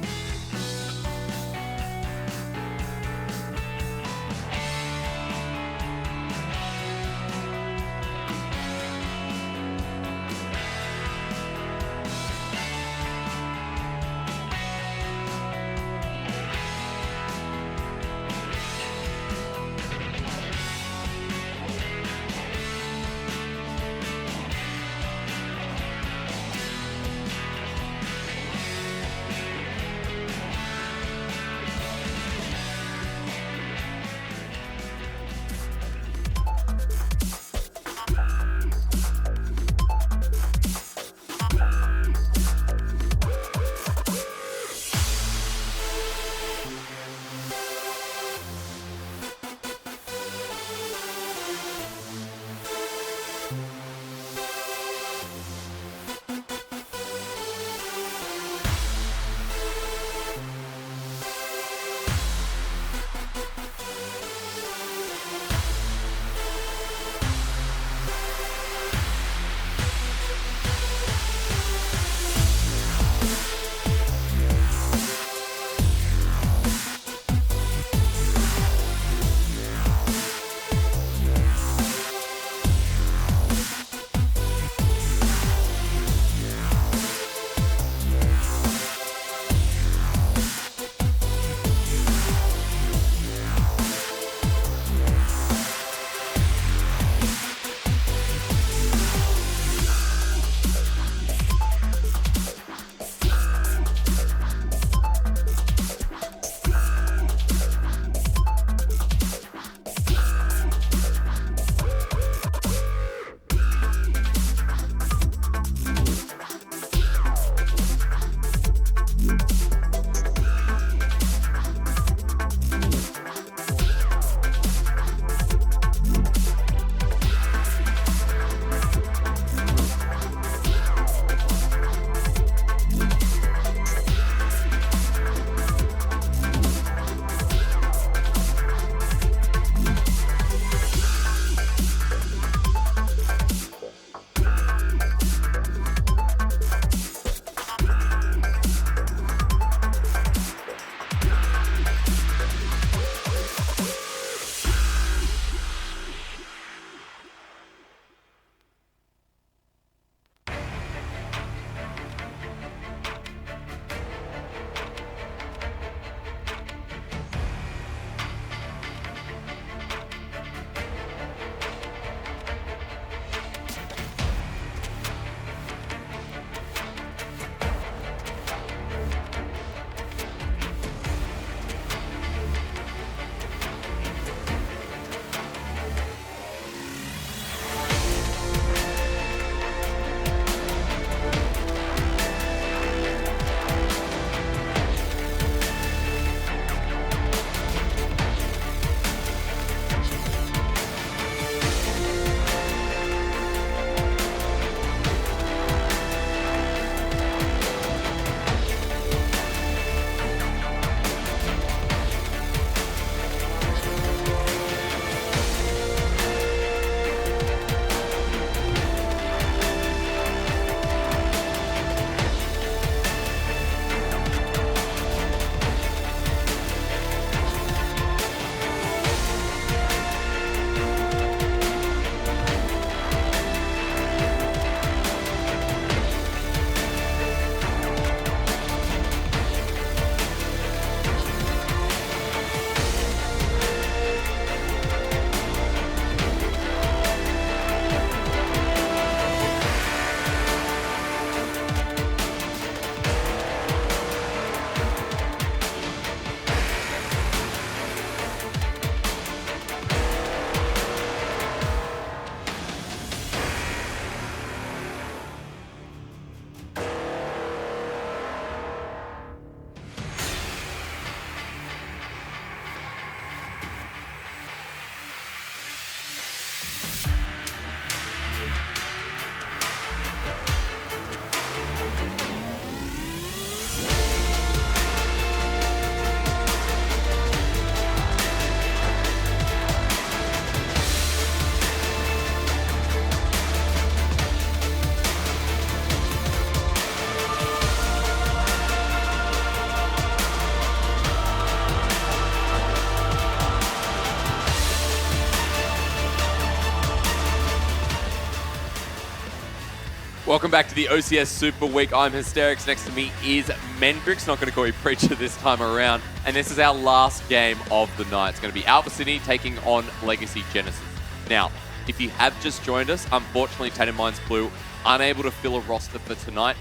Welcome back to the OCS Super Week. I'm Hysterics. Next to me is Mendrix. Not going to call you Preacher this time around. And this is our last game of the night. It's going to be Alpha Sydney taking on Legacy Genesis. Now, if you have just joined us, unfortunately, Tatum Mines Blue unable to fill a roster for tonight.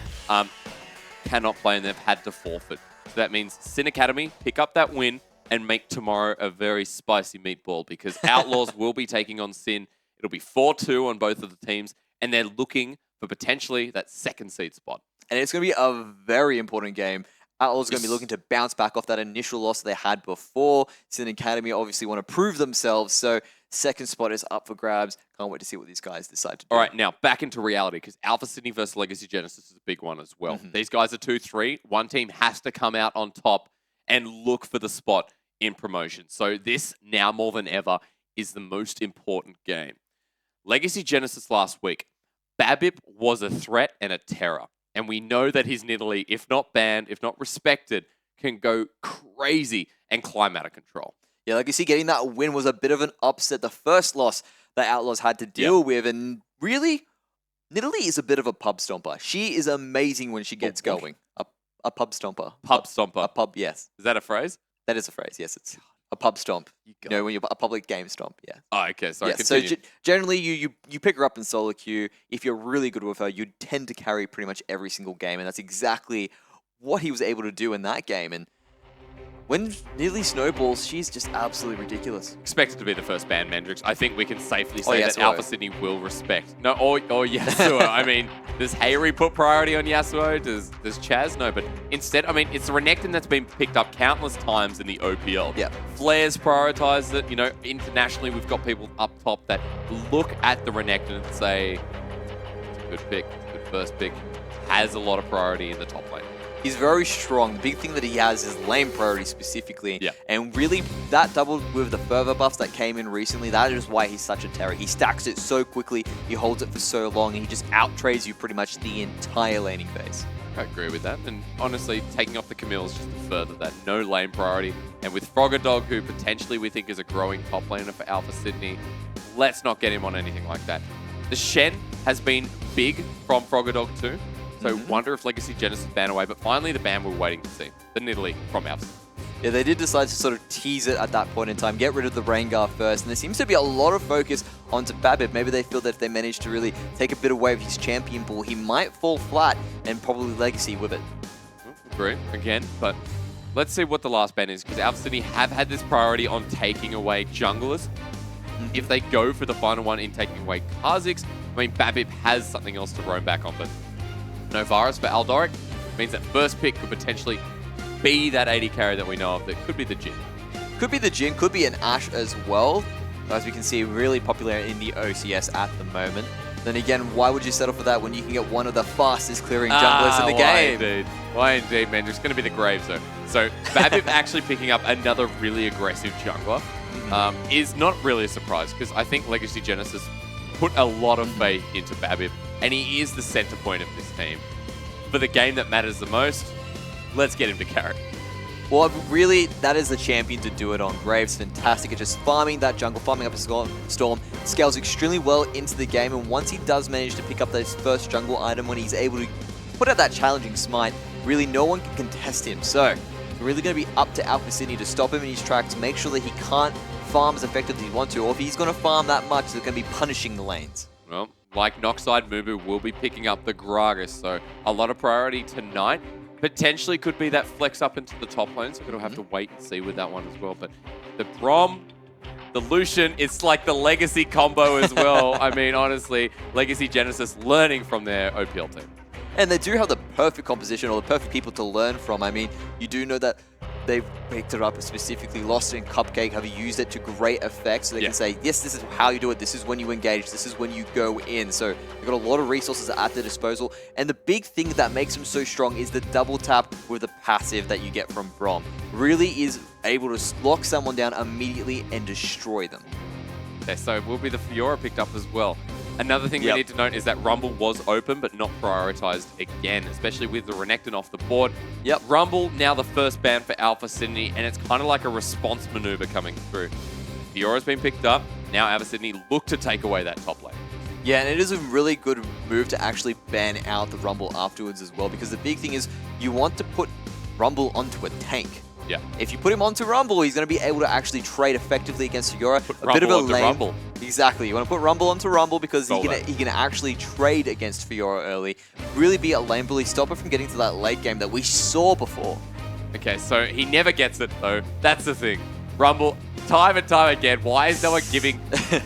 Cannot play and they've had to forfeit. So that means Sin Academy pick up that win and make tomorrow a very spicy meatball because Outlaws will be taking on Sin. It'll be 4-2 on both of the teams, and they're looking for potentially that second seed spot.
And it's going to be a very important game. Outlaws are going to be looking to bounce back off that initial loss they had before. Sin Academy obviously want to prove themselves, so second spot is up for grabs. Can't wait to see what these guys decide to do.
All right, now back into reality, because Alpha Sydney versus Legacy Genesis is a big one as well. These guys are 2-3. One team has to come out on top and look for the spot in promotion. So this, now more than ever, is the most important game. Legacy Genesis last week, Babip was a threat and a terror. And we know that his Nidalee, if not banned, if not respected, can go crazy and climb out of control.
Yeah, Legacy getting that win was a bit of an upset. The first loss that Outlaws had to deal with. And really, Nidalee is a bit of a pub stomper. She is amazing when she gets going. A pub stomper.
Pub stomper.
A pub, yes.
Is that a phrase?
That is a phrase, yes. It's a pub stomp. You know, when you're a public game stomp, yeah.
Oh, okay. Sorry,
yeah,
continue.
so generally, you pick her up in solo queue. If you're really good with her, you tend to carry pretty much every single game, and that's exactly what he was able to do in that game. And when Nidalee snowballs, she's just absolutely ridiculous.
Expected to be the first ban, Mendrix. I think we can safely say that
Yasuo.
Alpha Sydney will respect. No, or Yasuo. I mean, does Hayri put priority on Yasuo? Does Chaz? No, but instead, I mean, it's a Renekton that's been picked up countless times in the OPL.
Yeah.
Flares prioritize it. You know, internationally, we've got people up top that look at the Renekton and say, it's a good pick, good first pick, has a lot of priority in the top lane.
He's very strong. The big thing that he has is lane priority specifically.
Yeah.
And really, that doubled with the further buffs that came in recently, that is why he's such a terror. He stacks it so quickly, he holds it for so long, and he just out-trades you pretty much the entire laning phase.
I agree with that. And honestly, taking off the Camille is just to further that. No lane priority. And with Frogger who potentially we think is a growing top laner for Alpha Sydney, let's not get him on anything like that. The Shen has been big from Frogger too. So wonder if Legacy Genesis ban away, but finally the ban we're waiting to see. The Nidalee from Alpha.
Yeah, they did decide to sort of tease it at that point in time, get rid of the Rengar first, and there seems to be a lot of focus onto Babip. Maybe they feel that if they manage to really take a bit away of his champion pool, he might fall flat and probably Legacy with it.
Agree, again, but let's see what the last ban is, because Alpha Sydney have had this priority on taking away junglers. If they go for the final one in taking away Kha'Zix, I mean, Babip has something else to roam back on, but no Varus for Aldoric means that first pick could potentially be that 80 carry that we know of. That could be the Jhin.
Could be the Jhin, could be an Ashe as well. As we can see, really popular in the OCS at the moment. Then again, why would you settle for that when you can get one of the fastest clearing junglers in the game?
Indeed. Why indeed, man? It's going to be the Graves, though. So Babip actually picking up another really aggressive jungler is not really a surprise, because I think Legacy Genesis put a lot of faith into Babip, and he is the center point of this team. For the game that matters the most, let's get him to carry.
Well, really, that is the champion to do it on. Graves, fantastic at just farming that jungle, farming up a storm, scales extremely well into the game, and once he does manage to pick up this first jungle item, when he's able to put out that challenging smite, really no one can contest him. So, it's really going to be up to Alpha Sydney to stop him in his tracks, make sure that he can't farm as effectively as he wants to, or if he's going to farm that much, they're going to be punishing the lanes.
Well, like Noxide, Mubu will be picking up the Gragas, so a lot of priority tonight. Potentially could be that flex up into the top lane, so we'll have to wait and see with that one as well. But the Brom, the Lucian, it's like the Legacy combo as well. I mean, honestly, Legacy Genesis learning from their OPL team.
And they do have the perfect composition or the perfect people to learn from. I mean, you do know that they've picked it up specifically. Lost and Cupcake have used it to great effect, so they can say, yes, this is how you do it, this is when you engage, this is when you go in. So they've got a lot of resources at their disposal. And the big thing that makes them so strong is the double tap with the passive that you get from Brom. Really is able to lock someone down immediately and destroy them.
Okay, so will be the Fiora picked up as well. Another thing we need to note is that Rumble was open, but not prioritized again, especially with the Renekton off the board. Rumble, now the first ban for Alpha Sydney, and it's kind of like a response maneuver coming through. Fiora's been picked up. Now Alpha Sydney look to take away that top lane.
Yeah, and it is a really good move to actually ban out the Rumble afterwards as well, because the big thing is you want to put Rumble onto a tank.
Yeah.
If you put him onto Rumble, he's going to be able to actually trade effectively against Fiora.
Put
A bit of a
Rumble onto
lame.
Rumble.
Exactly. You want to put Rumble onto Rumble because
Stole
he can actually trade against Fiora early. Really be a lane bully, stop her from getting to that late game that we saw before.
Okay, so he never gets it, though. That's the thing. Rumble, time and time again. Why is no one giving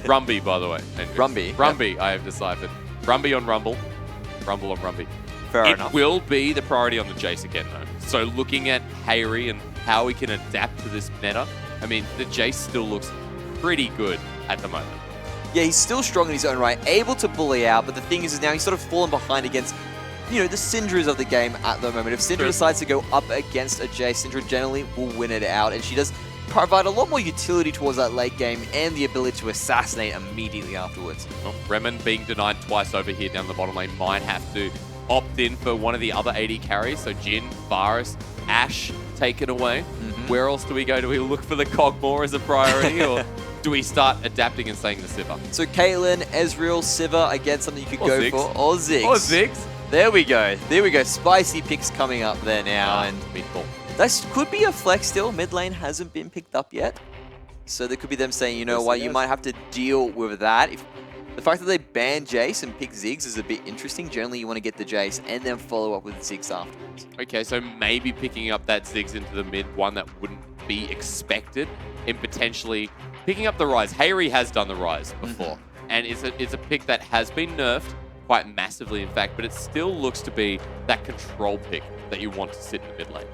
Rumby, by the way?
Rumby,
Rumby, yep. I have deciphered. Rumby on Rumble. Rumble on Rumby.
Fair
it
enough.
will be the priority on the Jace again, though. So looking at Hayri and how he can adapt to this meta, I mean, the Jace still looks pretty good at the moment.
Yeah, he's still strong in his own right, able to bully out, but the thing is now he's sort of fallen behind against, you know, the Syndras of the game at the moment. If Syndra
True.
decides to go up against a Jace, Syndra generally will win it out, and she does provide a lot more utility towards that late game and the ability to assassinate immediately afterwards.
Well, Remen being denied twice over here down the bottom lane might have to opt in for one of the other AD carries. So Jhin, Varus, Ashe taken away. Where else do we go? Do we look for the Cogmore as a priority, or do we start adapting and saying the Sivir?
So Caitlyn, Ezreal, Sivir, again, something you could
Or
go
Ziggs.
for. Or Ziggs.
Or Ziggs.
There we go. There we go. Spicy picks coming up there now. And
Mid-ball.
that could be a flex still. Mid lane hasn't been picked up yet. So there could be them saying, you know what, you might have to deal with that. If the fact that they banned Jace and picked Ziggs is a bit interesting. Generally, you want to get the Jace and then follow up with Ziggs afterwards.
Okay, so maybe picking up that Ziggs into the mid, one that wouldn't be expected, and potentially picking up the Rise. Hayri has done the Rise before, and it's a pick that has been nerfed quite massively, in fact, but it still looks to be that control pick that you want to sit in the mid lane.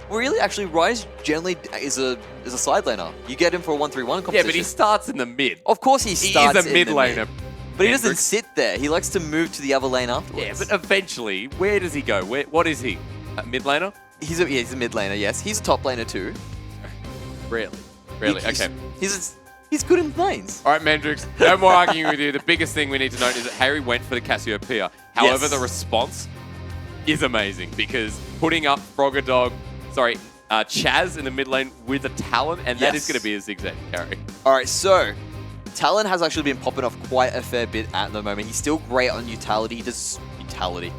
Well, really, actually, Rise generally is a side laner. You get him for a 1-3-1 competition.
Yeah, but he starts in the mid.
Of course he starts
He is a mid
in the
laner.
But he doesn't
Hendricks.
sit there. He likes to move to the other lane afterwards.
Yeah, but eventually, where does he go? What is he? A mid laner?
He's a mid laner, yes. He's a top laner too.
Really? Really? Okay.
He's good in lanes.
All right, Mendrix, no more arguing with you. The biggest thing we need to note is that Hayri went for the Cassiopeia. However,
Yes.
the response is amazing because putting up Chaz in the mid lane with a Talon, and that is
Yes.
going to be a zigzag carry.
All right, so Talon has actually been popping off quite a fair bit at the moment. He's still great on utility. He does utility.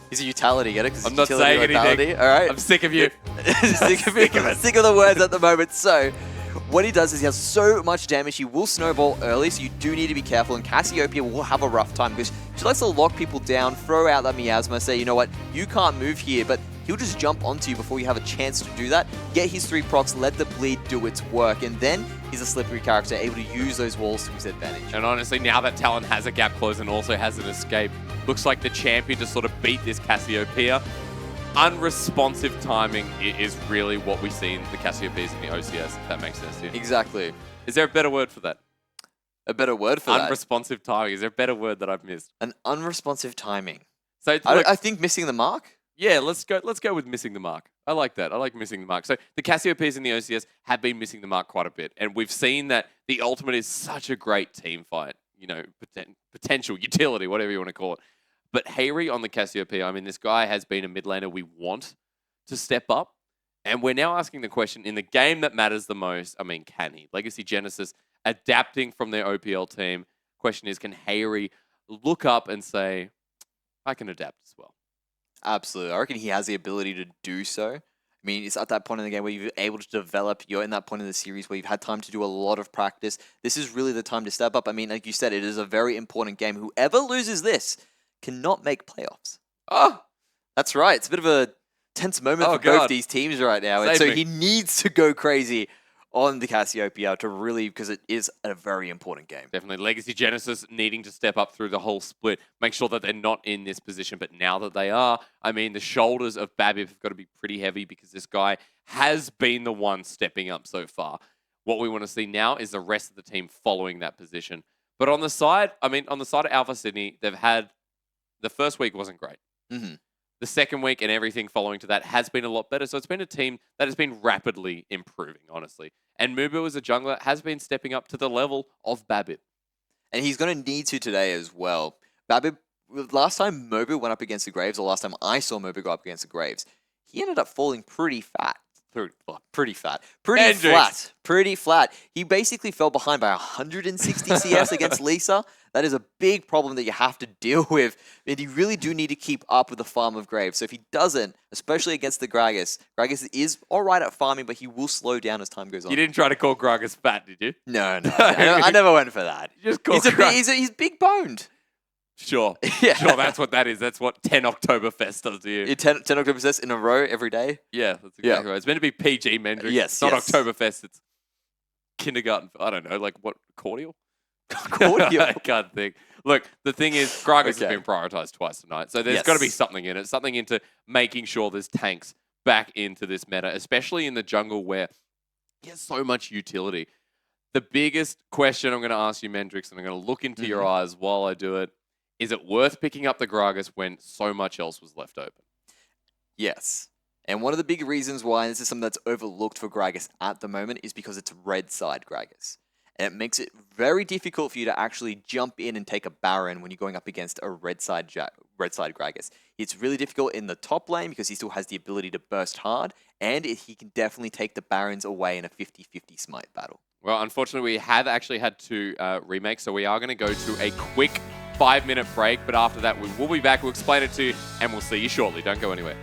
He's a utility, get it? 'Cause
I'm not
utility,
saying anything.
vitality. All right.
I'm sick of you.
sick of it. Sick of the words at the moment. So what he does is he has so much damage. He will snowball early, so you do need to be careful. And Cassiopeia will have a rough time because she likes to lock people down, throw out that miasma, say, you know what, you can't move here, but he'll just jump onto you before you have a chance to do that. Get his 3 procs, let the bleed do its work, and then he's a slippery character, able to use those walls to his advantage.
And honestly, now that Talon has a gap close and also has an escape, looks like the champion to sort of beat this Cassiopeia. Unresponsive timing is really what we see in the Cassiopeias in the OCS, if that makes sense to you.
Exactly.
Is there a better word for that?
A better word for that.
Unresponsive timing. Is there a better word that I've missed?
An unresponsive timing.
So
I think missing the mark?
yeah, let's go with missing the mark. I like that. I like missing the mark. So the Cassiopeias in the OCS have been missing the mark quite a bit, and we've seen that the ultimate is such a great team fight. You know, potential utility, whatever you want to call it. But Hayri on the Cassiopeia, I mean, this guy has been a mid laner we want to step up, and we're now asking the question in the game that matters the most. I mean, can he? Legacy Genesis adapting from their OPL team. Question is, can Hayri look up and say, I can adapt as well?
Absolutely. I reckon he has the ability to do so. I mean, it's at that point in the game where you're able to develop. You're in that point in the series where you've had time to do a lot of practice. This is really the time to step up. I mean, like you said, it is a very important game. Whoever loses this cannot make playoffs.
Oh,
That's right. It's a bit of a tense moment
Oh,
for both
God.
these teams right now. And
Save
so
me.
he needs to go crazy on the Cassiopeia to really, because it is a very important game.
definitely. Legacy Genesis needing to step up through the whole split, make sure that they're not in this position. But now that they are, I mean, the shoulders of Babib have got to be pretty heavy because this guy has been the one stepping up so far. What we want to see now is the rest of the team following that position. But on the side, I mean, on the side of Alpha Sydney, they've had the first week wasn't great.
Mm-hmm.
The second week and everything following to that has been a lot better. So it's been a team that has been rapidly improving, honestly. And Mubu as a jungler has been stepping up to the level of Babib.
And he's going to need to today as well. Babib, last time Mobu went up against the Graves, or last time I saw Mobu go up against the Graves, he ended up falling pretty fat. Pretty fat. Pretty
Hendricks.
flat. Pretty flat. He basically fell behind by 160 CS against Lisa. That is a big problem that you have to deal with. And you really do need to keep up with the farm of Graves. So if he doesn't, especially against the Gragas is all right at farming, but he will slow down as time goes on.
You didn't try to call Gragas fat, did you?
No. I never went for that.
Just call
He's big boned.
Sure.
Yeah.
Sure, that's what that is. That's what 10 Oktoberfest does to you.
10 Oktoberfest in a row every day.
Yeah, that's exactly right. It's meant to be PG, Mendrick.
Yes,
It's not
yes.
Oktoberfest. It's kindergarten. I don't know, like what, cordial?
Cordial.
I can't think. Look, the thing is, Gragas has
Okay.
been prioritized twice tonight. So there's
Yes.
got to be something in it. Something into making sure there's tanks back into this meta, especially in the jungle where he has so much utility. The biggest question I'm going to ask you, Mendrix, and I'm going to look into your eyes while I do it, is it worth picking up the Gragas when so much else was left open?
Yes. And one of the big reasons why this is something that's overlooked for Gragas at the moment is because it's red side Gragas. And it makes it very difficult for you to actually jump in and take a Baron when you're going up against a red side Gragas. It's really difficult in the top lane because he still has the ability to burst hard, and he can definitely take the Barons away in a 50-50 smite battle.
Well, unfortunately, we have actually had to remake, so we are going to go to a quick 5-minute break, but after that, we will be back. We'll explain it to you, and we'll see you shortly. Don't go anywhere.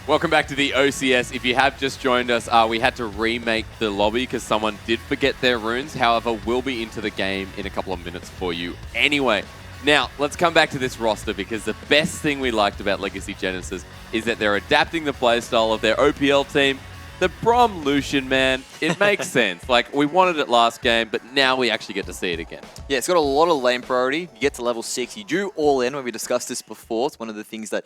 Welcome back to the OCS. If you have just joined us, we had to remake the lobby because someone did forget their runes. However, we'll be into the game in a couple of minutes for you anyway. Now, let's come back to this roster because the best thing we liked about Legacy Genesis is that they're adapting the playstyle of their OPL team. The Brom Lucian, man, it makes sense. Like, we wanted it last game, but now we actually get to see it again.
Yeah, it's got a lot of lane priority. You get to level 6, you do all in when we discussed this before. It's one of the things that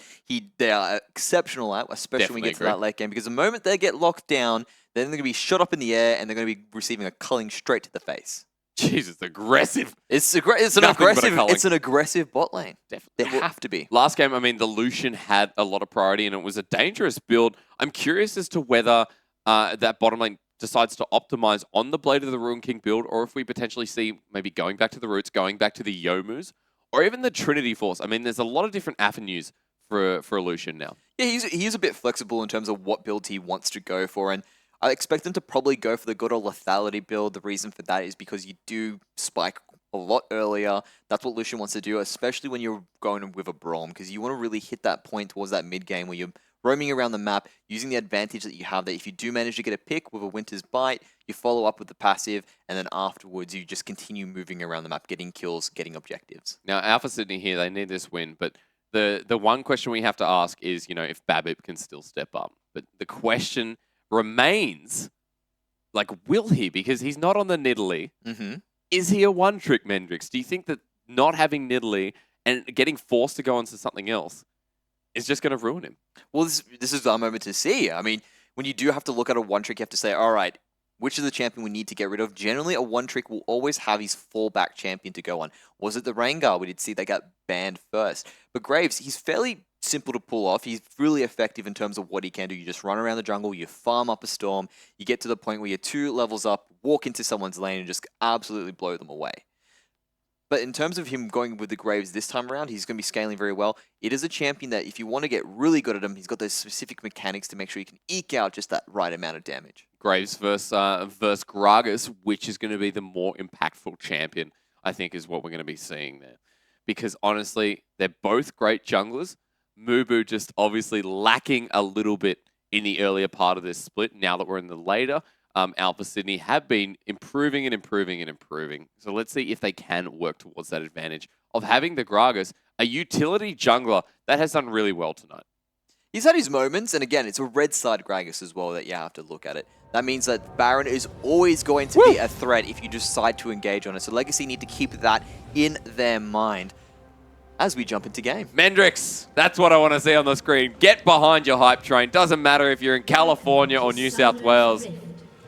they are exceptional at, especially when we get to that late game. Because the moment they get locked down, then they're going to be shot up in the air and they're going to be receiving a culling straight to the face.
Jesus, aggressive.
It's an aggressive bot lane.
Definitely.
They have to be.
Last game, I mean, the Lucian had a lot of priority and it was a dangerous build. I'm curious as to whether that bottom lane decides to optimize on the Blade of the Ruin King build, or if we potentially see maybe going back to the roots, going back to the Yomus, or even the Trinity Force. I mean, there's a lot of different avenues for Lucian now.
Yeah, he's a bit flexible in terms of what build he wants to go for, and I expect him to probably go for the good old lethality build. The reason for that is because you do spike a lot earlier. That's what Lucian wants to do, especially when you're going with a Braum, because you want to really hit that point towards that mid game where you're roaming around the map, using the advantage that you have that if you do manage to get a pick with a Winter's Bite, you follow up with the passive, and then afterwards you just continue moving around the map, getting kills, getting objectives.
Now, Alpha Sydney here, they need this win, but the one question we have to ask is, you know, if Babip can still step up. But the question remains, like, will he? Because he's not on the Nidalee. Is he a one-trick Mendrix? Do you think that not having Nidalee and getting forced to go onto something else is just going to ruin him?
Well, this is our moment to see. I mean, when you do have to look at a one-trick, you have to say, all right, which is the champion we need to get rid of? Generally, a one-trick will always have his fallback champion to go on. Was it the Rengar? We did see they got banned first. But Graves, he's fairly simple to pull off. He's really effective in terms of what he can do. You just run around the jungle, you farm up a storm, you get to the point where you're 2 levels up, walk into someone's lane and just absolutely blow them away. But in terms of him going with the Graves this time around, he's going to be scaling very well. It is a champion that if you want to get really good at him, he's got those specific mechanics to make sure you can eke out just that right amount of damage.
Graves versus Gragas, which is going to be the more impactful champion, I think is what we're going to be seeing there. Because honestly, they're both great junglers. Mubu just obviously lacking a little bit in the earlier part of this split. Now that we're in the later, Alpha Sydney have been improving and improving and improving. So let's see if they can work towards that advantage of having the Gragas, a utility jungler that has done really well tonight.
He's had his moments, and again, it's a red side Gragas as well that you have to look at it. That means that Baron is always going to be a threat if you decide to engage on it. So Legacy need to keep that in their mind as we jump into game.
Mendrix, that's what I want to see on the screen. Get behind your hype train. Doesn't matter if you're in California or New South Wales.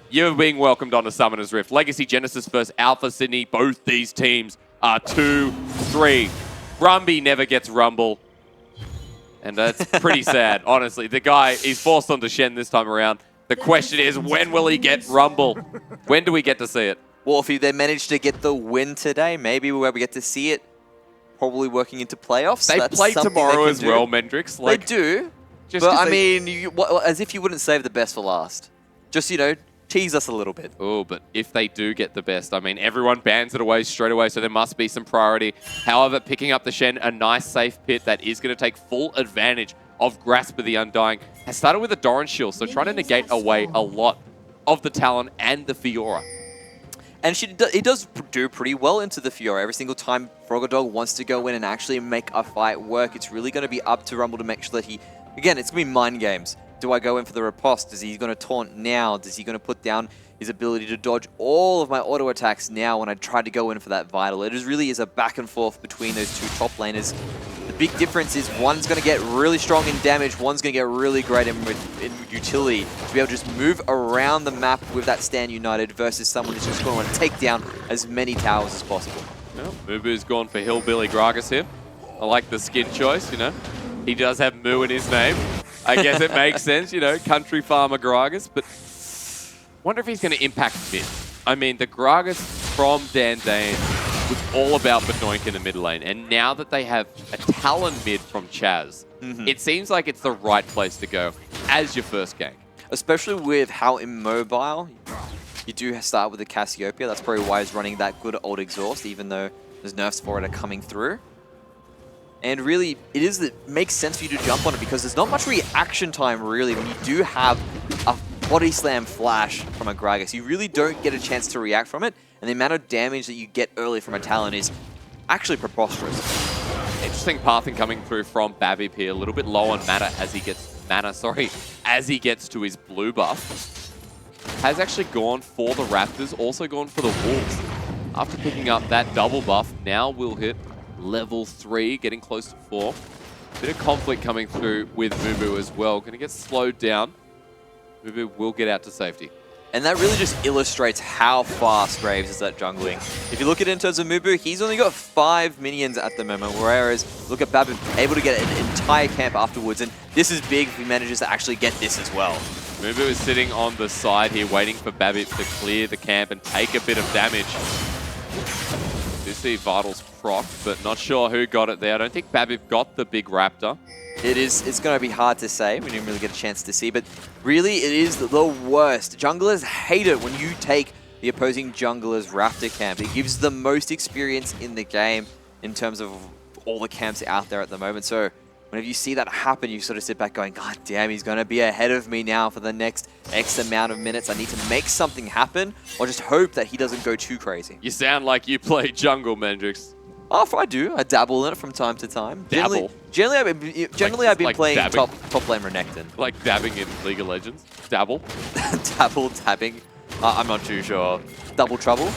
You're being welcomed onto Summoner's Rift. Legacy Genesis versus Alpha Sydney. Both these teams are 2-3. Rumby never gets Rumble. And that's pretty sad, honestly. The guy, he's forced onto Shen this time around. The question is, when will he get Rumble? When do we get to see it?
Well, if they manage to get the win today, maybe we'll get to see it probably working into playoffs.
They play tomorrow as well, Mendrix.
Like, they do. But, I mean, as if you wouldn't save the best for last. Just, you know, tease us a little bit.
Oh, but if they do get the best, I mean, everyone bans it away straight away, so there must be some priority. However, picking up the Shen, a nice safe pit that is going to take full advantage of Grasp of the Undying, has started with a Doran Shield, so trying to negate away a lot of the Talon and the Fiora.
And he does do pretty well into the Fiora. Every single time Frogodog wants to go in and actually make a fight work, it's really going to be up to Rumble to make sure that he... Again, it's going to be mind games. Do I go in for the riposte? Is he going to taunt now? Is he going to put down his ability to dodge all of my auto attacks now when I try to go in for that Vital? It really is a back and forth between those two top laners. The big difference is one's going to get really strong in damage, one's going to get really great in utility to be able to just move around the map with that Stand United versus someone who's just going to want to take down as many towers as possible.
Well, Mubu's gone for Hillbilly Gragas here. I like the skin choice, you know. He does have Moo in his name. I guess it makes sense, you know, country farmer Gragas, but wonder if he's going to impact mid. I mean, the Gragas from Dandane was all about Benoink in the mid lane, and now that they have a Talon mid from Chaz, it seems like it's the right place to go as your first gank.
especially with how immobile you do start with the Cassiopeia. That's probably why he's running that good old exhaust, even though there's nerfs for it are coming through. And really, it makes sense for you to jump on it because there's not much reaction time, really, when you do have a body slam flash from a Gragas. You really don't get a chance to react from it, and the amount of damage that you get early from a Talon is actually preposterous.
Interesting pathing coming through from Babip here. A little bit low on as he gets to his blue buff. Has actually gone for the Raptors, also gone for the Wolves. After picking up that double buff, now will hit level 3, getting close to 4. Bit of conflict coming through with Mumu as well. Going to get slowed down. Mumu will get out to safety.
And that really just illustrates how fast Graves is at jungling. If you look at it in terms of Mumu, he's only got 5 minions at the moment, whereas look at Babip, able to get an entire camp afterwards, and this is big if he manages to actually get this as well.
Mumu is sitting on the side here, waiting for Babip to clear the camp and take a bit of damage. Do see Vitals proc, but not sure who got it there. I don't think Babip got the big Raptor.
It's going to be hard to say. We didn't really get a chance to see, but really it is the worst. Junglers hate it when you take the opposing jungler's Raptor camp. It gives the most experience in the game in terms of all the camps out there at the moment. So whenever you see that happen, you sort of sit back going, God damn, he's going to be ahead of me now for the next X amount of minutes. I need to make something happen or just hope that he doesn't go too crazy.
You sound like you play jungle, Mendrix.
Oh, I do. I dabble in it from time to time.
Dabble?
Generally I've been playing
dabbing?
top lane Renekton.
Like dabbing in League of Legends? Dabble?
Dabbing. I'm not too sure. Double trouble?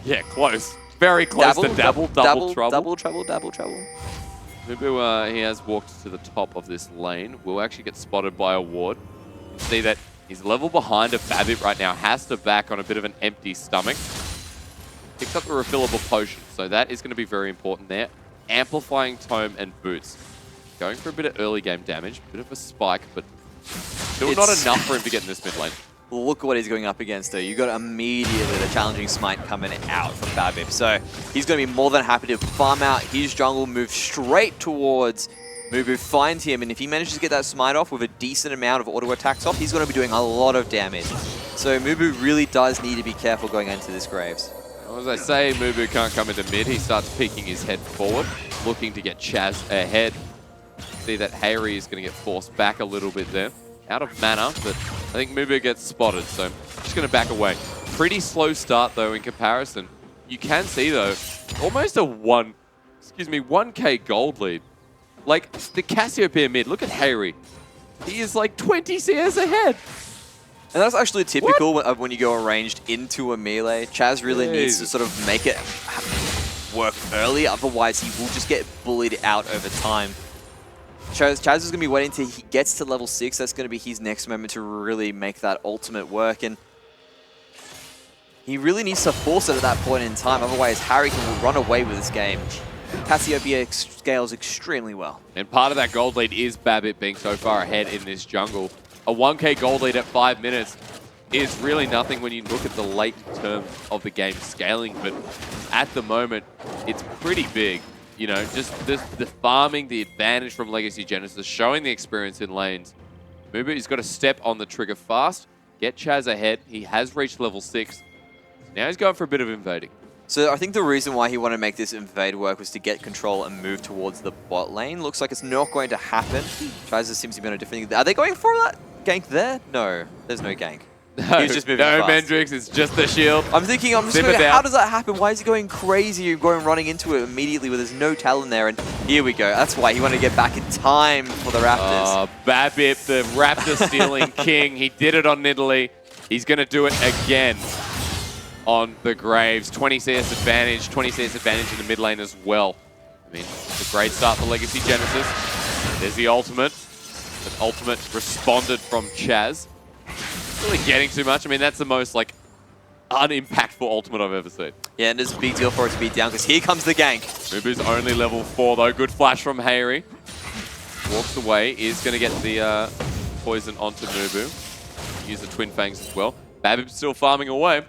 Yeah, close. Very close to double trouble.
Double trouble.
Mumu, he has walked to the top of this lane. Will actually get spotted by a ward. See that he's level behind a Babip right now. Has to back on a bit of an empty stomach. Picks up the refillable potion, so that is going to be very important there. Amplifying Tome and Boots. Going for a bit of early game damage, bit of a spike, but still not enough for him to get in this mid lane.
Look what he's going up against though. You got immediately the challenging smite coming out from Babip. So he's going to be more than happy to farm out his jungle, move straight towards Mumu, find him, and if he manages to get that smite off with a decent amount of auto attacks off, he's going to be doing a lot of damage. So Mumu really does need to be careful going into this Graves.
As I say, Mumu can't come into mid. He starts peeking his head forward, looking to get Chaz ahead. See that Hayri is going to get forced back a little bit there. Out of mana, but I think Mumu gets spotted, so just going to back away. Pretty slow start, though, in comparison. You can see, though, almost a 1k gold lead. Like, the Cassiopeia mid, look at Hayri. He is like 20 CS ahead.
And that's actually typical when you go ranged into a melee. Chaz really needs to sort of make it work early, otherwise he will just get bullied out over time. Chaz is going to be waiting till he gets to level 6. That's going to be his next moment to really make that ultimate work. And he really needs to force it at that point in time, otherwise Harry can run away with this game. Cassiopeia scales extremely well.
And part of that gold lead is Babip being so far ahead in this jungle. A 1k gold lead at 5 minutes is really nothing when you look at the late term of the game scaling, but at the moment, it's pretty big. You know, just the farming, the advantage from Legacy Genesis, showing the experience in lanes. Mubu's got to step on the trigger fast, get Chaz ahead. He has reached level 6. Now he's going for a bit of invading.
So I think the reason why he wanted to make this invade work was to get control and move towards the bot lane. Looks like it's not going to happen. Chaz seems to be on a different thing. Are they going for that gank there? No, there's no gank.
No,
He's just moving fast.
Mendrix, it's just the shield.
I'm thinking, how does that happen? Why is he going crazy? You're going running into it immediately where there's no Talon there, and here we go. That's why he wanted to get back in time for the Raptors.
Babip, the Raptor stealing king. He did it on Nidalee. He's going to do it again on the Graves. 20 CS advantage, 20 CS advantage in the mid lane as well. I mean, it's a great start for Legacy Genesis. There's the ultimate. The ultimate responded from Chaz. Really getting too much. I mean, that's the most, like, unimpactful ultimate I've ever seen.
Yeah, and it's a big deal for it to be down, because here comes the gank.
Mubu's only level 4, though. Good flash from Hayri. Walks away. Is going to get the poison onto Mubu. Use the Twin Fangs as well. Babip's still farming away.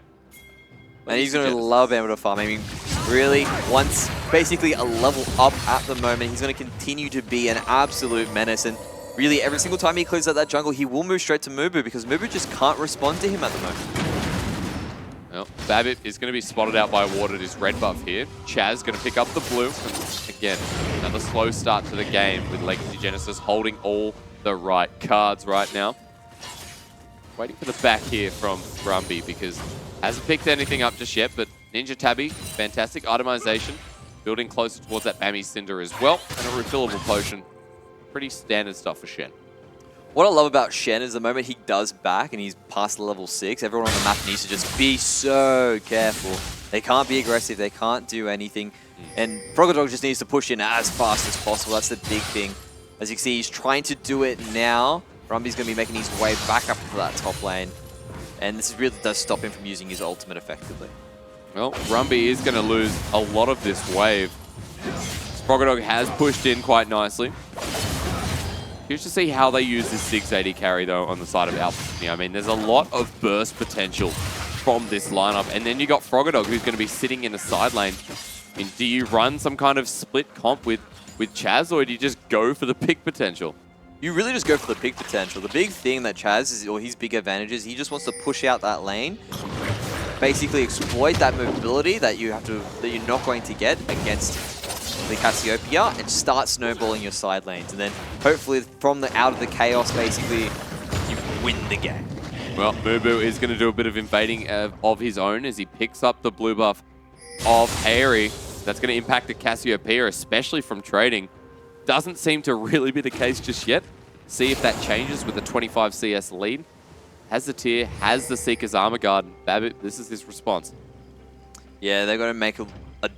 And he's going to love being able to farm. I mean, really, once basically a level up at the moment, he's going to continue to be an absolute menace. And really every single time he clears out that jungle, he will move straight to Mubu because Mubu just can't respond to him at the moment.
Well, Babip is going to be spotted out by Ward at his red buff here. Chaz going to pick up the blue. Again, another slow start to the game with Legacy Genesis holding all the right cards right now. Waiting for the back here from Rumby because hasn't picked anything up just yet, but Ninja Tabby, fantastic itemization. Building closer towards that Bammy Cinder as well, and a refillable potion. Pretty standard stuff for Shen.
What I love about Shen is the moment he does back and he's past level 6, everyone on the map needs to just be so careful. They can't be aggressive, they can't do anything. And Frogodog just needs to push in as fast as possible. That's the big thing. As you can see, he's trying to do it now. Rumby's going to be making his way back up to that top lane. And this really does stop him from using his ultimate effectively.
Well, Rumby is going to lose a lot of this wave. Frogodog has pushed in quite nicely. Curious to see how they use this 680 carry, though, on the side of Alpha. I mean, there's a lot of burst potential from this lineup. And then you got Frogodog, who's going to be sitting in the side lane. I mean, do you run some kind of split comp with Chaz, or do you just go for the pick potential?
You really just go for the pick potential. The big thing that Chaz is, or his big advantage is, he just wants to push out that lane, basically exploit that mobility that you're not going to get against the Cassiopeia, and start snowballing your side lanes. And then hopefully from out of the chaos, basically, you win the game.
Well, Mubu is going to do a bit of invading of his own as he picks up the blue buff of Aerie. That's going to impact the Cassiopeia, especially from trading. Doesn't seem to really be the case just yet. See if that changes with the 25 CS lead. Has the tier, has the Seeker's Armor Guard. Babbitt, this is his response.
Yeah, they're going to make a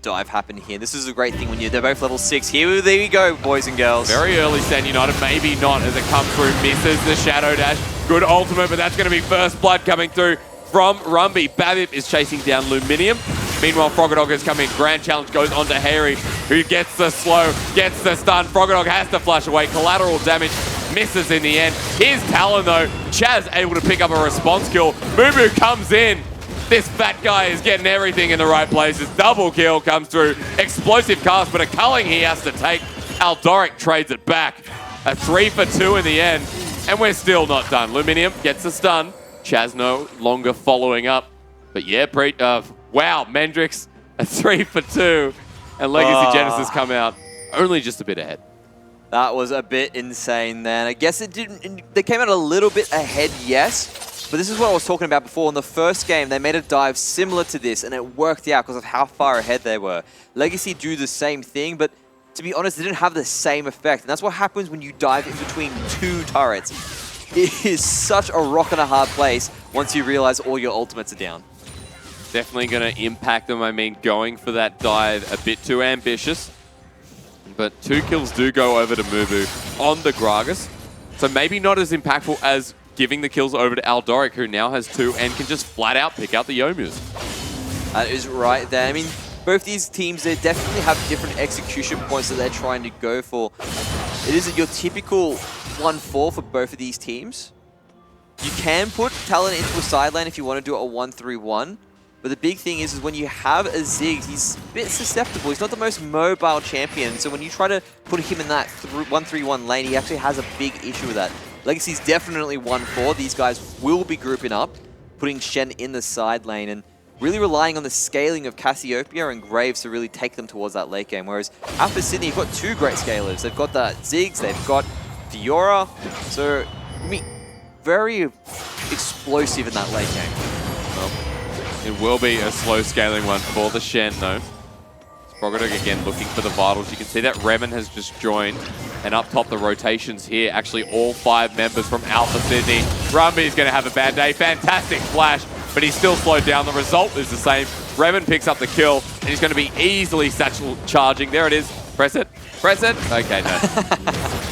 dive happen here. This is a great thing when they're both level 6. There we go, boys and girls.
Very early Stand United, maybe not as it comes through. Misses the Shadow Dash. Good ultimate, but that's going to be first blood coming through from Rumby. Babip is chasing down Luminium. Meanwhile, Frogodog is coming. Grand Challenge goes on to Harry, who gets the slow, gets the stun. Frogodog has to flash away. Collateral damage misses in the end. Here's Talon, though. Chaz able to pick up a response kill. Mumu comes in. This fat guy is getting everything in the right places. Double kill comes through. Explosive cast, but a culling he has to take. Aldoric trades it back. A 3 for 2 in the end. And we're still not done. Luminium gets a stun. Chaz no longer following up. But yeah, wow, Mendrix, a 3 for 2. And Legacy Genesis come out only just a bit ahead.
That was a bit insane then. I guess it didn't. They came out a little bit ahead, yes. But this is what I was talking about before. In the first game, they made a dive similar to this, and it worked out because of how far ahead they were. Legacy do the same thing, but to be honest, they didn't have the same effect. And that's what happens when you dive in between two turrets. It is such a rock and a hard place once you realize all your ultimates are down.
Definitely going to impact them. I mean, going for that dive a bit too ambitious. But 2 kills do go over to Mubu on the Gragas. So maybe not as impactful as giving the kills over to Aldoric, who now has 2 and can just flat out pick out the Yomus.
That is right there. I mean, both these teams, they definitely have different execution points that they're trying to go for. It isn't your typical 1-4 for both of these teams. You can put Talon into a side lane if you want to do a 1-3-1. But the big thing is when you have a Ziggs, he's a bit susceptible. He's not the most mobile champion. So when you try to put him in that 1-3-1 lane, he actually has a big issue with that. Legacy's definitely 1-4. These guys will be grouping up, putting Shen in the side lane, and really relying on the scaling of Cassiopeia and Graves to really take them towards that late game. Whereas Alpha Sydney have got 2 great scalers. They've got that Ziggs, they've got Fiora. So, I mean, very explosive in that late game.
Well, it will be a slow scaling one for the Shen, though. Frogodog again looking for the vitals. You can see that Remen has just joined. And up top, the rotations here. Actually, all 5 members from Alpha Sydney. Rumby's going to have a bad day. Fantastic flash, but he's still slowed down. The result is the same. Remen picks up the kill, and he's going to be easily satchel charging. There it is. Press it. Press it. Okay, no.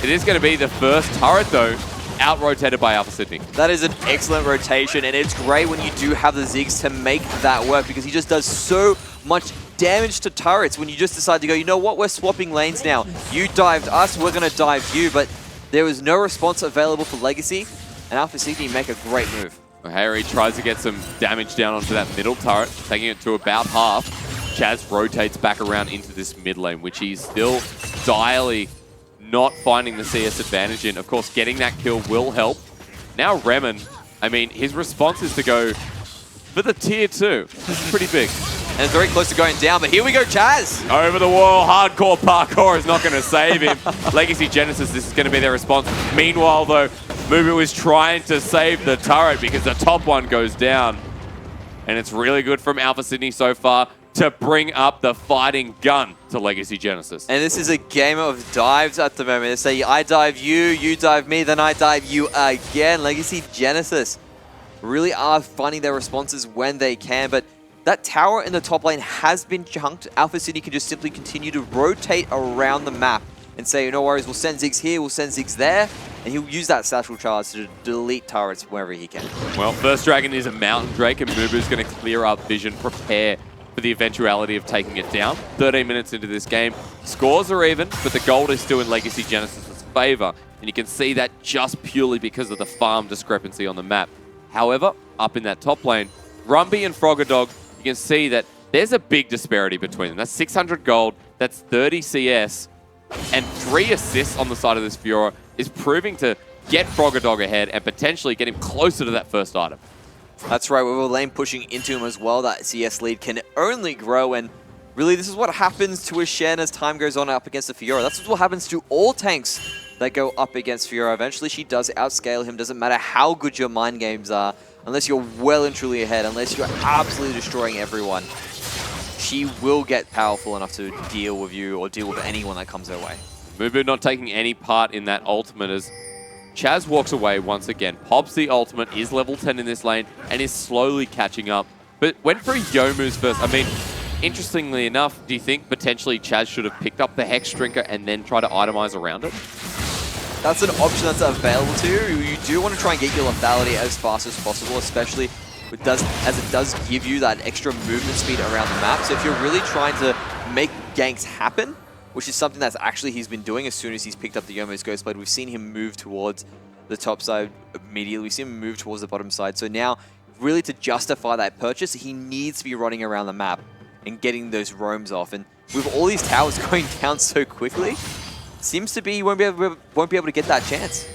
It is going to be the first turret, though, out-rotated by Alpha Sydney.
That is an excellent rotation, and it's great when you do have the Ziggs to make that work, because he just does so much damage to turrets when you just decide to go, you know what, we're swapping lanes now. You dived us, we're going to dive you, but there was no response available for Legacy, and Alpha Sydney make a great move.
Well, Harry tries to get some damage down onto that middle turret, taking it to about half. Chaz rotates back around into this mid lane, which he's still direly not finding the CS advantage in. Of course, getting that kill will help. Now Remen, I mean, his response is to go for the tier 2. This is pretty big.
And it's very close to going down, but here we go, Chaz.
Over the wall, hardcore parkour is not going to save him. Legacy Genesis, this is going to be their response. Meanwhile, though, Mubu is trying to save the turret because the top one goes down. And it's really good from Alpha Sydney so far to bring up the fighting gun to Legacy Genesis.
And this is a game of dives at the moment. They say, I dive you, you dive me, then I dive you again. Legacy Genesis really are finding their responses when they can, but that tower in the top lane has been chunked. Alpha City can just simply continue to rotate around the map and say, no worries, we'll send Ziggs here, we'll send Ziggs there, and he'll use that Satchel Charge to delete turrets wherever he can.
Well, First Dragon is a Mountain Drake, and Mubu's going to clear up vision, prepare for the eventuality of taking it down. 13 minutes into this game, scores are even, but the gold is still in Legacy Genesis' favor, and you can see that just purely because of the farm discrepancy on the map. However, up in that top lane, Rumby and Frogger you can see that there's a big disparity between them. That's 600 gold, that's 30 CS, and 3 assists on the side of this Fiora is proving to get Frogger ahead and potentially get him closer to that first item.
That's right, with a lane pushing into him as well, that CS lead can only grow, and really this is what happens to a Shen as time goes on up against the Fiora. That's what happens to all tanks that go up against Fiora. Eventually she does outscale him, doesn't matter how good your mind games are, unless you're well and truly ahead, unless you're absolutely destroying everyone. She will get powerful enough to deal with you or deal with anyone that comes her way.
Mubu not taking any part in that ultimate as Chaz walks away once again. Pops the ultimate, is level 10 in this lane, and is slowly catching up. But went for Youmuu's first. I mean, interestingly enough, do you think potentially Chaz should have picked up the Hex Drinker and then try to itemize around it?
That's an option that's available to you. You do want to try and get your lethality as fast as possible, especially as it does give you that extra movement speed around the map. So if you're really trying to make ganks happen, which is something that's actually he's been doing as soon as he's picked up the Youmuu's Ghostblade, we've seen him move towards the top side immediately. We've seen him move towards the bottom side. So now, really to justify that purchase, he needs to be running around the map and getting those roams off. And with all these towers going down so quickly, seems to be he won't be able to get that chance.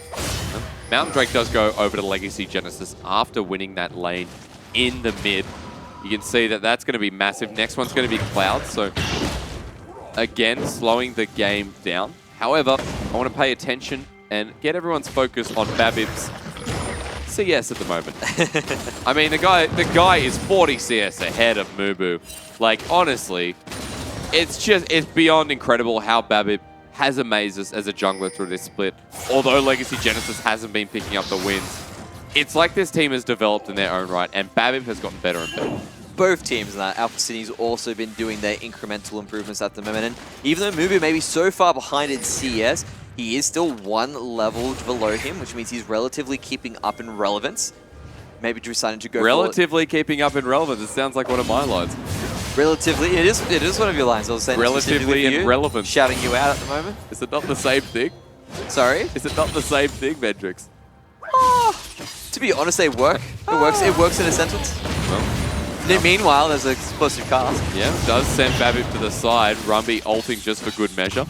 Mountain Drake does go over to Legacy Genesis after winning that lane in the mid. You can see that that's going to be massive. Next one's going to be Cloud, so again, slowing the game down. However, I want to pay attention and get everyone's focus on Babib's CS at the moment. I mean, the guy is 40 CS ahead of Mubu. Like, honestly, it's beyond incredible how Babib has amazed us as a jungler through this split. Although Legacy Genesis hasn't been picking up the wins, it's like this team has developed in their own right, and Babib has gotten better and better.
Both teams, that Alpha City's also been doing their incremental improvements at the moment. And even though Mubu may be so far behind in CS, he is still one level below him, which means he's relatively keeping up in relevance. Maybe deciding to go
relatively keeping up in relevance. It sounds like one of my lines.
Relatively, it is one of your lines. I was saying
relatively in relevance.
Shouting you out at the moment.
Is it not the same thing?
Sorry?
Is it not the same thing, Medrix?
Oh, to be honest, they work. It works in a sentence.
Well.
Meanwhile, there's an explosive cast.
Yeah, does send Babib to the side. Rumby ulting just for good measure.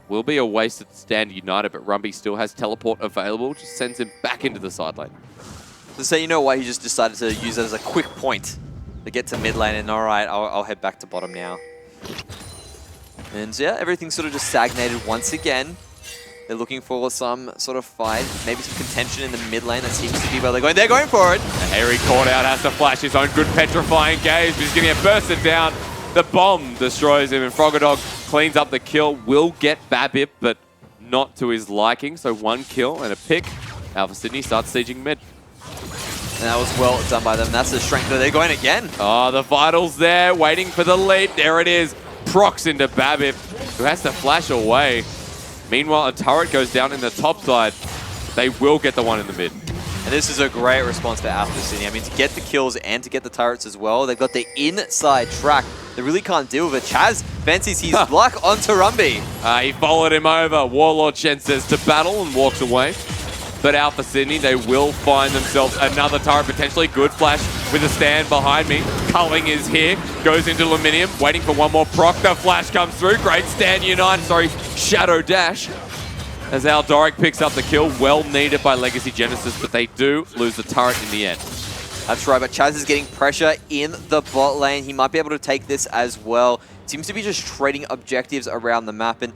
Will be a wasted stand united, but Rumby still has teleport available. Just sends him back into the side lane.
So you know why he just decided to use that as a quick point to get to mid lane and alright, I'll head back to bottom now. And yeah, everything's sort of just stagnated once again. They're looking for some sort of fight, maybe some contention in the mid lane. That seems to be where they're going. They're going for it.
Harry caught out, has to flash his own good petrifying gaze, but he's going to get bursted down. The bomb destroys him, and Frogger cleans up the kill. Will get Babib, but not to his liking. So 1 kill and a pick. Alpha Sydney starts sieging mid.
And that was well done by them. That's the strength. They're going again.
Oh, the Vital's there, waiting for the lead. There it is. Procs into Babib, who has to flash away. Meanwhile, a turret goes down in the top side. They will get the one in the mid.
And this is a great response for Alpha City. I mean, to get the kills and to get the turrets as well, they've got the inside track. They really can't deal with it. Chaz fancies his luck onto Rumby.
He followed him over. Warlord Shen says to battle and walks away. But Alpha Sydney, they will find themselves another turret, potentially. Good flash with a stand behind me. Culling is here, goes into Aluminium, waiting for one more proc. The flash comes through. Great stand unite, sorry, Shadow Dash. as Aldoric picks up the kill. Well needed by Legacy Genesis, but they do lose the turret in the end.
That's right, but Chaz is getting pressure in the bot lane. He might be able to take this as well. Seems to be just trading objectives around the map, and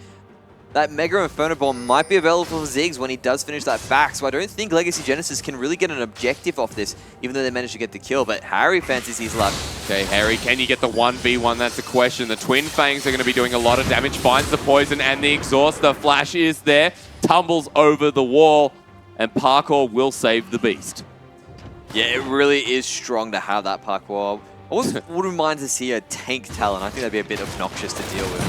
that Mega Inferno Bomb might be available for Ziggs when he does finish that back, so I don't think Legacy Genesis can really get an objective off this, even though they managed to get the kill, but Harry fancies his luck.
Okay, Harry, can you get the 1v1? That's the question. The Twin Fangs are going to be doing a lot of damage. Finds the poison and the exhaust. The flash is there. Tumbles over the wall, and Parkour will save the beast.
Yeah, it really is strong to have that parkour. I wouldn't mind to see a tank talent. I think that'd be a bit obnoxious to deal with.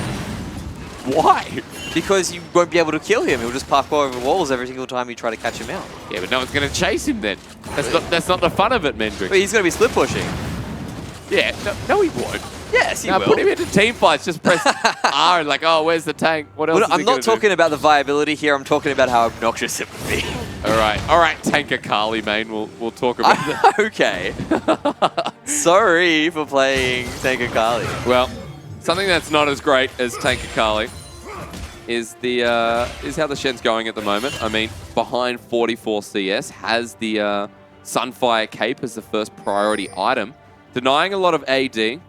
Why?
Because you won't be able to kill him. He'll just parkour over walls every single time you try to catch him out.
Yeah, but no one's going to chase him then. That's not the fun of it, Mendrick.
But he's going to be split pushing.
Yeah, no he won't.
Yes, he
now
will.
Put him into team fights. Just press R and like, oh, where's the tank? What else?
Well, I'm not talking about the viability here. I'm talking about how obnoxious it would be.
All right, Tanker Carly, main. We'll talk about that.
Okay. Sorry for playing Tanker Carly.
Well, something that's not as great as Tanker Carly is how the Shen's going at the moment. I mean, behind 44 CS has the Sunfire Cape as the first priority item, denying a lot of AD.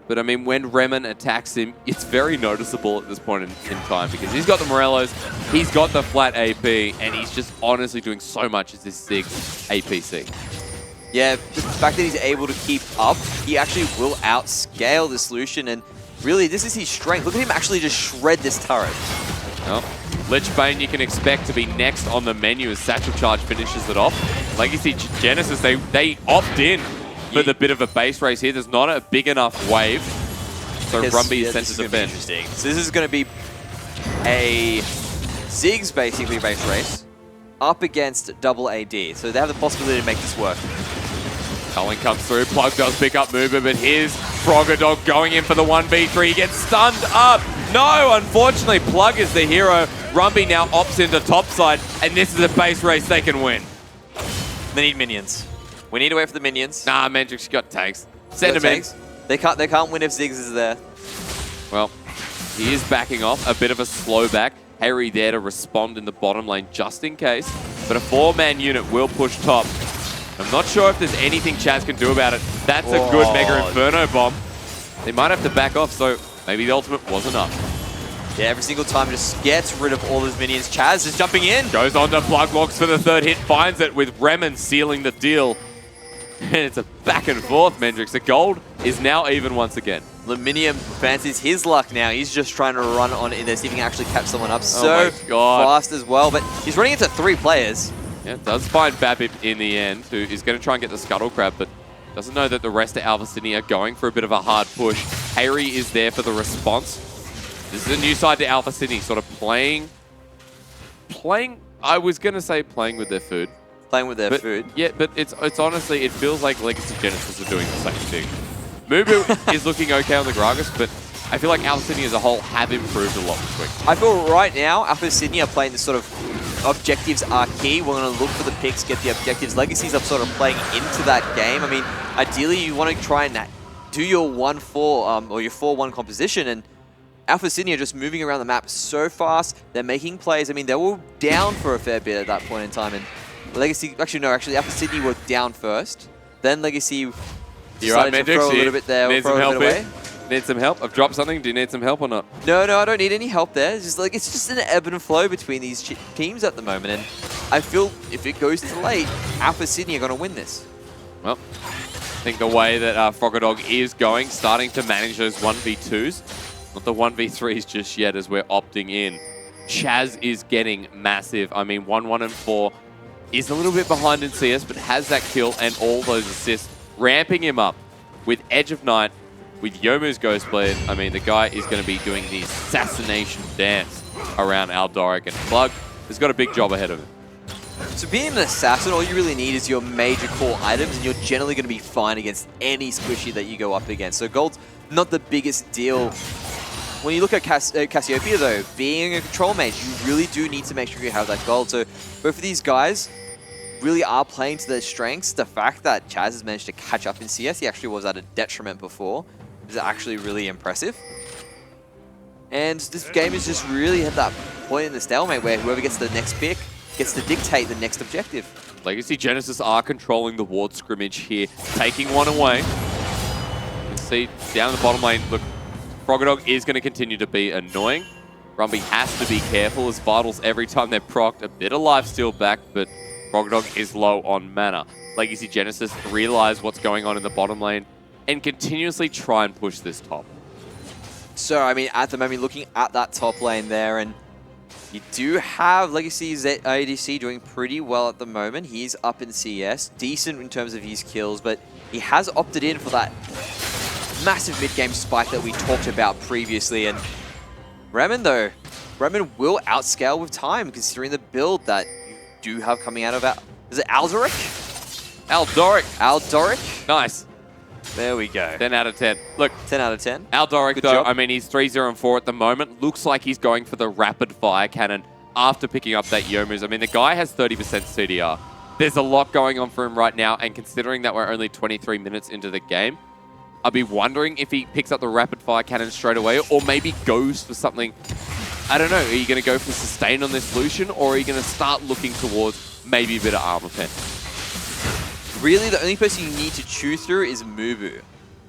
But I mean, when Remen attacks him, it's very noticeable at this point in time because he's got the Morellos, he's got the flat AP, and he's just honestly doing so much as this Ziggs APC.
Yeah, just the fact that he's able to keep up, he actually will outscale the solution, and really, this is his strength. Look at him actually just shred this turret.
Well, Lich Bane you can expect to be next on the menu as Satchel Charge finishes it off. Legacy Genesis, they opt in for the bit of a base race here. There's not a big enough wave, so Rumby is sent to defend.
Interesting. So this is going to be a Ziggs basically base race up against double AD. So they have the possibility to make this work.
Cullen comes through, Plug does pick up movement, but here's Frogger going in for the 1v3. He gets stunned up. No, unfortunately, Plug is the hero. Rumby now opts into topside, and this is a base race they can win.
They need minions. We need to wait for the minions.
Nah, Mendrick's got tanks. Send him in.
They can't win if Ziggs is there.
Well, he is backing off. A bit of a slow back. Harry there to respond in the bottom lane just in case. But a 4-man unit will push top. I'm not sure if there's anything Chaz can do about it. That's a good Mega Inferno bomb. They might have to back off, so maybe the ultimate was enough.
Yeah, every single time just gets rid of all his minions. Chaz is jumping in.
Goes on to Plug, walks for the third hit, finds it with Remen sealing the deal. And it's a back and forth, Mendrix. The gold is now even once again.
Luminium fancies his luck now. He's just trying to run on in there, see if he can actually catch someone up so fast as well. But he's running into 3 players.
Yeah, does find Babip in the end, who is going to try and get the Scuttle Crab, but doesn't know that the rest of Alpha Sydney are going for a bit of a hard push. Harry is there for the response. This is a new side to Alpha Sydney, sort of playing, I was going to say playing with their food.
Playing with their food.
Yeah, but it's honestly, it feels like Legacy Genesis are doing the same thing. Mubu is looking okay on the Gragas, but I feel like Alpha Sydney as a whole have improved a lot this week.
I feel right now, Alpha Sydney are playing this sort of objectives are key. We're going to look for the picks, get the objectives. Legacies are sort of playing into that game. I mean, ideally, you want to try and do your 1-4 or your 4-1 composition, and Alpha Sydney are just moving around the map so fast. They're making plays. I mean, they were down for a fair bit at that point in time, and Legacy, actually Alpha Sydney were down first. Then Legacy decided to throw a little bit there,
need
throw
some
a
help
bit away.
Need some help? I've dropped something. Do you need some help or not?
No, I don't need any help there. It's just an ebb and flow between these teams at the moment, and I feel if it goes to late, Alpha Sydney are going to win this.
Well, I think the way that Frogger is going, starting to manage those 1v2s, not the 1v3s just yet as we're opting in. Chaz is getting massive. I mean, 1-1 and 4 is a little bit behind in CS, but has that kill and all those assists, ramping him up with Edge of Night, with Yomu's Ghost Blade. I mean, the guy is going to be doing the assassination dance around Aldoric, and Plug has got a big job ahead of him.
So being an assassin, all you really need is your major core items, and you're generally going to be fine against any squishy that you go up against. So gold's not the biggest deal. When you look at Cassiopeia, though, being a control mage, you really do need to make sure you have that gold. So both of these guys really are playing to their strengths. The fact that Chaz has managed to catch up in CS, he actually was at a detriment before, is actually really impressive. And this game is just really had that point in the stalemate where whoever gets the next pick gets to dictate the next objective.
Legacy Genesis are controlling the ward scrimmage here, taking one away. You can see down in the bottom lane, look, Frogadog is going to continue to be annoying. Rumby has to be careful as Vitals every time they're procced. A bit of life steal back, but Frogadog is low on mana. Legacy Genesis realize what's going on in the bottom lane and continuously try and push this top.
So, I mean, at the moment, looking at that top lane there, and you do have Legacy's ADC doing pretty well at the moment. He's up in CS, decent in terms of his kills, but he has opted in for that massive mid-game spike that we talked about previously. And Remen, though, Remen will outscale with time, considering the build that you do have coming out of is it Aldoric? Aldoric.
Nice.
There we go.
10 out of 10. Look,
10 out of 10.
Aldoric,
Good
though,
job.
I mean, he's 3-0-4 at the moment. Looks like he's going for the rapid fire cannon after picking up that Yomu's. I mean, the guy has 30% CDR. There's a lot going on for him right now, and considering that we're only 23 minutes into the game, I'd be wondering if he picks up the rapid fire cannon straight away, or maybe goes for something. I don't know. Are you going to go for sustain on this Lucian, or are you going to start looking towards maybe a bit of armor pen?
Really, the only person you need to chew through is Mubu.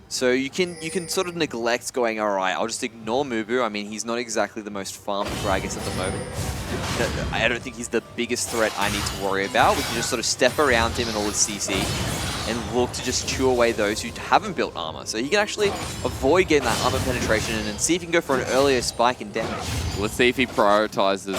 So you can sort of neglect going, all right, I'll just ignore Mubu. I mean, he's not exactly the most farmed Gragas at the moment. I don't think he's the biggest threat I need to worry about. We can just sort of step around him and all his CC and look to just chew away those who haven't built armor. So he can actually avoid getting that armor penetration and see if he can go for an earlier spike in damage.
Let's see if he prioritizes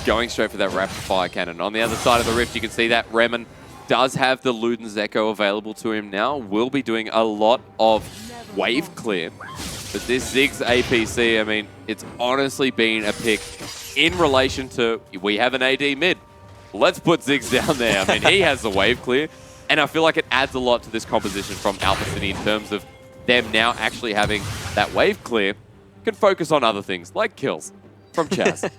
going straight for that rapid fire cannon. On the other side of the rift, you can see that Remen does have the Luden's Echo available to him now. Will be doing a lot of wave clear. But this Ziggs APC, I mean, it's honestly been a pick in relation to, we have an AD mid. Let's put Ziggs down there. I mean, he has the wave clear. And I feel like it adds a lot to this composition from Alpha City in terms of them now actually having that wave clear. Can focus on other things, like kills from Chaz.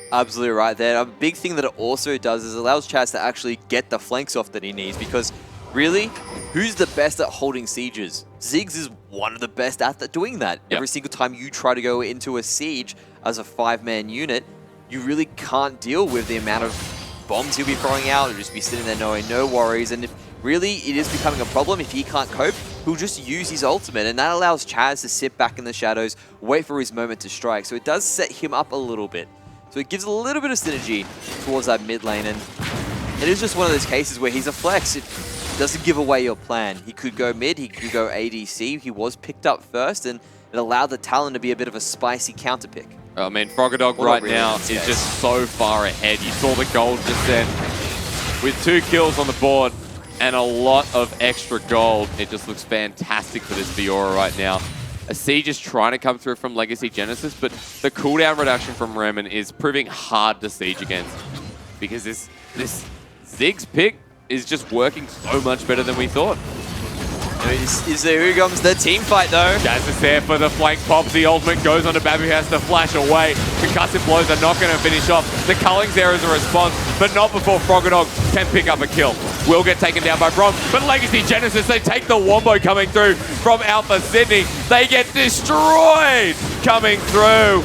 Absolutely right there. A big thing that it also does is allows Chaz to actually get the flanks off that he needs, because really, who's the best at holding sieges? Ziggs is one of the best at doing that.
Yep.
Every single time you try to go into a siege as a 5-man unit, you really can't deal with the amount of bombs he'll be throwing out. He'll just be sitting there knowing no worries. And if really it is becoming a problem, if he can't cope, he'll just use his ultimate. And that allows Chaz to sit back in the shadows, wait for his moment to strike. So it does set him up a little bit. So it gives a little bit of synergy towards that mid lane, and it is just one of those cases where he's a flex. It doesn't give away your plan. He could go mid, he could go ADC. He was picked up first, and it allowed the Talon to be a bit of a spicy counter pick.
I mean, Frogadog right now is just so far ahead. You saw the gold just then. With 2 kills on the board and a lot of extra gold, it just looks fantastic for this Fiora right now. A siege is trying to come through from Legacy Genesis, but the cooldown reduction from Remen is proving hard to siege against, because this Ziggs pick is just working so much better than we thought.
Here comes the team fight, though.
Jazz is there for the flank pop. The ultimate goes on to Babu, who has to flash away. Concussive blows are not going to finish off. The culling's there as a response, but not before Frogadog can pick up a kill. Will get taken down by Brom, but Legacy Genesis, they take the wombo coming through from Alpha Sydney. They get destroyed coming through.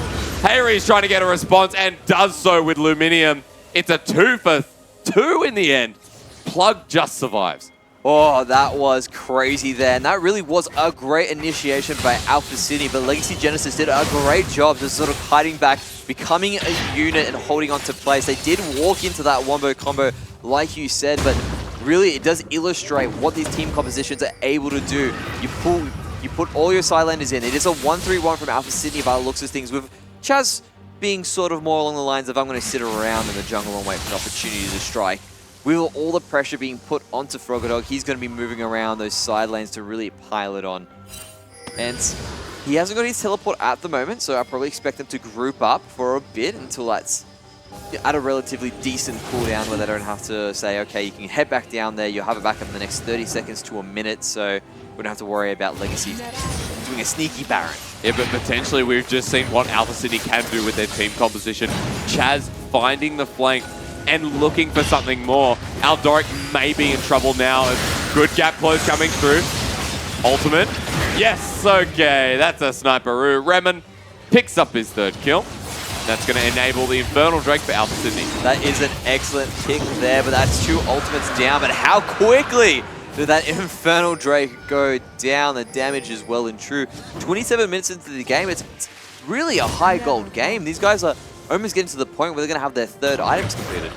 Hayri's trying to get a response and does so with Luminium. It's a 2 for 2 in the end. Plug just survives.
Oh, that was crazy there. And that really was a great initiation by Alpha City, but Legacy Genesis did a great job just sort of hiding back, becoming a unit and holding on to place. They did walk into that wombo combo, like you said, but really it does illustrate what these team compositions are able to do. You put all your Sidelanders in. It is a 1-3-1 from Alpha City by the looks of things, with Chaz being sort of more along the lines of, I'm going to sit around in the jungle and wait for an opportunity to strike. With all the pressure being put onto Frogadog, he's going to be moving around those side lanes to really pile it on. And he hasn't got his teleport at the moment, so I probably expect them to group up for a bit until that's at a relatively decent cooldown where they don't have to say, okay, you can head back down there, you'll have it back in the next 30 seconds to a minute, so we don't have to worry about Legacy doing a sneaky Baron.
Yeah, but potentially we've just seen what Alpha City can do with their team composition. Chaz finding the flank and looking for something more. Aldoric may be in trouble now. Good gap close coming through. Ultimate. Yes, okay, that's a sniperoo. Remen picks up his 3rd kill. That's going to enable the Infernal Drake for Alpha Sydney.
That is an excellent pick there, but that's 2 ultimates down. But how quickly did that Infernal Drake go down? The damage is well and true. 27 minutes into the game, it's really a high gold game. These guys are almost getting to the point where they're going to have their 3rd items completed.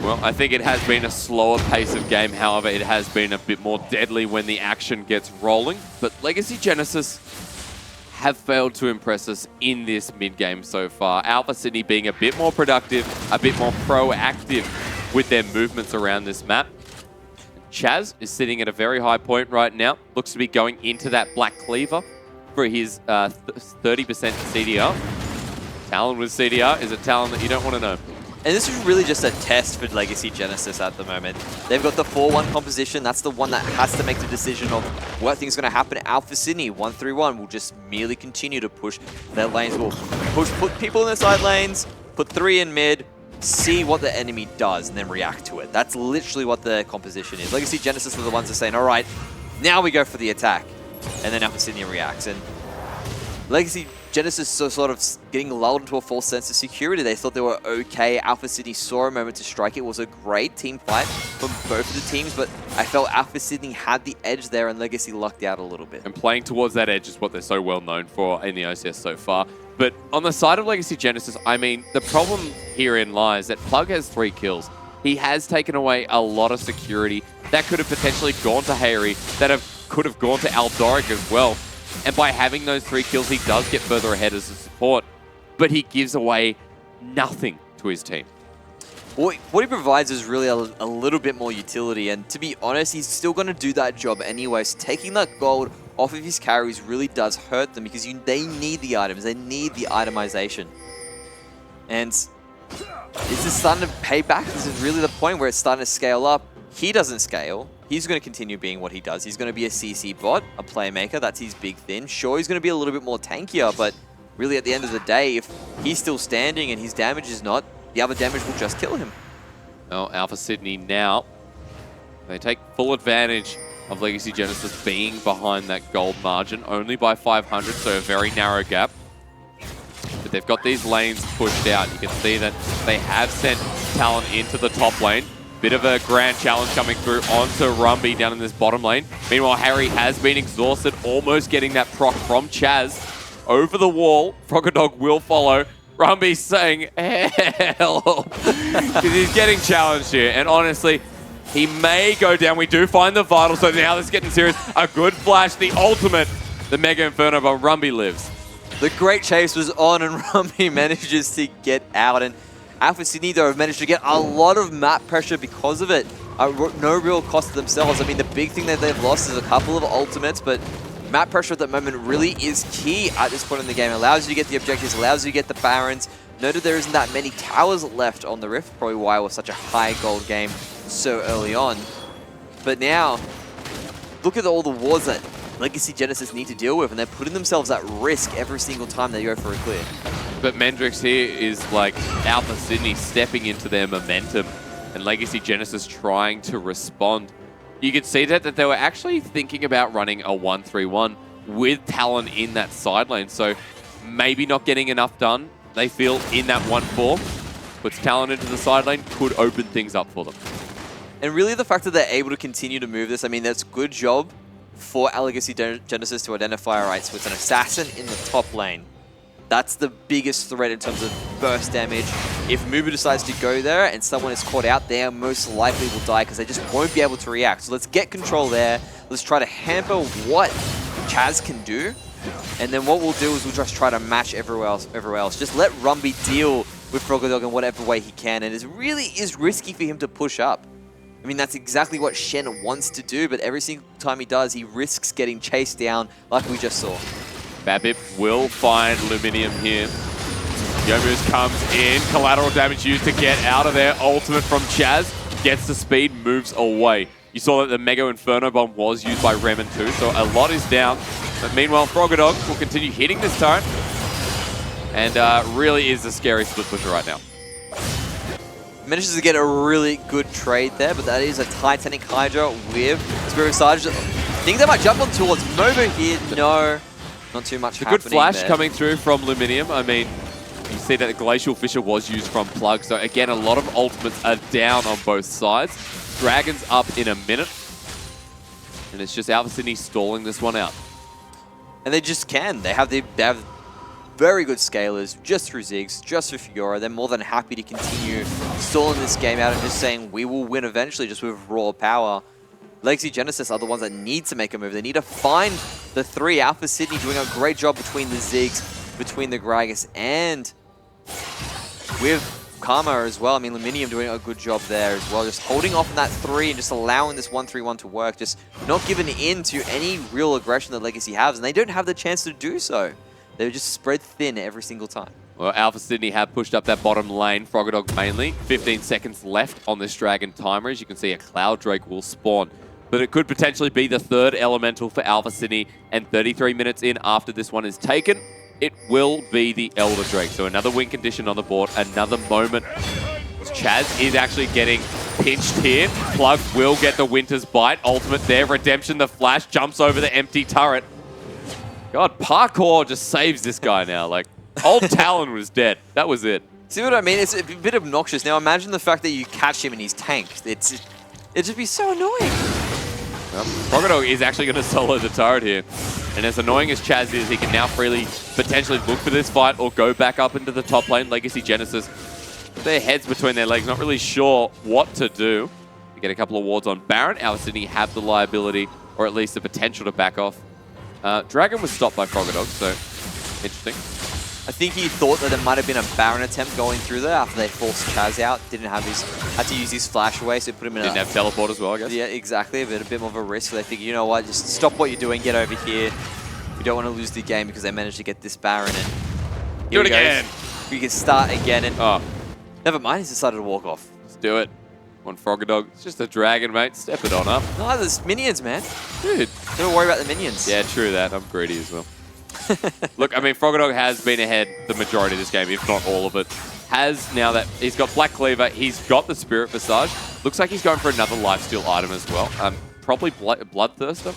Well, I think it has been a slower pace of game. However, it has been a bit more deadly when the action gets rolling. But Legacy Genesis have failed to impress us in this mid-game so far. Alpha Sydney being a bit more productive, a bit more proactive with their movements around this map. Chaz is sitting at a very high point right now. Looks to be going into that Black Cleaver for his 30% CDR. Talon with CDR is a Talon that you don't want to know.
And this is really just a test for Legacy Genesis at the moment. They've got the 4-1 composition. That's the one that has to make the decision of what thing's going to happen. Alpha Sydney, 1-3-1, will just merely continue to push their lanes. Will put people in the side lanes, put 3 in mid, see what the enemy does, and then react to it. That's literally what the composition is. Legacy Genesis are the ones that are saying, all right, now we go for the attack. And then Alpha Sydney reacts. And Legacy Genesis is sort of getting lulled into a false sense of security. They thought they were okay. Alpha Sydney saw a moment to strike. It was a great team fight from both of the teams, but I felt Alpha Sydney had the edge there and Legacy lucked out a little bit.
And playing towards that edge is what they're so well known for in the OCS so far. But on the side of Legacy Genesis, I mean, the problem herein lies that Plug has 3 kills. He has taken away a lot of security that could have potentially gone to Hayri, that could have gone to Aldoric as well. And by having those 3 kills, he does get further ahead as a support, but he gives away nothing to his team.
What he provides is really a little bit more utility, and to be honest, he's still going to do that job anyway. So taking that gold off of his carries really does hurt them because they need the items, they need the itemization. And this is starting to pay back. This is really the point where it's starting to scale up. He doesn't scale. He's going to continue being what he does. He's going to be a CC bot, a playmaker. That's his big thing. Sure, he's going to be a little bit more tankier, but really at the end of the day, if he's still standing and his damage is not, the other damage will just kill him.
Well, Alpha Sydney now, they take full advantage of Legacy Genesis being behind that gold margin, only by 500, so a very narrow gap. But they've got these lanes pushed out. You can see that they have sent Talon into the top lane. Bit of a grand challenge coming through onto Rumby down in this bottom lane. Meanwhile, Harry has been exhausted, almost getting that proc from Chaz. Over the wall, Froggadog will follow. Rumby saying, help, because he's getting challenged here. And honestly, he may go down. We do find the vital, so now this is getting serious. A good flash, the ultimate, the Mega Inferno, but Rumby lives.
The great chase was on and Rumby manages to get out. And Alpha Sydney, though, have managed to get a lot of map pressure because of it. No real cost to themselves. I mean, the big thing that they've lost is a couple of ultimates, but map pressure at the moment really is key at this point in the game. It allows you to get the objectives, allows you to get the Barons. Noted there isn't that many towers left on the Rift, probably why it was such a high gold game so early on. But now, look at all the wars that Legacy Genesis need to deal with, and they're putting themselves at risk every single time they go for a clear.
But Mendrix here is like Alpha Sydney stepping into their momentum and Legacy Genesis trying to respond. You could see that they were actually thinking about running a 1-3-1 with Talon in that side lane. So maybe not getting enough done, they feel, in that 1-4. Puts Talon into the side lane, could open things up for them.
And really the fact that they're able to continue to move this, I mean, that's a good job for Legacy Genesis to identify, all right, so it's an assassin in the top lane. That's the biggest threat in terms of burst damage. If Mubu decides to go there and someone is caught out, they most likely will die because they just won't be able to react. So let's get control there. Let's try to hamper what Chaz can do. And then what we'll do is we'll just try to match everywhere else. Just let Rumby deal with Froggadog in whatever way he can. And it really is risky for him to push up. I mean, that's exactly what Shen wants to do, but every single time he does, he risks getting chased down like we just saw.
Babip will find Luminium here. Yomus comes in, collateral damage used to get out of there. Ultimate from Chaz, gets the speed, moves away. You saw that the Mega Inferno Bomb was used by Remen too, so a lot is down. But meanwhile, Froggadog will continue hitting this turret, and really is a scary split pusher right now.
Manages to get a really good trade there, but that is a Titanic Hydra with Spirit Sarge. I think they might jump on towards Mobo here. No, not too much happening.
A good flash
there.
coming through from Luminium. I mean, You see that the Glacial Fissure was used from Plug. So again, a lot of ultimates are down on both sides. Dragon's up in a minute. And it's just Alpha Sydney stalling this one out.
And they just can. They have very good scalers just through Ziggs, just for Fiora. They're more than happy to continue stalling this game out and just saying we will win eventually just with raw power. Legacy Genesis are the ones that need to make a move. They need to find the 3. Alpha Sydney doing a great job between the Ziggs, between the Gragas, and with Karma as well. I mean, Luminium doing a good job there as well. Just holding off on that 3 and just allowing this 1-3-1 to work. Just not giving in to any real aggression that Legacy has. And they don't have the chance to do so. They're just spread thin every single time.
Well, Alpha Sydney have pushed up that bottom lane, Froggadog mainly. 15 seconds left on this Dragon timer. As you can see, a Cloud Drake will spawn. But it could potentially be the 3rd elemental for Alpha Sydney. And 33 minutes in after this one is taken, it will be the Elder Drake. So another win condition on the board, another moment. Chaz is actually getting pinched here. Plug will get the Winter's Bite. Ultimate there, Redemption, the flash, jumps over the empty turret. God, parkour just saves this guy now. Like, old Talon was dead. That was it.
See what I mean? It's a bit obnoxious. Now imagine the fact that you catch him and he's tanked. It'd just be so annoying.
Froggadog is actually going to solo the turret here. And as annoying as Chaz is, he can now freely potentially look for this fight or go back up into the top lane. Legacy Genesis, their heads between their legs, not really sure what to do. You get a couple of wards on Baron. Alpha Sydney have the liability, or at least the potential to back off. Dragon was stopped by Froggadog, so interesting.
I think he thought that there might have been a Baron attempt going through there after they forced Chaz out. Had to use his flash away, so put him in
Didn't have teleport as well, I guess.
Yeah, exactly. A bit more of a risk. So they think, you know what, just stop what you're doing, get over here. We don't want to lose the game because they managed to get this Baron. And
do it again.
We can start again. And
oh,
never mind, he's decided to walk off.
Let's do it. One Froggadog. It's just a dragon, mate. Step it on up.
No, there's minions, man.
Dude.
Don't worry about the minions.
Yeah, true that. I'm greedy as well. Look, I mean, Froggadog has been ahead the majority of this game, if not all of it. Has, now that he's got Black Cleaver, he's got the Spirit Visage. Looks like he's going for another lifesteal item as well. Probably Bloodthirster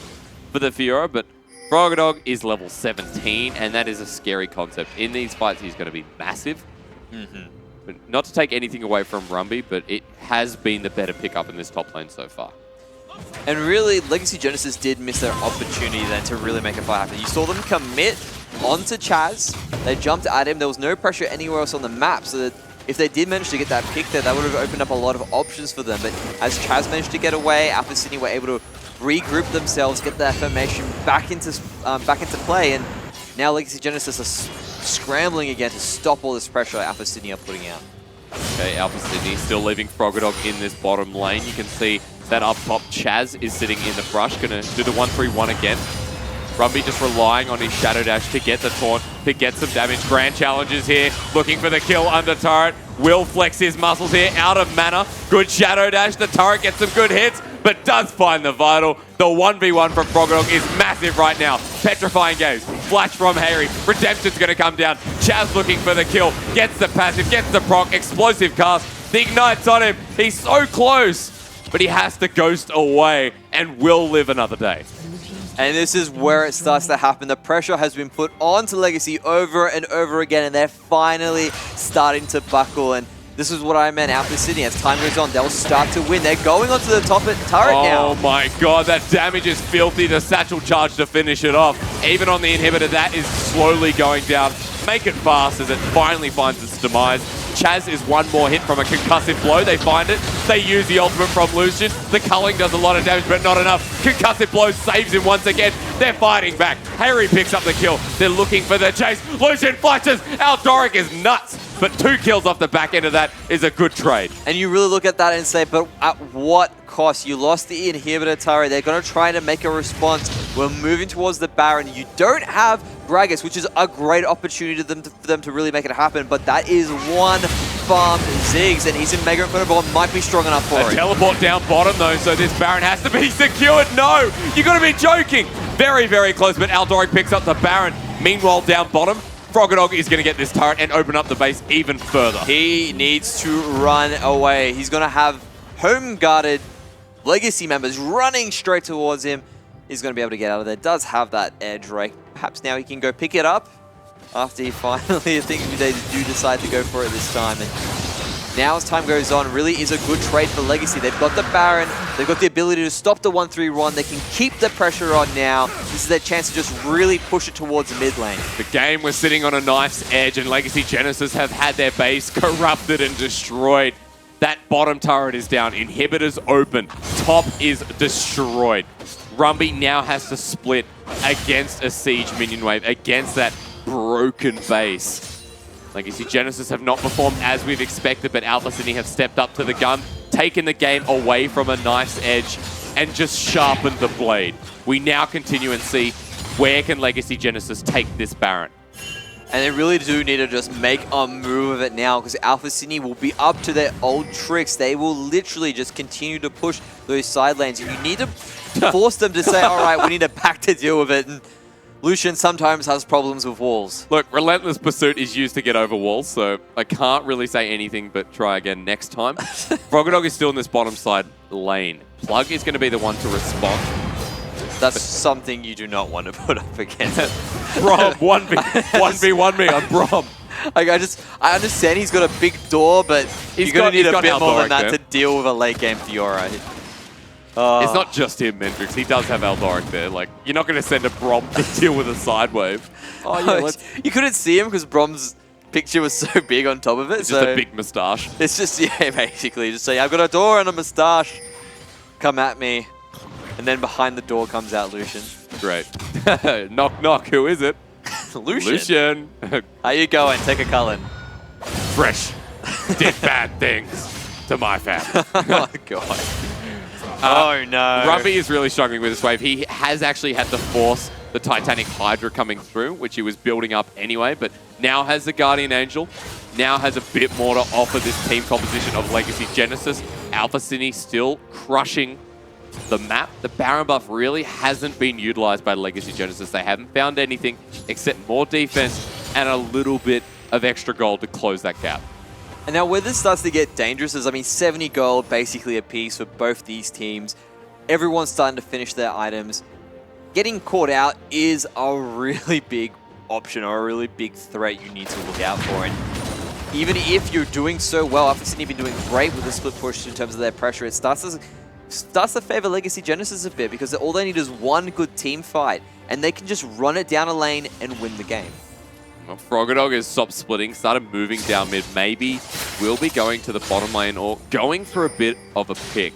for the Fiora, but Froggadog is level 17, and that is a scary concept. In these fights, he's going to be massive. But not to take anything away from Rumby, but it has been the better pickup in this top lane so far.
And really, Legacy Genesis did miss their opportunity then to really make a fight happen. You saw them commit onto Chaz. They jumped at him. There was no pressure anywhere else on the map, so that if they did manage to get that pick there, that would have opened up a lot of options for them. But as Chaz managed to get away, Alpha Sydney were able to regroup themselves, get their formation back into play, and now Legacy Genesis are scrambling again to stop all this pressure Alpha Sydney are putting out.
Okay, Alpha Sydney still leaving Froggadog in this bottom lane. You can see that up top, Chaz is sitting in the brush, going to do the 1-3-1 again. Rumby just relying on his Shadow Dash to get the taunt, to get some damage. Grand challenges here, looking for the kill under turret. Will flex his muscles here, out of mana. Good Shadow Dash, the turret gets some good hits, but does find the Vital. The 1v1 from Froggadog is massive right now. Petrifying Gaze, flash from Harry. Redemption's going to come down. Chaz looking for the kill, gets the passive, gets the proc, explosive cast. The Ignite's on him, he's so close, but he has to ghost away and will live another day.
And this is where it starts to happen. The pressure has been put onto Legacy over and over again, and they're finally starting to buckle. And this is what I meant, Alpha Sydney. As time goes on, they'll start to win. They're going onto the top turret now.
Oh my god, that damage is filthy. The satchel charge to finish it off. Even on the inhibitor, that is slowly going down. Make it fast as it finally finds its demise. Chaz is one more hit from a concussive blow. They find it. They use the ultimate from Lucian. The culling does a lot of damage, but not enough. Concussive blow saves him once again. They're fighting back. Harry picks up the kill. They're looking for the chase. Lucian flashes. Aldoric is nuts. But 2 kills off the back end of that is a good trade.
And you really look at that and say, but at what cost? You lost the inhibitor turret. They're going to try to make a response. We're moving towards the Baron. You don't have Gragas, which is a great opportunity for them to really make it happen, but that is one farmed Ziggs, and he's in Mega Inferno, might be strong enough for it.
Teleport down bottom though, so this Baron has to be secured. No, you got to be joking. Very, very close, but Aldoric picks up the Baron. Meanwhile, down bottom, Froggadog is going to get this turret and open up the base even further.
He needs to run away. He's going to have home-guarded Legacy members running straight towards him. He's going to be able to get out of there. Does have that edge, right? Perhaps now he can go pick it up. after he finally, I think they do decide to go for it this time. And now as time goes on, really is a good trade for Legacy. They've got the Baron, they've got the ability to stop the 1-3 they can keep the pressure on now. This is their chance to just really push it towards the mid lane.
The game was sitting on a knife's edge, and Legacy Genesis have had their base corrupted and destroyed. That bottom turret is down, inhibitors open, top is destroyed. Rumby now has to split against a siege minion wave, against that broken base. Legacy Genesis have not performed as we've expected, but Alpha Sydney have stepped up to the gun, taken the game away from a knife's edge, and just sharpened the blade. We now continue and see where can Legacy Genesis take this Baron.
And they really do need to just make a move of it now, because Alpha Sydney will be up to their old tricks. They will literally just continue to push those side lanes. And you need to force them to say, all right, we need to back to deal with it. And Lucian sometimes has problems with walls.
Look, Relentless Pursuit is used to get over walls, so I can't really say anything but try again next time. Froggadog is still in this bottom side lane. Plug is going to be the one to respond.
That's something you do not want to put up against.
Brom, 1v1 me on Brom.
Like, I understand he's got a big door, but you're going to need a bit more than that to deal with a late game Fiora.
It's not just him, Mendrix. He does have Eldoric there. Like, you're not going to send a Brom to deal with a side wave.
Oh, yeah, you couldn't see him because Brom's picture was so big on top of it.
It's just a big moustache.
It's just, yeah, basically. Just say, I've got a door and a moustache. Come at me. And then behind the door comes out Lucian.
Great. Knock, knock. Who is it?
Lucian.
Lucian.
How you going? Take a Cullen.
Fresh. Did bad things to my family.
Oh, God. Oh, no.
Rumby is really struggling with this wave. He has actually had to force the Titanic Hydra coming through, which he was building up anyway, but now has the Guardian Angel, now has a bit more to offer this team composition of Legacy Genesis. Alpha Sydney still crushing the map. The Baron buff really hasn't been utilized by Legacy Genesis. They haven't found anything except more defense and a little bit of extra gold to close that gap.
And now where this starts to get dangerous is, I mean, 70 gold basically a piece for both these teams. Everyone's starting to finish their items. Getting caught out is a really big option or a really big threat you need to look out for. And even if you're doing so well, Alpha Sydney have been doing great with the split push in terms of their pressure, it starts to favor Legacy Genesis a bit, because all they need is one good team fight and they can just run it down a lane and win the game.
Well, Froggadog has stopped splitting, started moving down mid. Maybe will be going to the bottom lane or going for a bit of a pick.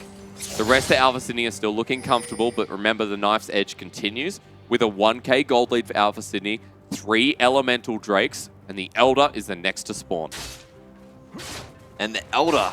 The rest of Alpha Sydney are still looking comfortable, but remember the knife's edge continues with a 1k gold lead for Alpha Sydney, 3 elemental drakes, and the Elder is the next to spawn.
And the Elder,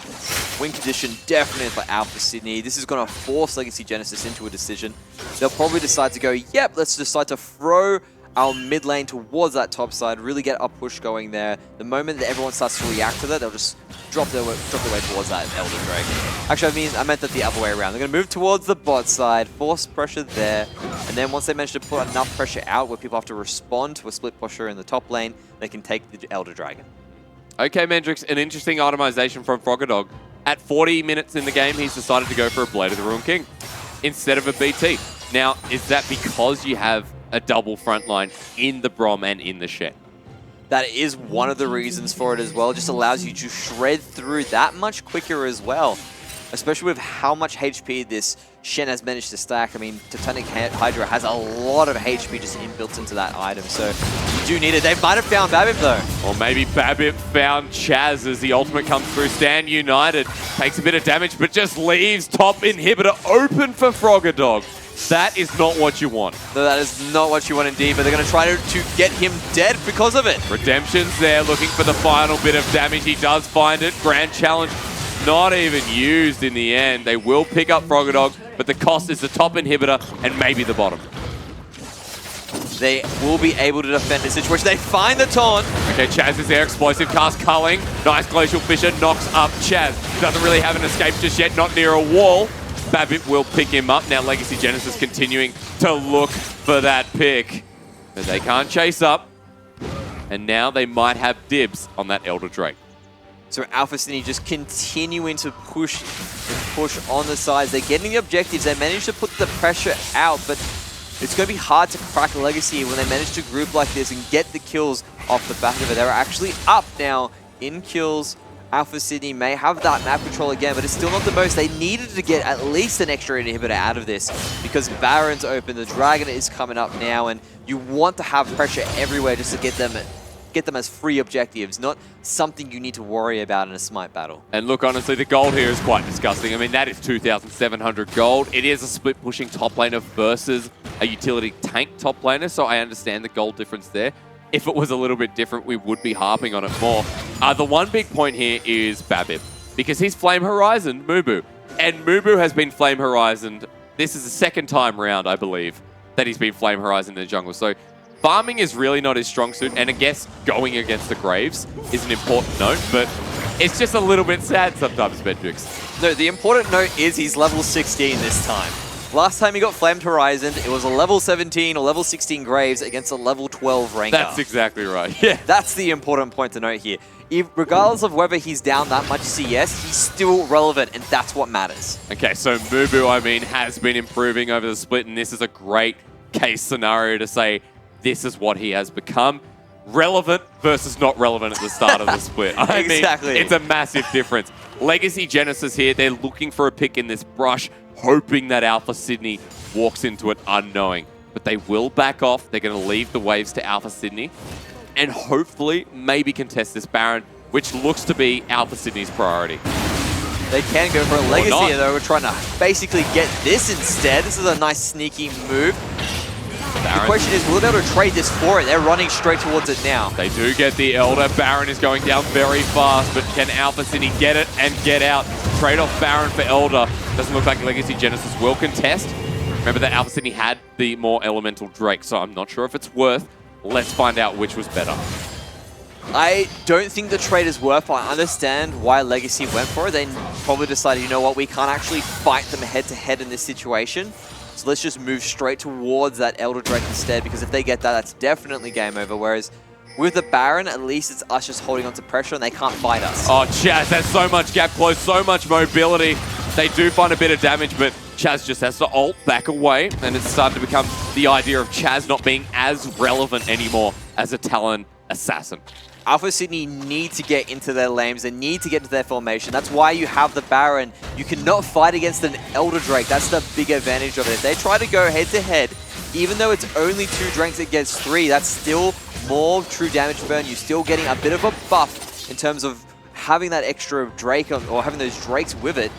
win condition definitely for Alpha Sydney. This is going to force Legacy Genesis into a decision. They'll probably decide to go, yep, let's decide to throw our mid lane towards that top side, really get a push going there. The moment that everyone starts to react to that, they'll just drop their way towards that Elder Drake. Actually, I meant that the other way around. They're going to move towards the bot side, force pressure there, and then once they manage to put enough pressure out where people have to respond to a split pusher in the top lane, they can take the Elder Dragon.
Okay, Mendrix, an interesting itemization from Froggadog. At 40 minutes in the game, he's decided to go for a Blade of the Ruined King instead of a BT. Now, is that because you have a double front line in the Brom and in the Shen?
That is one of the reasons for it as well. It just allows you to shred through that much quicker as well, especially with how much HP this Shen has managed to stack. I mean, Titanic Hydra has a lot of HP just inbuilt into that item, so you do need it. They might have found Babip though.
Or maybe Babip found Chaz as the ultimate comes through. Stand United takes a bit of damage, but just leaves top inhibitor open for Froggadog. That is not what you want.
No, that is not what you want indeed, but they're going to try to get him dead because of it.
Redemption's there, looking for the final bit of damage. He does find it. Grand Challenge not even used in the end. They will pick up Froggadog, but the cost is the top inhibitor and maybe the bottom.
They will be able to defend the situation. They find the taunt.
Okay, Chaz is there. Explosive cast culling. Nice Glacial Fissure knocks up Chaz. Doesn't really have an escape just yet, not near a wall. Babip will pick him up. Now Legacy Genesis continuing to look for that pick. But they can't chase up. And now they might have dibs on that Elder Drake.
So Alpha Sydney just continuing to push on the sides. They're getting the objectives. They managed to put the pressure out, but it's going to be hard to crack Legacy when they manage to group like this and get the kills off the back of it. They're actually up now in kills. Alpha Sydney may have that map control again, but it's still not the most. They needed to get at least an extra inhibitor out of this because Baron's open, the Dragon is coming up now, and you want to have pressure everywhere just to get them as free objectives, not something you need to worry about in a Smite battle.
And look, honestly, the gold here is quite disgusting. I mean, that is 2,700 gold. It is a split-pushing top laner versus a utility tank top laner, so I understand the gold difference there. If it was a little bit different, we would be harping on it more. The one big point here is Babib, because he's Flame Horizon Mubu. And Mubu has been Flame Horizoned. This is the second time round, I believe, that he's been Flame Horizoned in the jungle. So farming is really not his strong suit, and I guess going against the Graves is an important note, but it's just a little bit sad sometimes, Mendrix.
No, the important note is he's level 16 this time. Last time he got Flamed Horizon, it was a level 17 or level 16 Graves against a level 12 Ranker.
That's exactly right, yeah.
That's the important point to note here. Regardless of whether he's down that much CS, he's still relevant, and that's what matters.
Okay, so Mubu, I mean, has been improving over the split, and this is a great case scenario to say this is what he has become. Relevant versus not relevant at the start of the split. I mean, it's a massive difference. Legacy Genesis here, they're looking for a pick in this brush, hoping that Alpha Sydney walks into it unknowing. But they will back off. They're going to leave the waves to Alpha Sydney and hopefully maybe contest this Baron, which looks to be Alpha Sydney's priority.
They can go for a Legacy here, though. We're trying to basically get this instead. This is a nice sneaky move. Baron. The question is, will they be able to trade this for it? They're running straight towards it now.
They do get the Elder. Baron is going down very fast, but can Alpha Sydney get it and get out? Trade off Baron for Elder. Doesn't look like Legacy Genesis will contest. Remember that Alpha Sydney had the more elemental Drake, so I'm not sure if it's worth. Let's find out which was better.
I don't think the trade is worth, but I understand why Legacy went for it. They probably decided, you know what, we can't actually fight them head-to-head in this situation. So let's just move straight towards that Elder Drake instead, because if they get that, that's definitely game over. Whereas with the Baron, at least it's us just holding onto pressure and they can't fight us.
Oh, Chaz, there's so much gap close, so much mobility. They do find a bit of damage, but Chaz just has to ult back away, and it's starting to become the idea of Chaz not being as relevant anymore as a Talon assassin.
Alpha Sydney need to get into their lanes. They need to get into their formation. That's why you have the Baron. You cannot fight against an Elder Drake. That's the big advantage of it. If they try to go head-to-head, even though it's only 2 Drakes against 3, that's still more true damage burn. You're still getting a bit of a buff in terms of having that extra Drake or having those Drakes with it.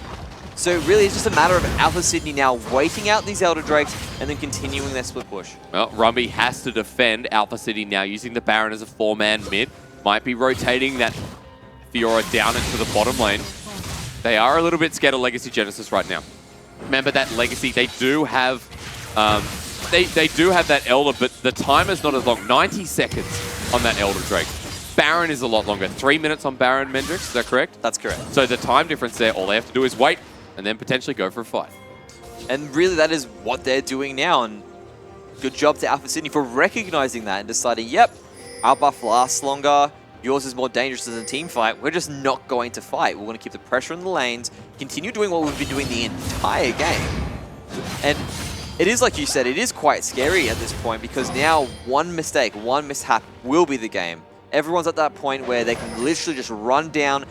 So really, it's just a matter of Alpha Sydney now waiting out these Elder Drakes and then continuing their split push.
Well, Rumby has to defend Alpha Sydney now, using the Baron as a 4-man mid. Might be rotating that Fiora down into the bottom lane. They are a little bit scared of Legacy Genesis right now. Remember that Legacy, they do have they do have that Elder, but the time is not as long. 90 seconds on that Elder Drake. Baron is a lot longer. 3 minutes on Baron, Mendrix, is that correct?
That's correct.
So the time difference there, all they have to do is wait and then potentially go for a fight.
And really, that is what they're doing now. And good job to Alpha Sydney for recognizing that and deciding, yep, our buff lasts longer. Yours is more dangerous as a team fight. We're just not going to fight. We're going to keep the pressure in the lanes, continue doing what we've been doing the entire game. And it is like you said, it is quite scary at this point because now one mistake, one mishap will be the game. Everyone's at that point where they can literally just run down,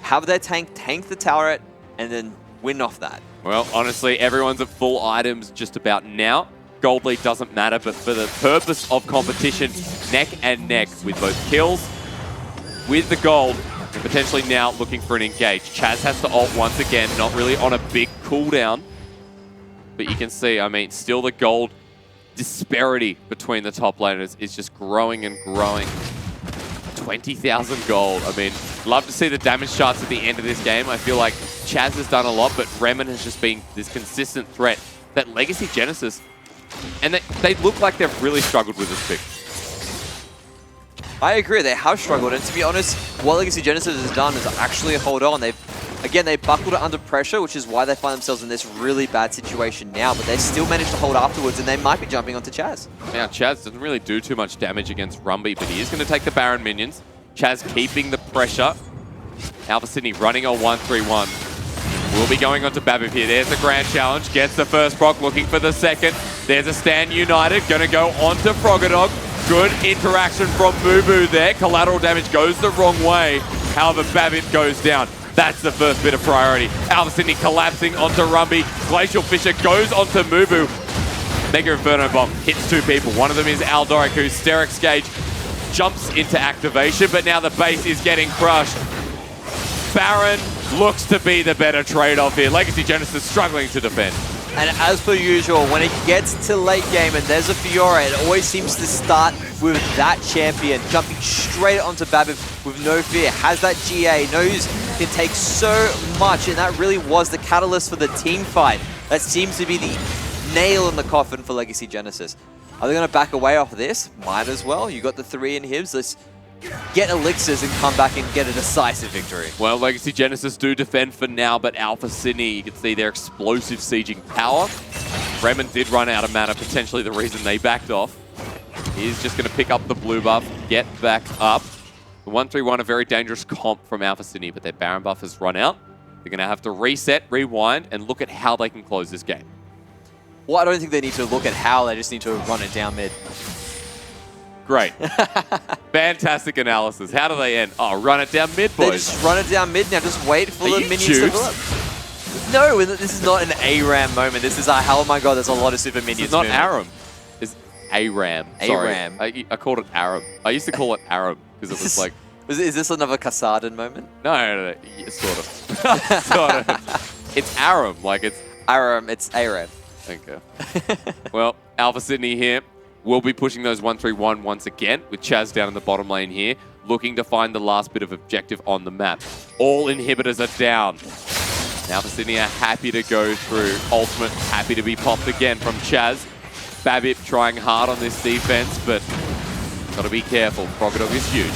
have their tank the turret, and then win off that.
Well, honestly, everyone's at full items just about now. Gold lead doesn't matter, but for the purpose of competition, neck and neck with both kills, with the gold, and potentially now looking for an engage. Chaz has to ult once again, not really on a big cooldown, but you can see, I mean, still the gold disparity between the top laners is just growing and growing. 20,000 gold. I mean, love to see the damage charts at the end of this game. I feel like Chaz has done a lot, but Remen has just been this consistent threat that Legacy Genesis, and they look like they've really struggled with this pick.
I agree, they have struggled, and to be honest, what Legacy Genesis has done is actually hold on. They buckled it under pressure, which is why they find themselves in this really bad situation now, but they still managed to hold afterwards, and they might be jumping onto Chaz.
Now, Chaz doesn't really do too much damage against Rumby, but he is going to take the Baron minions. Chaz keeping the pressure. Alpha Sydney running a 1-3-1. We'll be going on to Babib here. There's the grand challenge. Gets the first proc, looking for the second. There's a Stand United, gonna go onto Frogadog. Good interaction from Mubu there. Collateral damage goes the wrong way. However, Babbitt goes down. That's the first bit of priority. Alpha Sydney collapsing onto Rumby. Glacial Fisher goes onto Mubu. Mega Inferno Bomb hits 2 people. One of them is Aldoric, whose Sterix Gauge jumps into activation, but now the base is getting crushed. Baron looks to be the better trade-off here. Legacy Genesis struggling to defend.
And as per usual, when it gets to late game and there's a Fiora, it always seems to start with that champion jumping straight onto Babbitt with no fear. Has that GA, knows can take so much, and that really was the catalyst for the team fight. That seems to be the nail in the coffin for Legacy Genesis. Are they going to back away off of this? Might as well. You got the 3 inhibs. Let's get elixirs and come back and get a decisive victory.
Well, Legacy Genesis do defend for now, but Alpha Sydney, you can see their explosive sieging power. Bremen did run out of mana, potentially the reason they backed off. He's just going to pick up the blue buff, get back up. The 1-3-1, a very dangerous comp from Alpha Sydney, but their Baron buff has run out. They're going to have to reset, rewind, and look at how they can close this game.
Well, I don't think they need to look at how, they just need to run it down mid.
Great. Fantastic analysis. How do they end? Oh, run it down mid, boys.
They just run it down mid now. Just wait for the minions
Jukes?
to fill up. No, this is not an ARAM moment. This is oh my god, there's a lot of super minions.
It's not
moving.
Aram. It's ARAM. Sorry.
ARAM.
I called it Aram. I used to call it Aram because it was like...
Is this another Kassadin moment?
No. Yeah, sort of. Sort of. It's Aram. Like it's...
ARAM, it's ARAM.
Okay. Well, Alpha Sydney here will be pushing those 1-3-1 once again with Chaz down in the bottom lane here, looking to find the last bit of objective on the map. All inhibitors are down. Alpha Sydney are happy to go through. Ultimate happy to be popped again from Chaz. Babbitt trying hard on this defense, but gotta be careful. Frogadog is huge.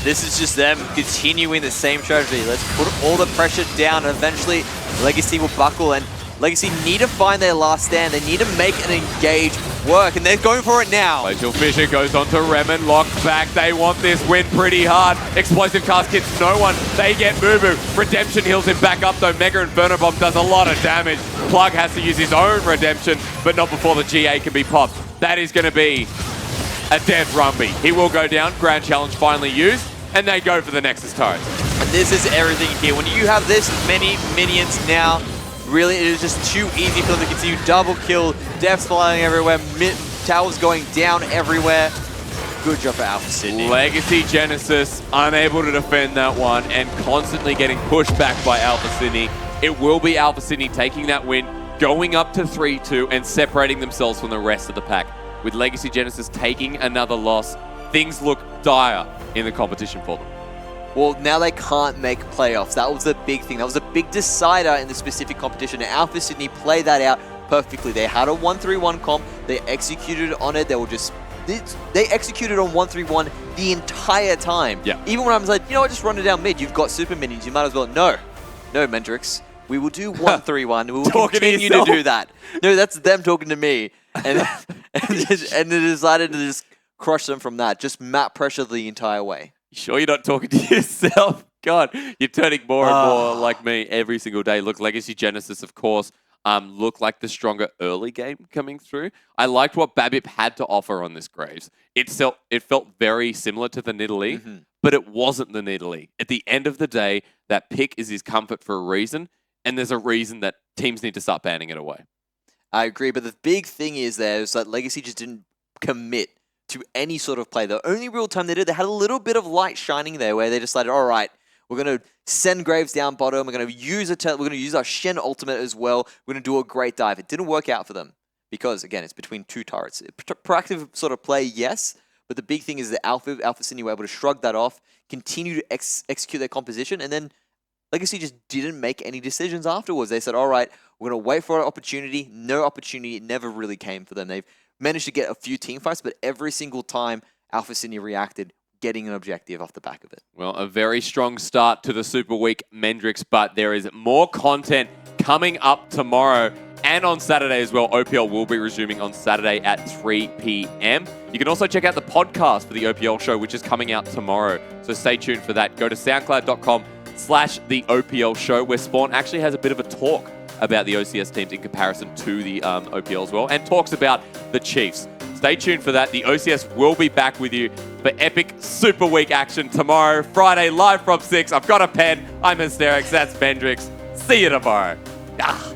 This is just them continuing the same strategy. Let's put all the pressure down, and eventually Legacy will buckle, and Legacy need to find their last stand. They need to make an engage work, and they're going for it now.
Glacial Fisher goes on to Remen, locked back. They want this win pretty hard. Explosive cast hits no one. They get Mubu. Redemption heals him back up, though. Mega Inferno Bomb does a lot of damage. Plug has to use his own Redemption, but not before the GA can be popped. That is going to be a dead Rumby. He will go down. Grand Challenge finally used, and they go for the Nexus turret.
And this is everything here. When you have this many minions now, really, it is just too easy for them to continue. Double kill, deaths flying everywhere, towers going down everywhere. Good job for Alpha Sydney.
Legacy Genesis unable to defend that one and constantly getting pushed back by Alpha Sydney. It will be Alpha Sydney taking that win, going up to 3-2 and separating themselves from the rest of the pack. With Legacy Genesis taking another loss, things look dire in the competition for them.
Well, now they can't make playoffs. That was the big thing. That was a big decider in the specific competition. And Alpha Sydney played that out perfectly. They had a 1-3-1 comp. They executed on it. They executed on 1-3-1 the entire time.
Yeah.
Even when I was like, you know what, just run it down mid. You've got super minions. You might as well. No, Mendrix. We will do 1-3-1. We will continue to do that. No, that's them talking to me. And and they decided to just crush them from that. Just map pressure the entire way.
Sure you're not talking to yourself? God, you're turning more and more like me every single day. Look, Legacy Genesis, of course, look like the stronger early game coming through. I liked what Babip had to offer on this Graves. It felt very similar to the Nidalee, but it wasn't the Nidalee. At the end of the day, that pick is his comfort for a reason, and there's a reason that teams need to start banning it away.
I agree, but the big thing is that Legacy just didn't commit to any sort of play. The only real time they did, they had a little bit of light shining there where they decided, all right, we're going to send Graves down bottom. We're going to use our Shen ultimate as well. We're going to do a great dive. It didn't work out for them because, again, it's between 2 turrets. Proactive sort of play, yes, but the big thing is that Alpha Sydney were able to shrug that off, continue to execute their composition, and then Legacy just didn't make any decisions afterwards. They said, all right, we're going to wait for an opportunity. No opportunity. It never really came for them. They've managed to get a few team fights, but every single time Alpha Sydney reacted, getting an objective off the back of it.
Well, a very strong start to the Super Week, Mendrix, but there is more content coming up tomorrow and on Saturday as well. OPL will be resuming on Saturday at 3 p.m. You can also check out the podcast for the OPL show, which is coming out tomorrow. So stay tuned for that. Go to soundcloud.com/the OPL show, where Spawn actually has a bit of a talk about the OCS teams in comparison to the OPL as well, and talks about the Chiefs. Stay tuned for that. The OCS will be back with you for epic Super Week action tomorrow, Friday, live from 6. I've got a pen. I'm Hysterics. That's Bendrix. See you tomorrow. Ah.